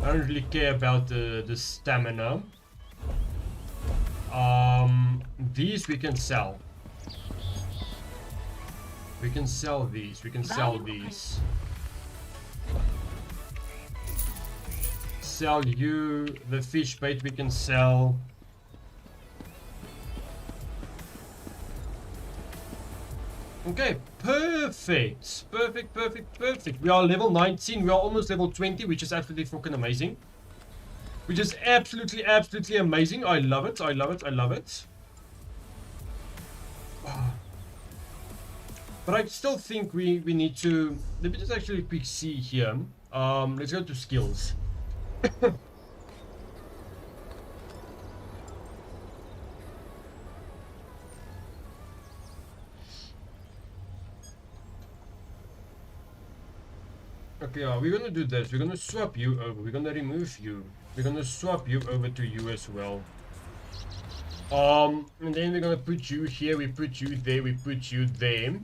I don't really care about the stamina. These we can sell. We can sell these. We can sell these. Sell you. The fish bait we can sell. Okay, perfect. Perfect, perfect, perfect. We are level 19. We are almost level 20, which is absolutely fucking amazing. Which is absolutely, absolutely amazing. I love it. I love it. I love it. But I still think we need to... Let me just actually quick see here. Let's go to skills. Okay, we're gonna do this. We're gonna swap you over. We're gonna remove you. We're gonna swap you over to you as well. And then we're gonna put you here. We put you there. We put you there.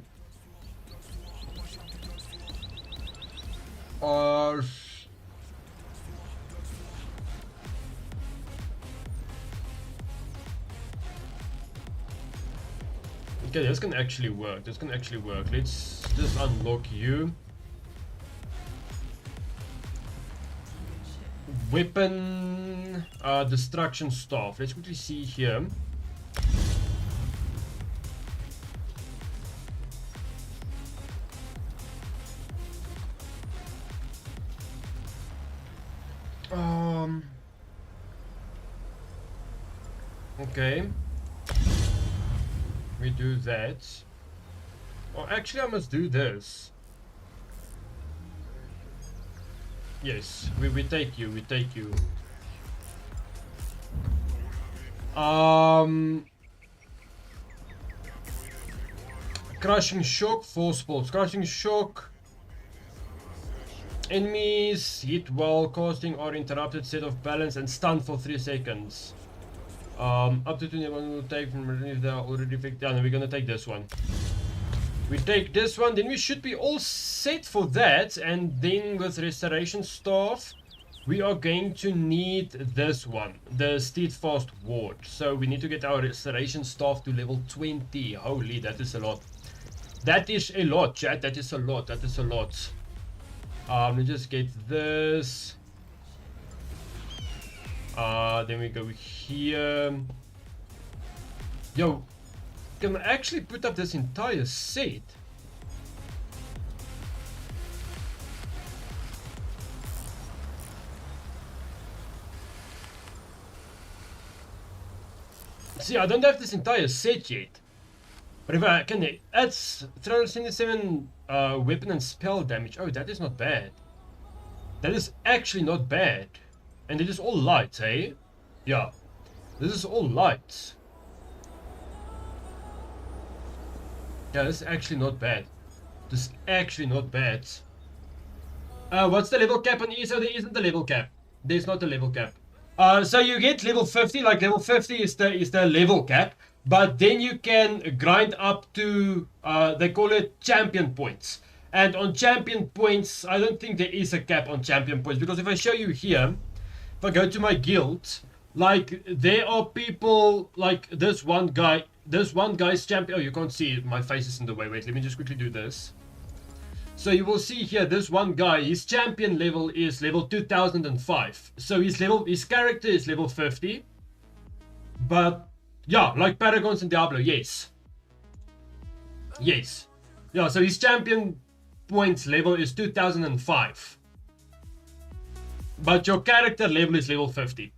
Okay, this can actually work. This can actually work. Let's just unlock you. Weapon, destruction staff. Let's quickly see here. Okay. We do that. Oh, actually I must do this. Yes, we take you, we take you. Crushing shock, force pulse. Crushing shock. Enemies hit while casting are interrupted, set off balance and stunned for 3 seconds. Up to 21 will take from if they are already affected. And we're gonna take this one. We take this one, then we should be all set for that. And then with restoration staff, we are going to need this one, the steadfast ward. So we need to get our restoration staff to level 20. Holy, that is a lot. That is a lot, chat. That is a lot. That is a lot. Let me just get this. Then we go here. Yo, can I actually put up this entire set? See, I don't have this entire set yet. But if I can, that's 377 weapon and spell damage. Oh, that is not bad. That is actually not bad. And it is all light, hey? Yeah. This is all light. Yeah, this is actually not bad. This is actually not bad. What's the level cap on ESO? There isn't a level cap. There's not a level cap. So you get level 50, like level 50 is the level cap, but then you can grind up to, they call it champion points. And on champion points, I don't think there is a cap on champion points, because if I show you here, if I go to my guild, like there are people like this one guy's champion. Oh, you can't see it. My face is in the way. Wait, let me just quickly do this. So you will see here, this one guy, his champion level is level 2005. So his character is level 50. But yeah, like Paragons and Diablo, yes. Yes. Yeah, so his champion points level is 2005. But your character level is level 50.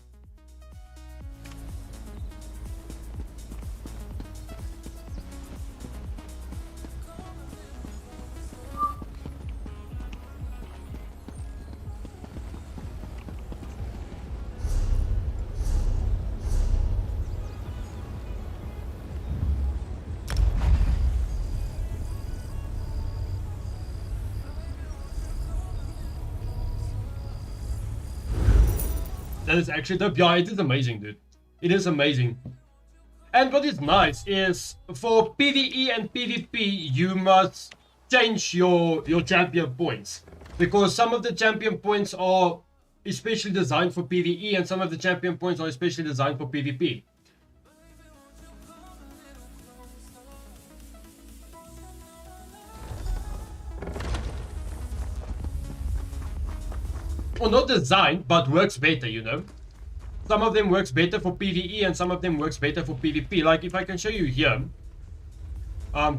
That is actually dope. Yeah, it is amazing, dude. It is amazing. And what is nice is for PvE and PvP, you must change your champion points. Because some of the champion points are especially designed for PvE and some of the champion points are especially designed for PvP. Or not designed, but works better, you know. Some of them works better for PvE and some of them works better for PvP. Like if I can show you here,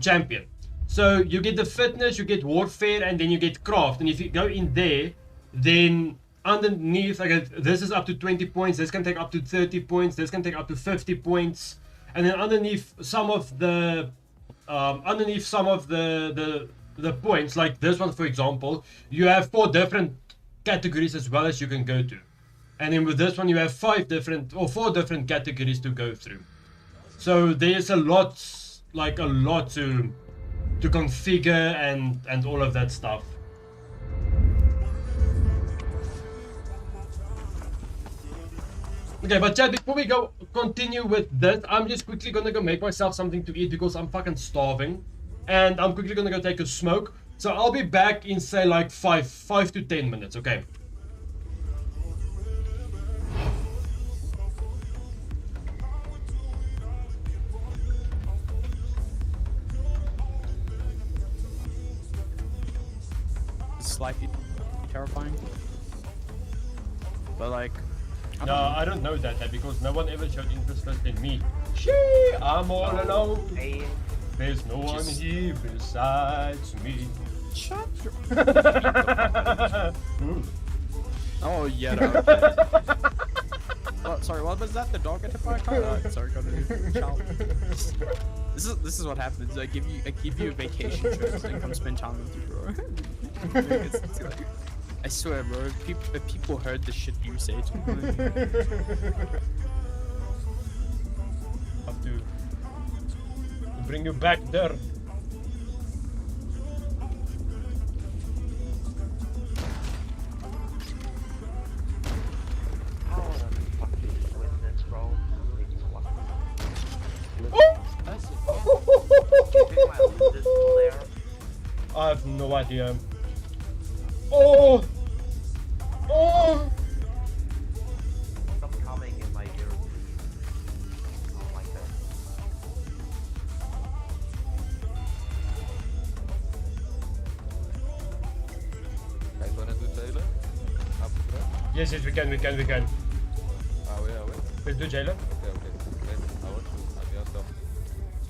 champion. So you get the fitness, you get warfare, and then you get craft. And if you go in there, then underneath, like this is up to 20 points. This can take up to 30 points. This can take up to 50 points. And then underneath some of the the points, like this one for example, you have 4 different categories as well as you can go to. And then with this one you have 4 different categories to go through. So there's a lot to configure and all of that stuff. Okay, but chat, before we continue with this, I'm just quickly gonna go make myself something to eat because I'm fucking starving. And I'm quickly gonna go take a smoke. So I'll be back in say like 5 to 10 minutes, okay? Slightly terrifying. But like I don't know that because no one ever showed interest in me. Shee, I'm all alone. There's no one here besides me. Shut your... Oh, yeah. Okay. Oh, sorry, what was that? The dog got hit by a car? Sorry, child. This is what happens. I give you a vacation trip and come spend time with you, bro. It's like, I swear, bro. If people heard the shit you say to me. Have to bring you back there. I have no idea. Oh! Oh! Stop coming in my ear. I don't like that. Guys wanna do Taylor? Yes, we can. Ah, wait. Let's do Jailer. Okay. Then I want to adjust them.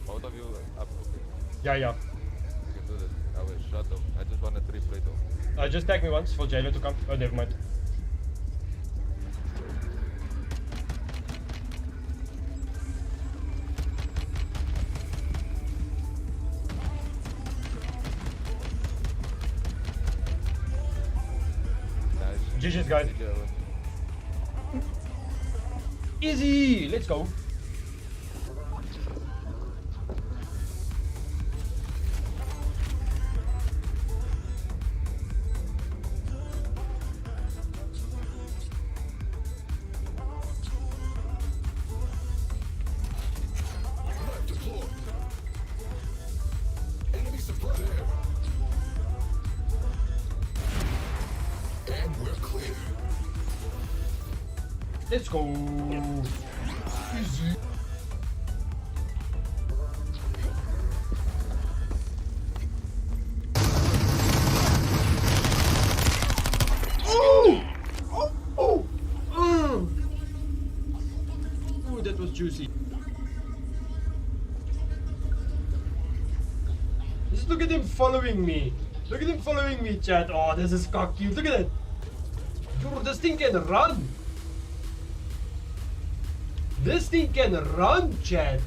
Both of you up, okay? Yeah. You can do this. I will shut them. I just want a 3 plate though. Just tag me once for Jailer to come. Oh, never mind. GG's guys. Easy! Let's go. Let's go. Easy. Ooh, that was juicy. Just look at him following me. Look at him following me, chat. Oh, this is cock cute. Look at it. Dude, this thing can run. This thing can run, chat.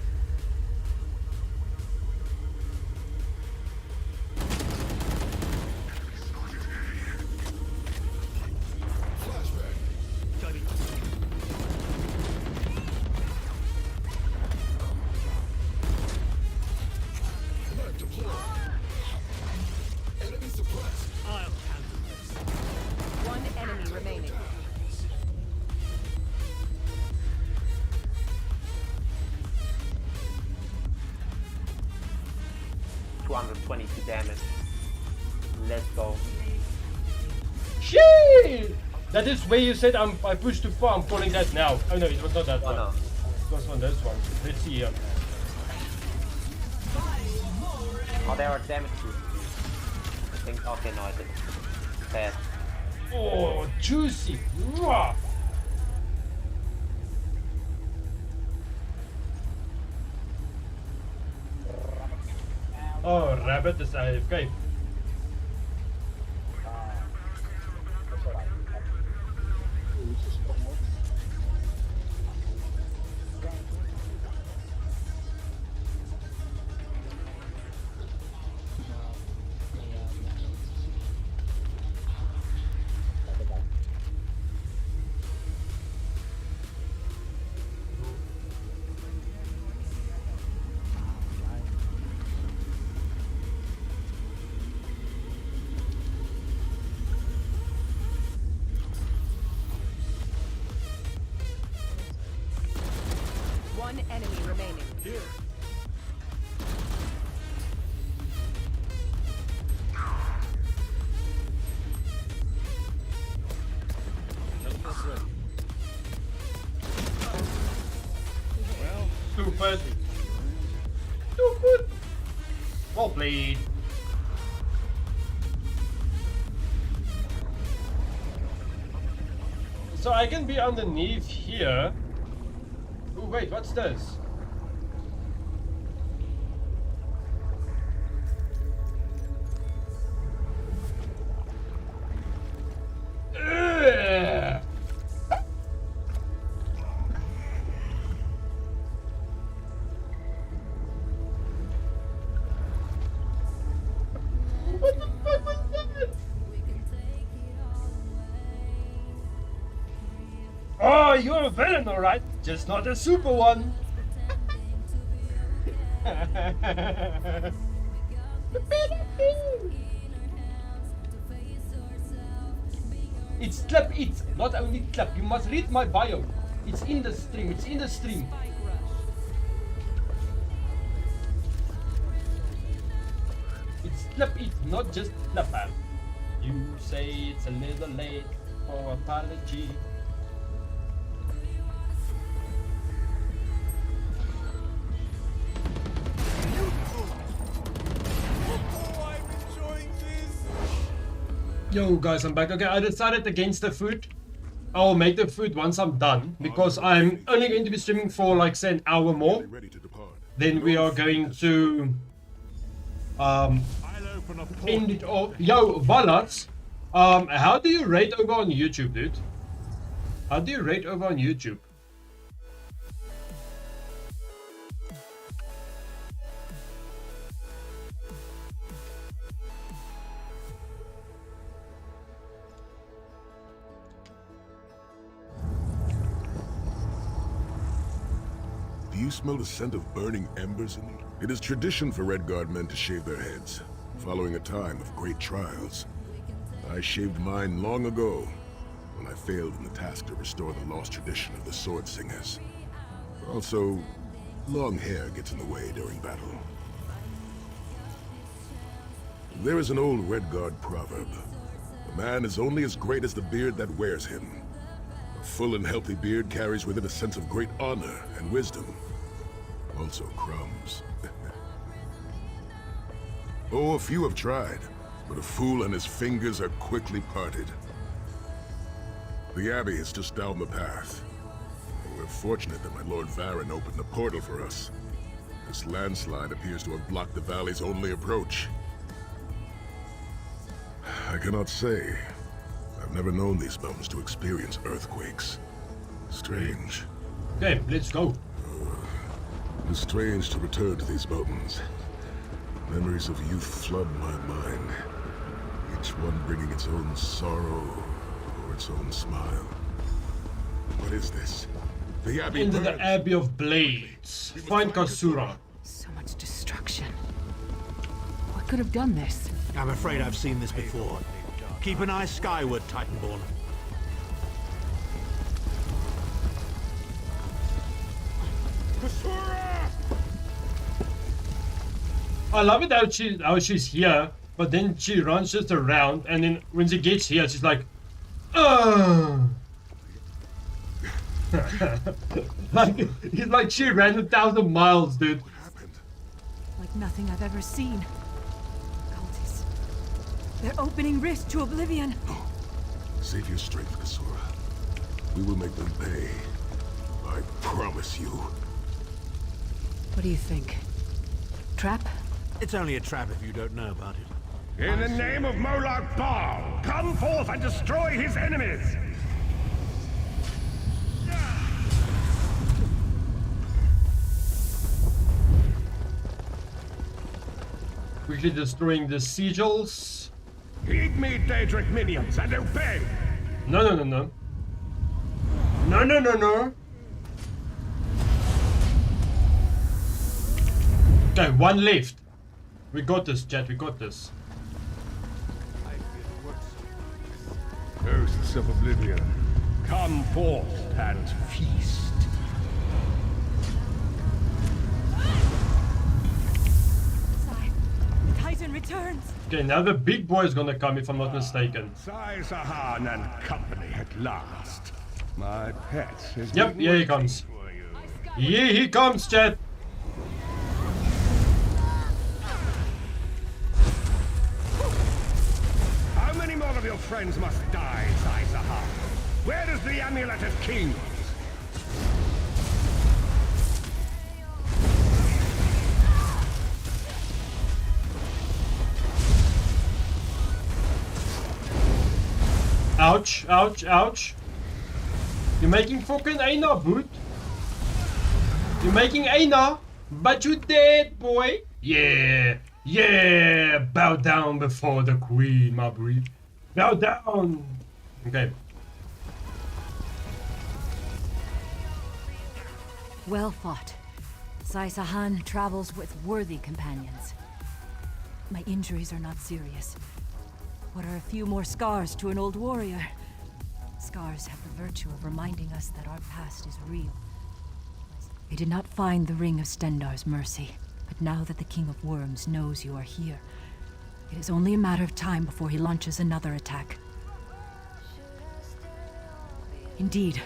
One enemy remaining. $222 damage. Let's go. Shit! That is where you said I pushed too far. I'm calling that now. Oh no, it was not that one. No. It was on this one. Let's see here. Oh, there are damage too. I think. Okay, no, I didn't. Bad. Oh, juicy. Mwah. Oh, rabbit is AFK. One enemy remaining. Here. Stupid. Stupid. Well played. So I can be underneath here. Oh wait, what's this? Ugh. What the fuck was that? Oh, you're a villain, alright? Just not a super one. It's clap it, not only clap. You must read my bio. It's in the stream. It's in the stream. It's clap it, not just clap am. You say it's a little late for apology. Yo guys, I'm back. Okay, I decided against the food. I'll make the food once I'm done because I'm only going to be streaming for like say an hour more. Then we are going to end it off. Yo, Valats, how do you rate over on YouTube, dude? How do you rate over on YouTube? Do you smell the scent of burning embers in you? It is tradition for Red Guard men to shave their heads, following a time of great trials. I shaved mine long ago, when I failed in the task to restore the lost tradition of the Sword Singers. Also, long hair gets in the way during battle. There is an old Red Guard proverb. A man is only as great as the beard that wears him. A full and healthy beard carries with it a sense of great honor and wisdom. Also crumbs. Oh, a few have tried, but a fool and his fingers are quickly parted. The Abbey is just down the path. And we're fortunate that my Lord Varen opened the portal for us. This landslide appears to have blocked the valley's only approach. I cannot say. I've never known these mountains to experience earthquakes. Strange. Okay, let's go. It is strange to return to these mountains. Memories of youth flood my mind, each one bringing its own sorrow or its own smile. What is this? The Abbey Into burns. the Abbey of Blades. Find Kasura. So much destruction. What could have done this? I'm afraid I've seen this before. Keep an eye skyward, Titanborn. I love it how she's here, but then she runs just around, and then when she gets here, she's like, it's like she ran 1,000 miles, dude. Like nothing I've ever seen. Cultists. They're opening rifts to oblivion. Save your strength, Kasura. We will make them pay. I promise you. What do you think? Trap? It's only a trap if you don't know about it. In the name of Molag Bal, come forth and destroy his enemies! Quickly destroying the sigils. Heed me, Daedric minions, and obey! No. No. Okay, one left. We got this, chat, we got this. Ghosts of Oblivion, come forth and feast. Titan returns. Okay, now the big boy is gonna come if I'm not mistaken. Sai Sahan and company at last. My pet is Yep, here he comes. Here he comes, chat. How many more of your friends must die, Sai Sahan? Where is the Amulet of Kings? Ouch, ouch, ouch. You're making fucking Aina, boot. You're making Aina, but you dead, boy. Yeah, yeah. Bow down before the queen, my breed. Bow down. Okay. Well fought. Sai Sahan travels with worthy companions. My injuries are not serious. What are a few more scars to an old warrior? Scars have the virtue of reminding us that our past is real. I did not find the Ring of Stendarr's mercy, but now that the King of Worms knows you are here, it is only a matter of time before he launches another attack. Indeed,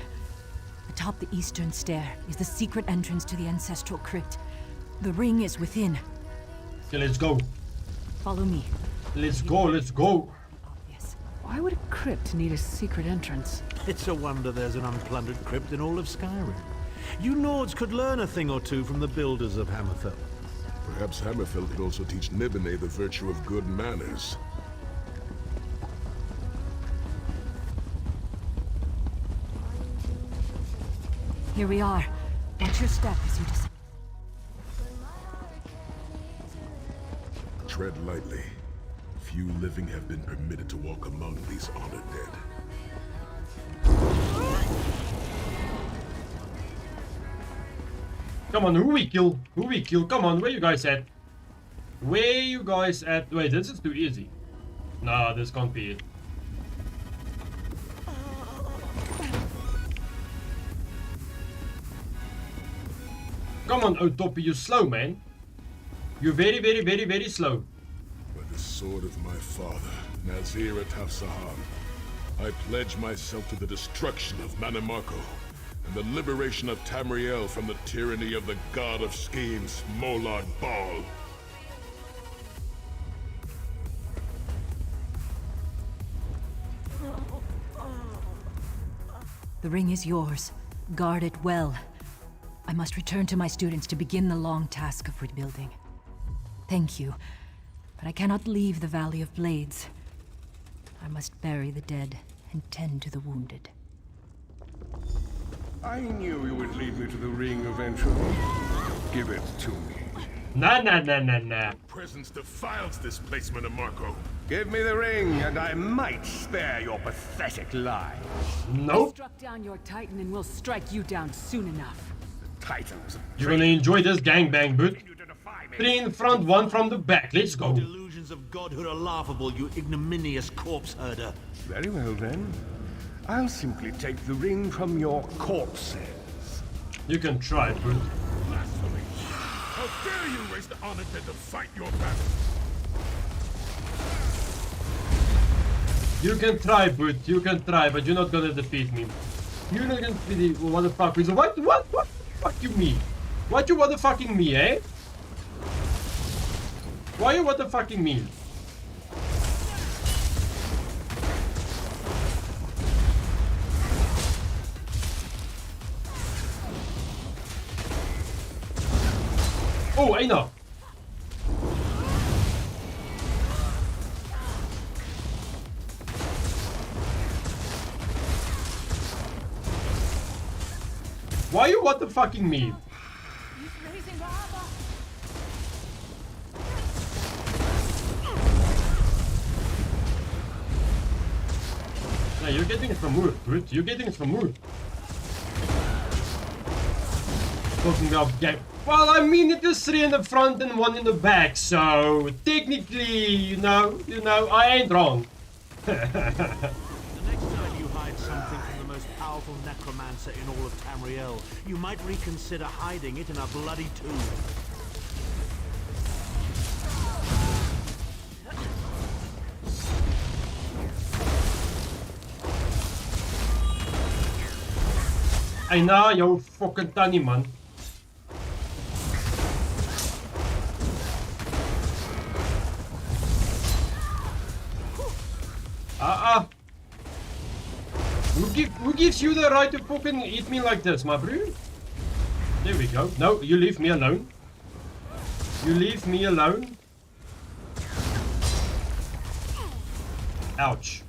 atop the eastern stair is the secret entrance to the ancestral crypt. The ring is within. Okay, let's go. Follow me. Let's go, let's go. Why would a crypt need a secret entrance? It's a wonder there's an unplundered crypt in all of Skyrim. You Nords could learn a thing or two from the builders of Hammerfell. Perhaps Hammerfell could also teach Nibene the virtue of good manners. Here we are. Watch your step as you descend. Tread lightly. Few living have been permitted to walk among these honored dead. Come on, who we kill? Who we kill? Come on, where you guys at? Where you guys at? Wait, this is too easy. Nah, this can't be it. Come on, Otopi, you're slow, man. You're very slow. By the sword of my father, Nazir Ataf Sahan, I pledge myself to the destruction of Mannimarco and the liberation of Tamriel from the tyranny of the god of schemes, Molag Bal. The ring is yours. Guard it well. I must return to my students to begin the long task of rebuilding. Thank you, but I cannot leave the Valley of Blades. I must bury the dead and tend to the wounded. I knew you would lead me to the ring eventually. Give it to me. Nah. Presence defiles this place, Mannimarco. Give me the ring, and I might spare your pathetic lives. Nope. Struck down your Titan and we'll strike you down soon enough. Titans. You're gonna enjoy this gangbang, but 3 in front, 1 from the back. Let's go. Delusions of godhood are laughable, you ignominious corpse herder. Very well then. I'll simply take the ring from your corpses. You can try, but Blasphemy! How dare you waste honor to fight your battle? you can try, but you're not gonna defeat me. You're not gonna defeat me. What the fuck? What the fuck you mean? What you what the fucking me, eh? Why you what the fucking mean? Oh, I know. Why you what the fucking me? Yeah, you're getting it from wood, dude. You're getting it from wood. Talking about game. Well, I mean, it is 3 in the front and 1 in the back, so technically, you know, I ain't wrong. The next time you hide something from the most powerful necromancer in all of Tamriel, you might reconsider hiding it in a bloody tomb. I know, you fucking tiny man. Who gives you the right to fucking eat me like this, my bro? There we go. No, you leave me alone. You leave me alone. Ouch.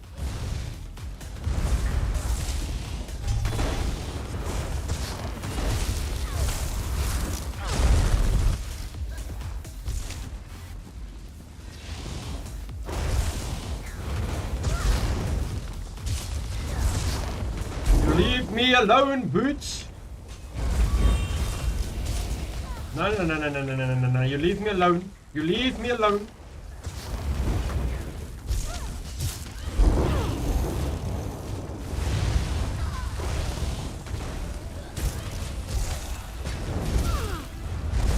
Leave me alone, Boots. No. You leave me alone. You leave me alone.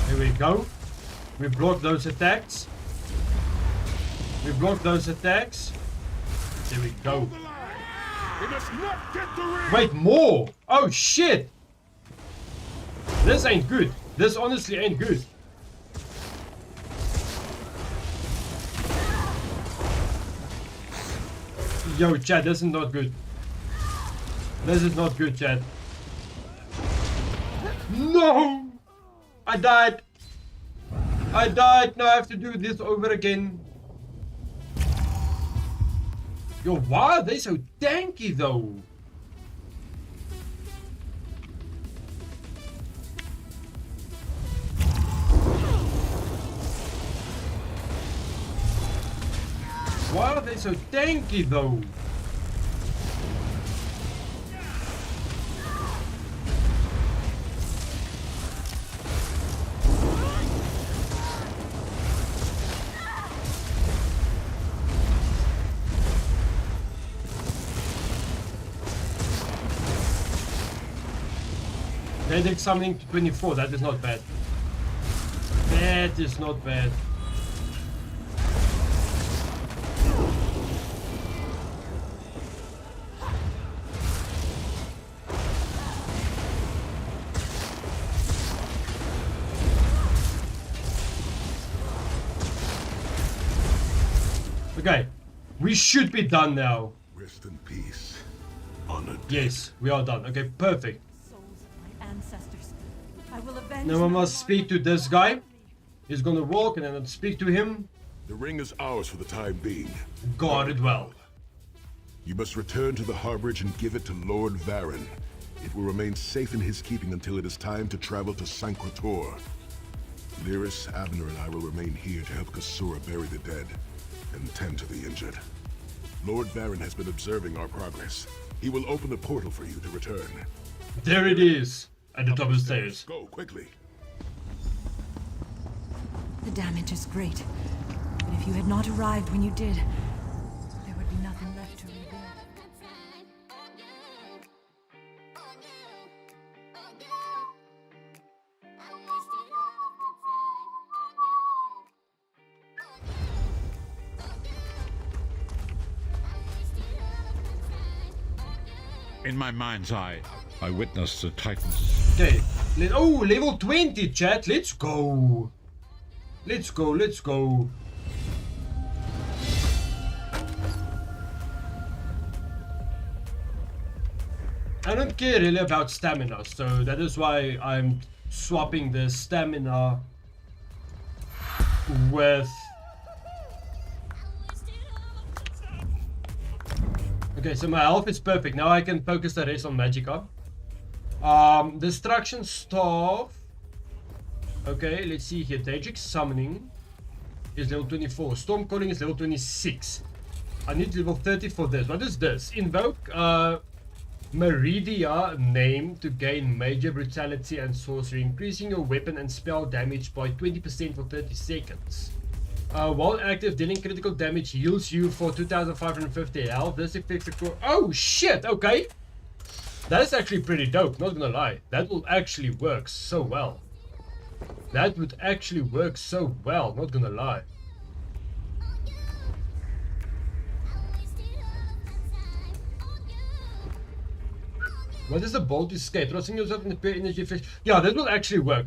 Here we go. We block those attacks. We block those attacks. Here we go. We must not get the ring! Wait, more! Oh shit! This ain't good. This honestly ain't good. Yo, chat, this is not good. This is not good, chat. No! I died. I died. Now I have to do this over again. Yo, why are they so tanky though? Why are they so tanky though? They did something to 24, that is not bad. That is not bad. Okay, we should be done now. Rest in peace. Honored. Yes, we are done. Okay, perfect. Souls of my ancestors. I will avenge. Now I must speak to this guy. He's gonna walk and then I'll speak to him. The ring is ours for the time being. Guard it well. You must return to the Harbridge and give it to Lord Varen. It will remain safe in his keeping until it is time to travel to Sancretor. Lyris, Abner, and I will remain here to help Kasura bury the dead and tend to the injured. Lord Varen has been observing our progress. He will open a portal for you to return. There it is, at the top of the stairs. Go, quickly. The damage is great, but if you had not arrived when you did, there would be nothing left to rebuild. In my mind's eye, I witnessed the Titans. Okay, oh, level 20, chat. Let's go. Let's go, let's go. I don't care really about stamina, so that is why I'm swapping the stamina with... Okay, so my health is perfect. Now I can focus the rest on Magicka. Destruction Staff. Okay, let's see here. Daedric Summoning is level 24. Storm Calling is level 26. I need level 30 for this. What is this? Invoke Meridia name to gain major brutality and sorcery, increasing your weapon and spell damage by 20% for 30 seconds. While active, dealing critical damage heals you for 2550 health. This affects the core. Oh shit, okay. That's actually pretty dope, not gonna lie. That will actually work so well. That would actually work so well, not gonna lie. What is the bolt escape? Thrusting yourself in the pure energy effect. Yeah, that will actually work.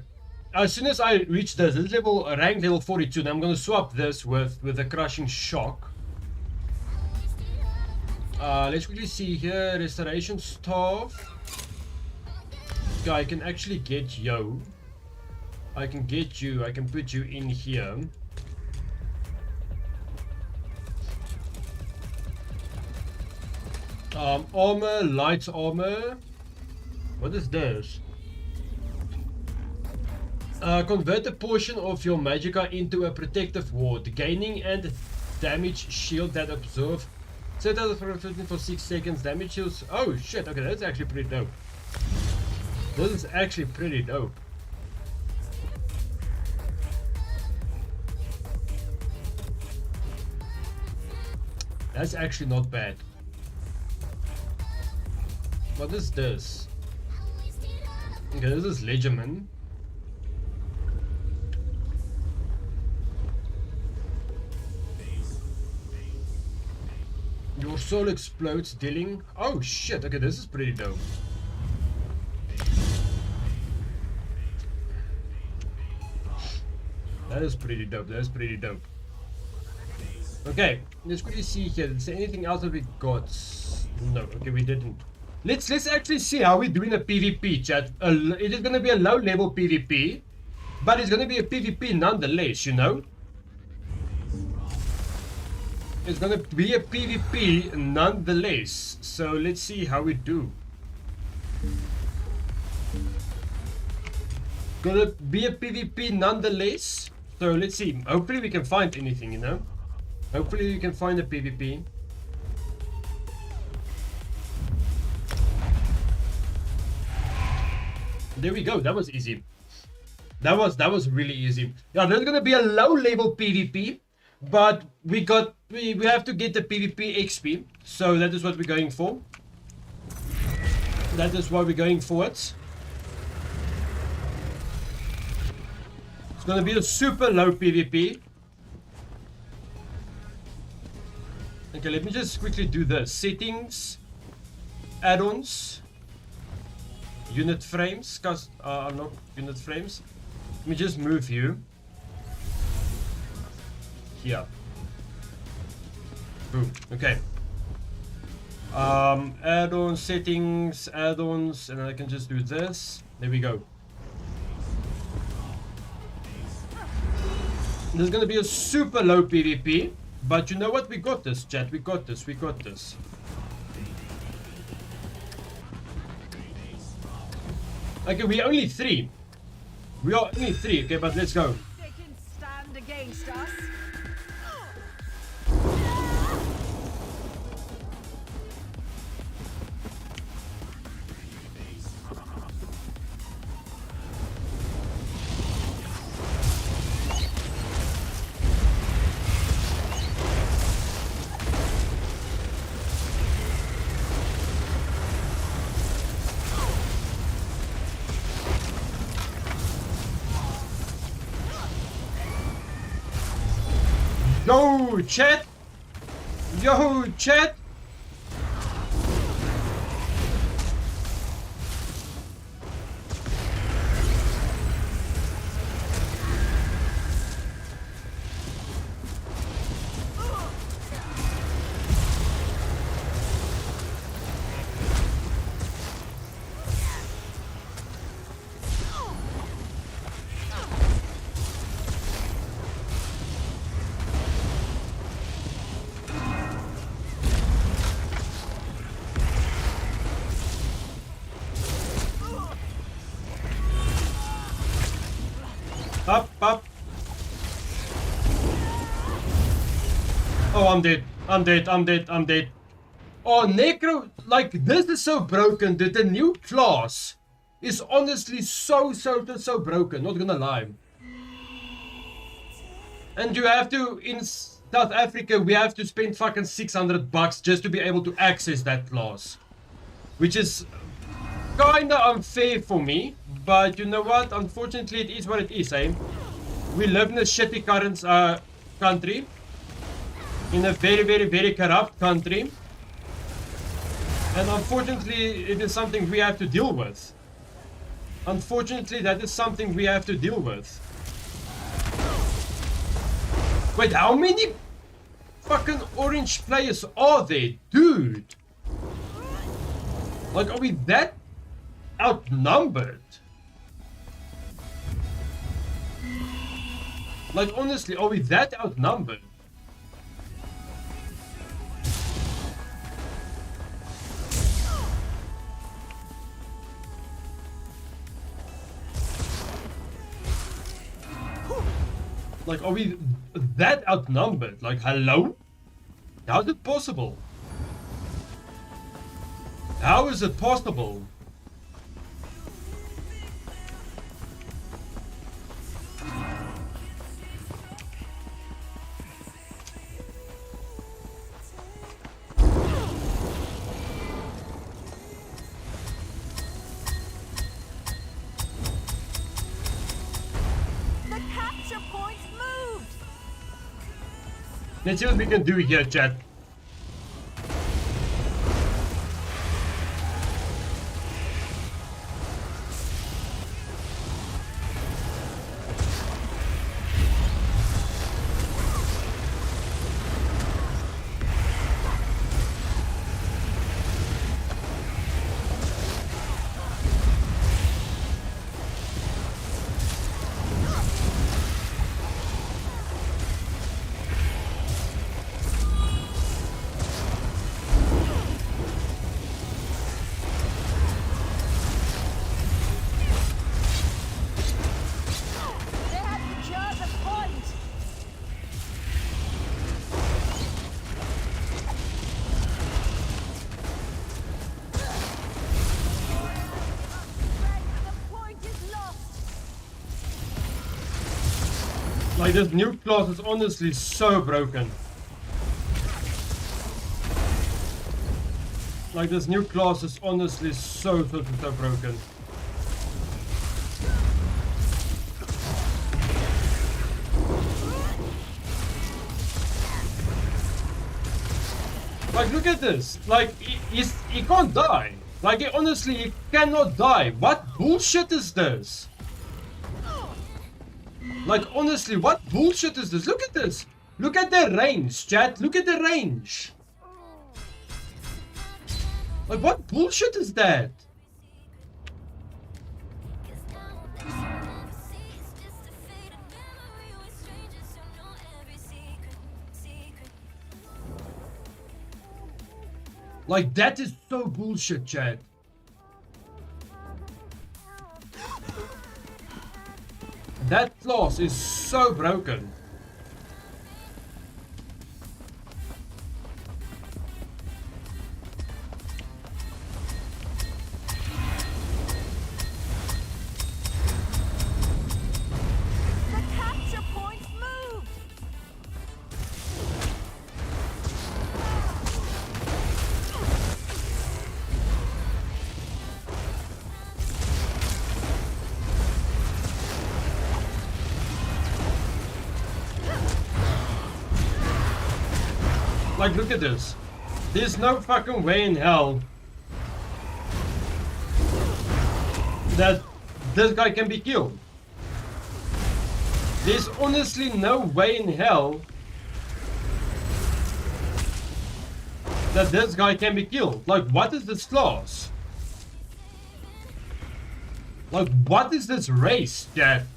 As soon as I reach this level, rank level 42, then I'm gonna swap this with the crushing shock. Let's quickly see here. Restoration Staff. Okay, I can actually get Yo. I can get you. I can put you in here. Armor, light armor. What is this? Convert a portion of your Magicka into a protective ward, gaining and damage shield that absorb. Set out for 6 seconds. Damage shields. Oh shit! Okay, that's actually pretty dope. This is actually pretty dope. That's actually not bad. What is this? Okay, this is Legiman. Your soul explodes, dealing. Oh shit, okay, this is pretty dope. That is pretty dope, that is pretty dope. Okay, let's quickly see here. Is there anything else that we got? No, okay, we didn't. Let's actually see how we do in a PvP, chat. It is gonna be a low level PvP, but it's gonna be a PvP nonetheless, you know? It's gonna be a PvP nonetheless. So let's see how we do. Gonna be a PvP nonetheless. So let's see. Hopefully we can find anything, you know? Hopefully we can find a PvP. There we go. That was easy. That was really easy. Yeah, there's gonna be a low level PvP, but we have to get the PvP XP. So that is what we're going for. That is why we're going for it. It's gonna be a super low PvP. Okay, let me just quickly do this. Settings, add-ons, unit frames, unlock unit frames. Let me just move you here. Boom. Okay. Add-on settings, add-ons, and I can just do this. There we go. This is gonna be a super low PvP, but you know what? We got this, chat. We got this. We got this. Okay, we're only 3. We are only 3. Okay, but let's go. They can stand against us. Yo, chat! Yo, chat! Up, up. Oh, I'm dead. I'm dead. I'm dead. I'm dead. Oh, Necro, like, this is so broken, dude. The new class is honestly so broken. Not gonna lie. And you have to, in South Africa, we have to spend fucking $600 just to be able to access that class. Which is kinda unfair for me. But you know what? Unfortunately, it is what it is, eh? We live in a shitty current country. In a very corrupt country. And unfortunately, it is something we have to deal with. Unfortunately, that is something we have to deal with. Wait, how many fucking orange players are there? Dude! Like, are we that outnumbered? Like, honestly, are we that outnumbered? Like, are we that outnumbered? Like, hello? How is it possible? How is it possible? Let's see what we can do here, chat. Like, this new class is honestly so broken. Like, this new class is honestly so broken. Like, look at this. Like, he can't die. Like, he cannot die. What bullshit is this? Like, honestly, what bullshit is this? Look at this. Look at the range, chat. Look at the range. Like, what bullshit is that? Like, that is so bullshit, chat. That class is so broken. The capture point's moved! Like, look at this. There's no fucking way in hell that this guy can be killed. There's honestly no way in hell that this guy can be killed. Like, what is this class? Like, what is this race, Dad?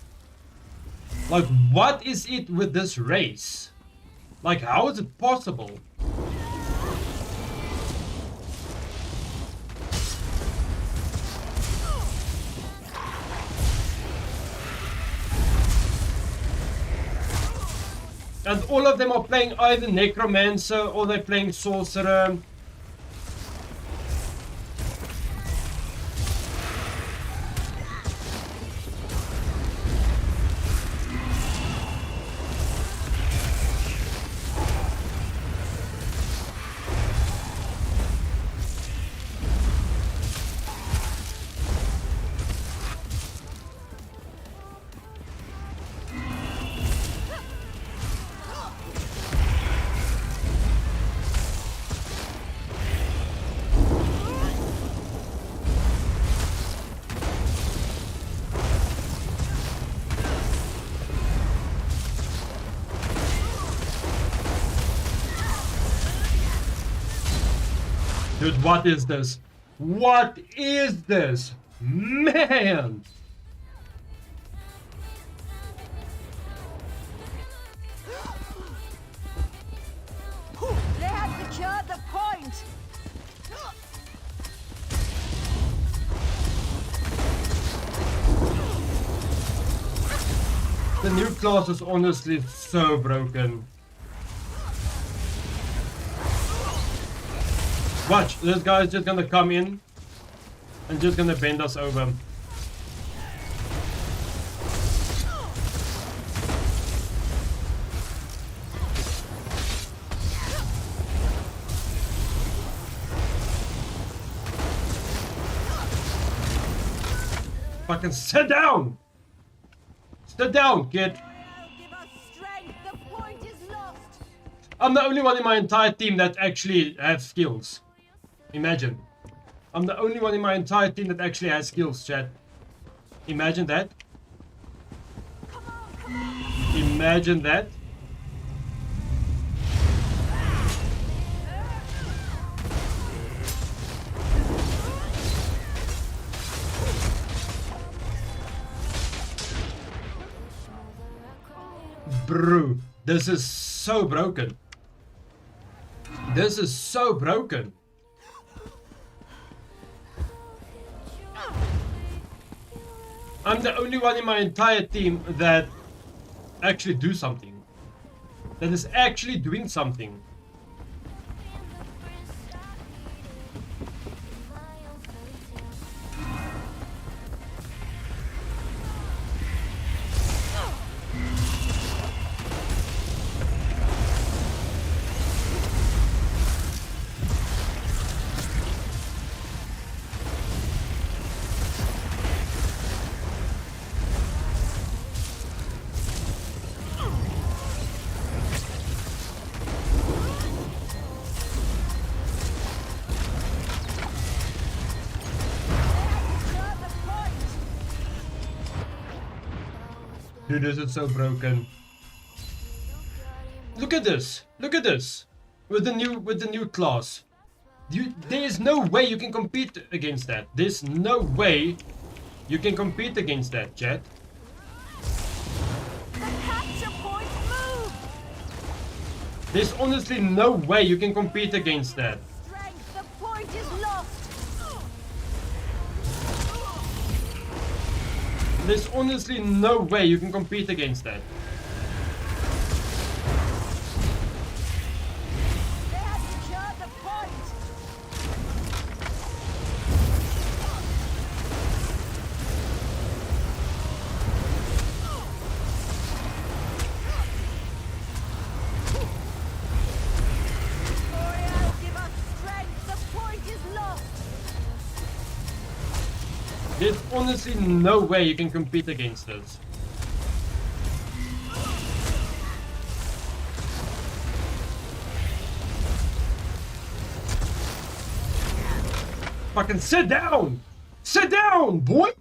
Like, what is it with this race? Like, how is it possible? And all of them are playing either Necromancer or they're playing Sorcerer. Dude, what is this? What is this? Man! They have secured the point! The new class is honestly so broken. Watch, this guy is just gonna come in and just gonna bend us over. Fucking sit down! Sit down, kid! Give us strength, the point is lost! I'm the only one in my entire team that actually has skills. Imagine. I'm the only one in my entire team that actually has skills, chat. Imagine that. Imagine that. Bro, this is so broken. This is so broken. I'm the only one in my entire team that actually do something. That is actually doing something. Dude, this is so broken. Look Look at this. Look at this. With the new class. There is no way you can compete against that. There's no way you can compete against that, chat. There's honestly no way you can compete against that. The point is lost. There's honestly no way you can compete against that. They have secured the point. Oriel, give us strength. The point is lost. There's honestly no way you can compete against this. Fucking sit down! Sit down, boy!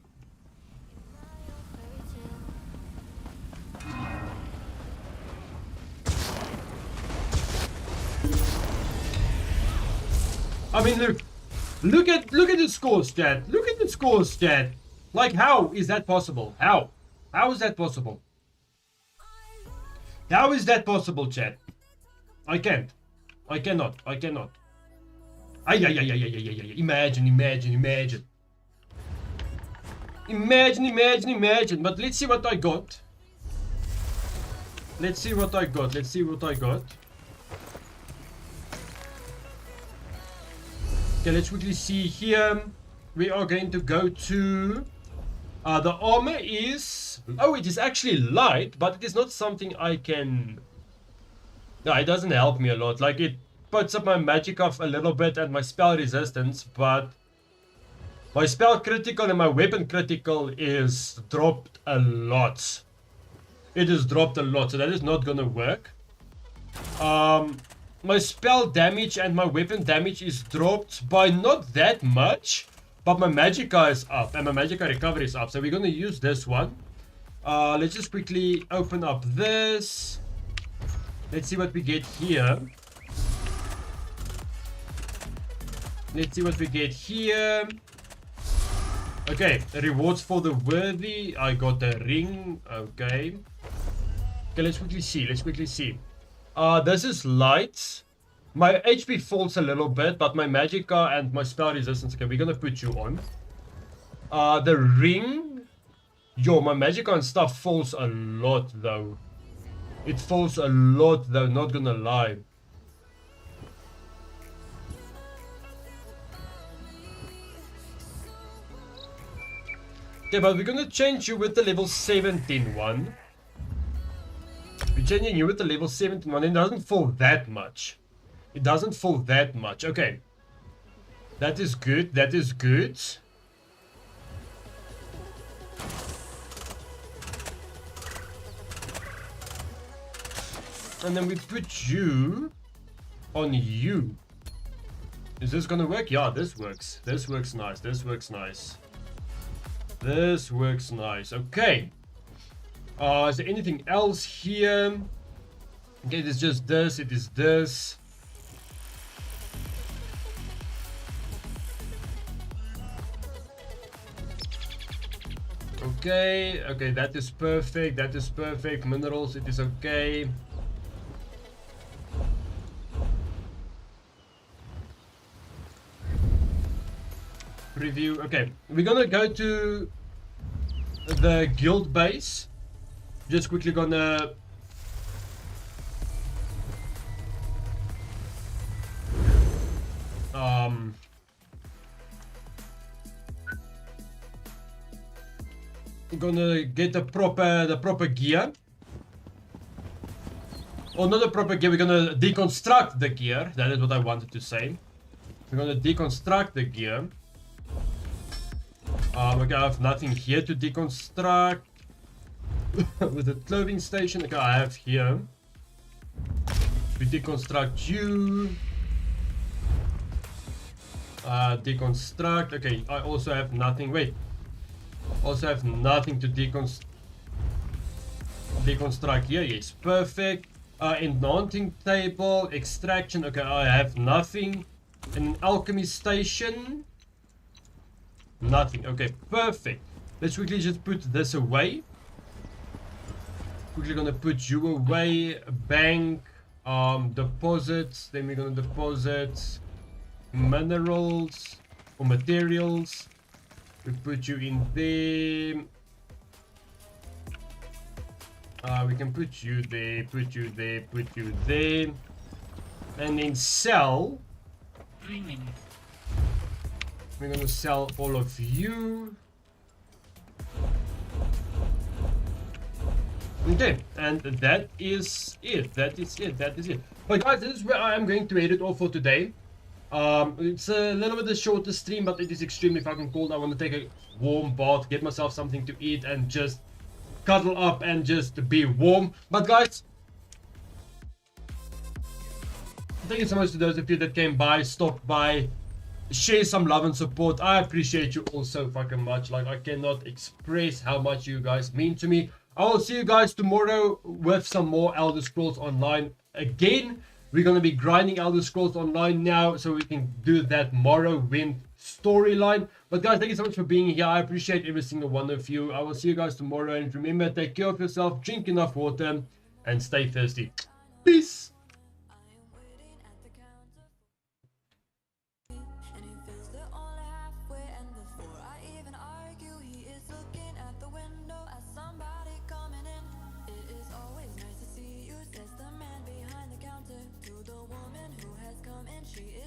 I mean, look at the scores, chat. Look at the scores, chat. Like, how is that possible? How is that possible? How is that possible, chat? I can't. I cannot. I cannot. Imagine. Imagine. But let's see what I got. Let's see what I got. Okay, let's quickly see here. We are going to go to... the armor is... Oh, it is actually light, but it is not something I can... No, it doesn't help me a lot. Like, it puts up my magic off a little bit and my spell resistance, but... My spell critical and my weapon critical is dropped a lot. It is dropped a lot, so that is not gonna work. My spell damage and my weapon damage is dropped by not that much, but my magicka is up and my magicka recovery is up. So we're gonna use this one. Let's just quickly open up this. Let's see what we get here. Okay, rewards for the worthy. I got a ring. Okay, let's quickly see. This is light. My HP falls a little bit, but my magicka and my spell resistance. Okay, we're gonna put you on. The ring. Yo, my magicka and stuff falls a lot though. It falls a lot though, not gonna lie. Okay, but we're gonna change you with the level 17 one. We're changing you with the level 17 one. It doesn't fall that much. Okay. That is good. And then we put you on you. Is this gonna work? Yeah, this works. This works nice. Okay. Is there anything else here? Okay, it is just this. It is this. Okay, that is perfect. Minerals, it is okay. Preview. Okay, we're gonna go to the guild base. Just quickly gonna gonna get the proper gear. Or not the proper gear, we're gonna deconstruct the gear. That is what I wanted to say. We're gonna deconstruct the gear. Okay, I have nothing here to deconstruct. With the clothing station, okay, I have here. We deconstruct you. Deconstruct. Okay, I also have nothing. Wait. Also have nothing to deconstruct here. Yes, perfect. Enchanting table, extraction. Okay, I have nothing. An alchemy station. Nothing. Okay, perfect. Let's quickly just put this away. Quickly gonna put you away. Bank, deposits. Then we're gonna deposit minerals or materials. We put you in there. We can put you there, put you there, put you there, and then sell. We're gonna sell all of you. Okay, and that is it. That is it. That is it. But guys, this is where I am going to edit off for today. It's a little bit of a shorter stream, but it is extremely fucking cold. I want to take a warm bath, get myself something to eat, and just cuddle up and just be warm. But guys, thank you so much to those of you that came by, stopped by, share some love and support. I appreciate you all so fucking much. Like, I cannot express how much you guys mean to me. I will see you guys tomorrow with some more Elder Scrolls Online. Again, we're going to be grinding Elder Scrolls Online now, so we can do that Morrowind storyline. But guys, thank you so much for being here. I appreciate every single one of you. I will see you guys tomorrow, and remember, take care of yourself, drink enough water, and stay thirsty. Peace.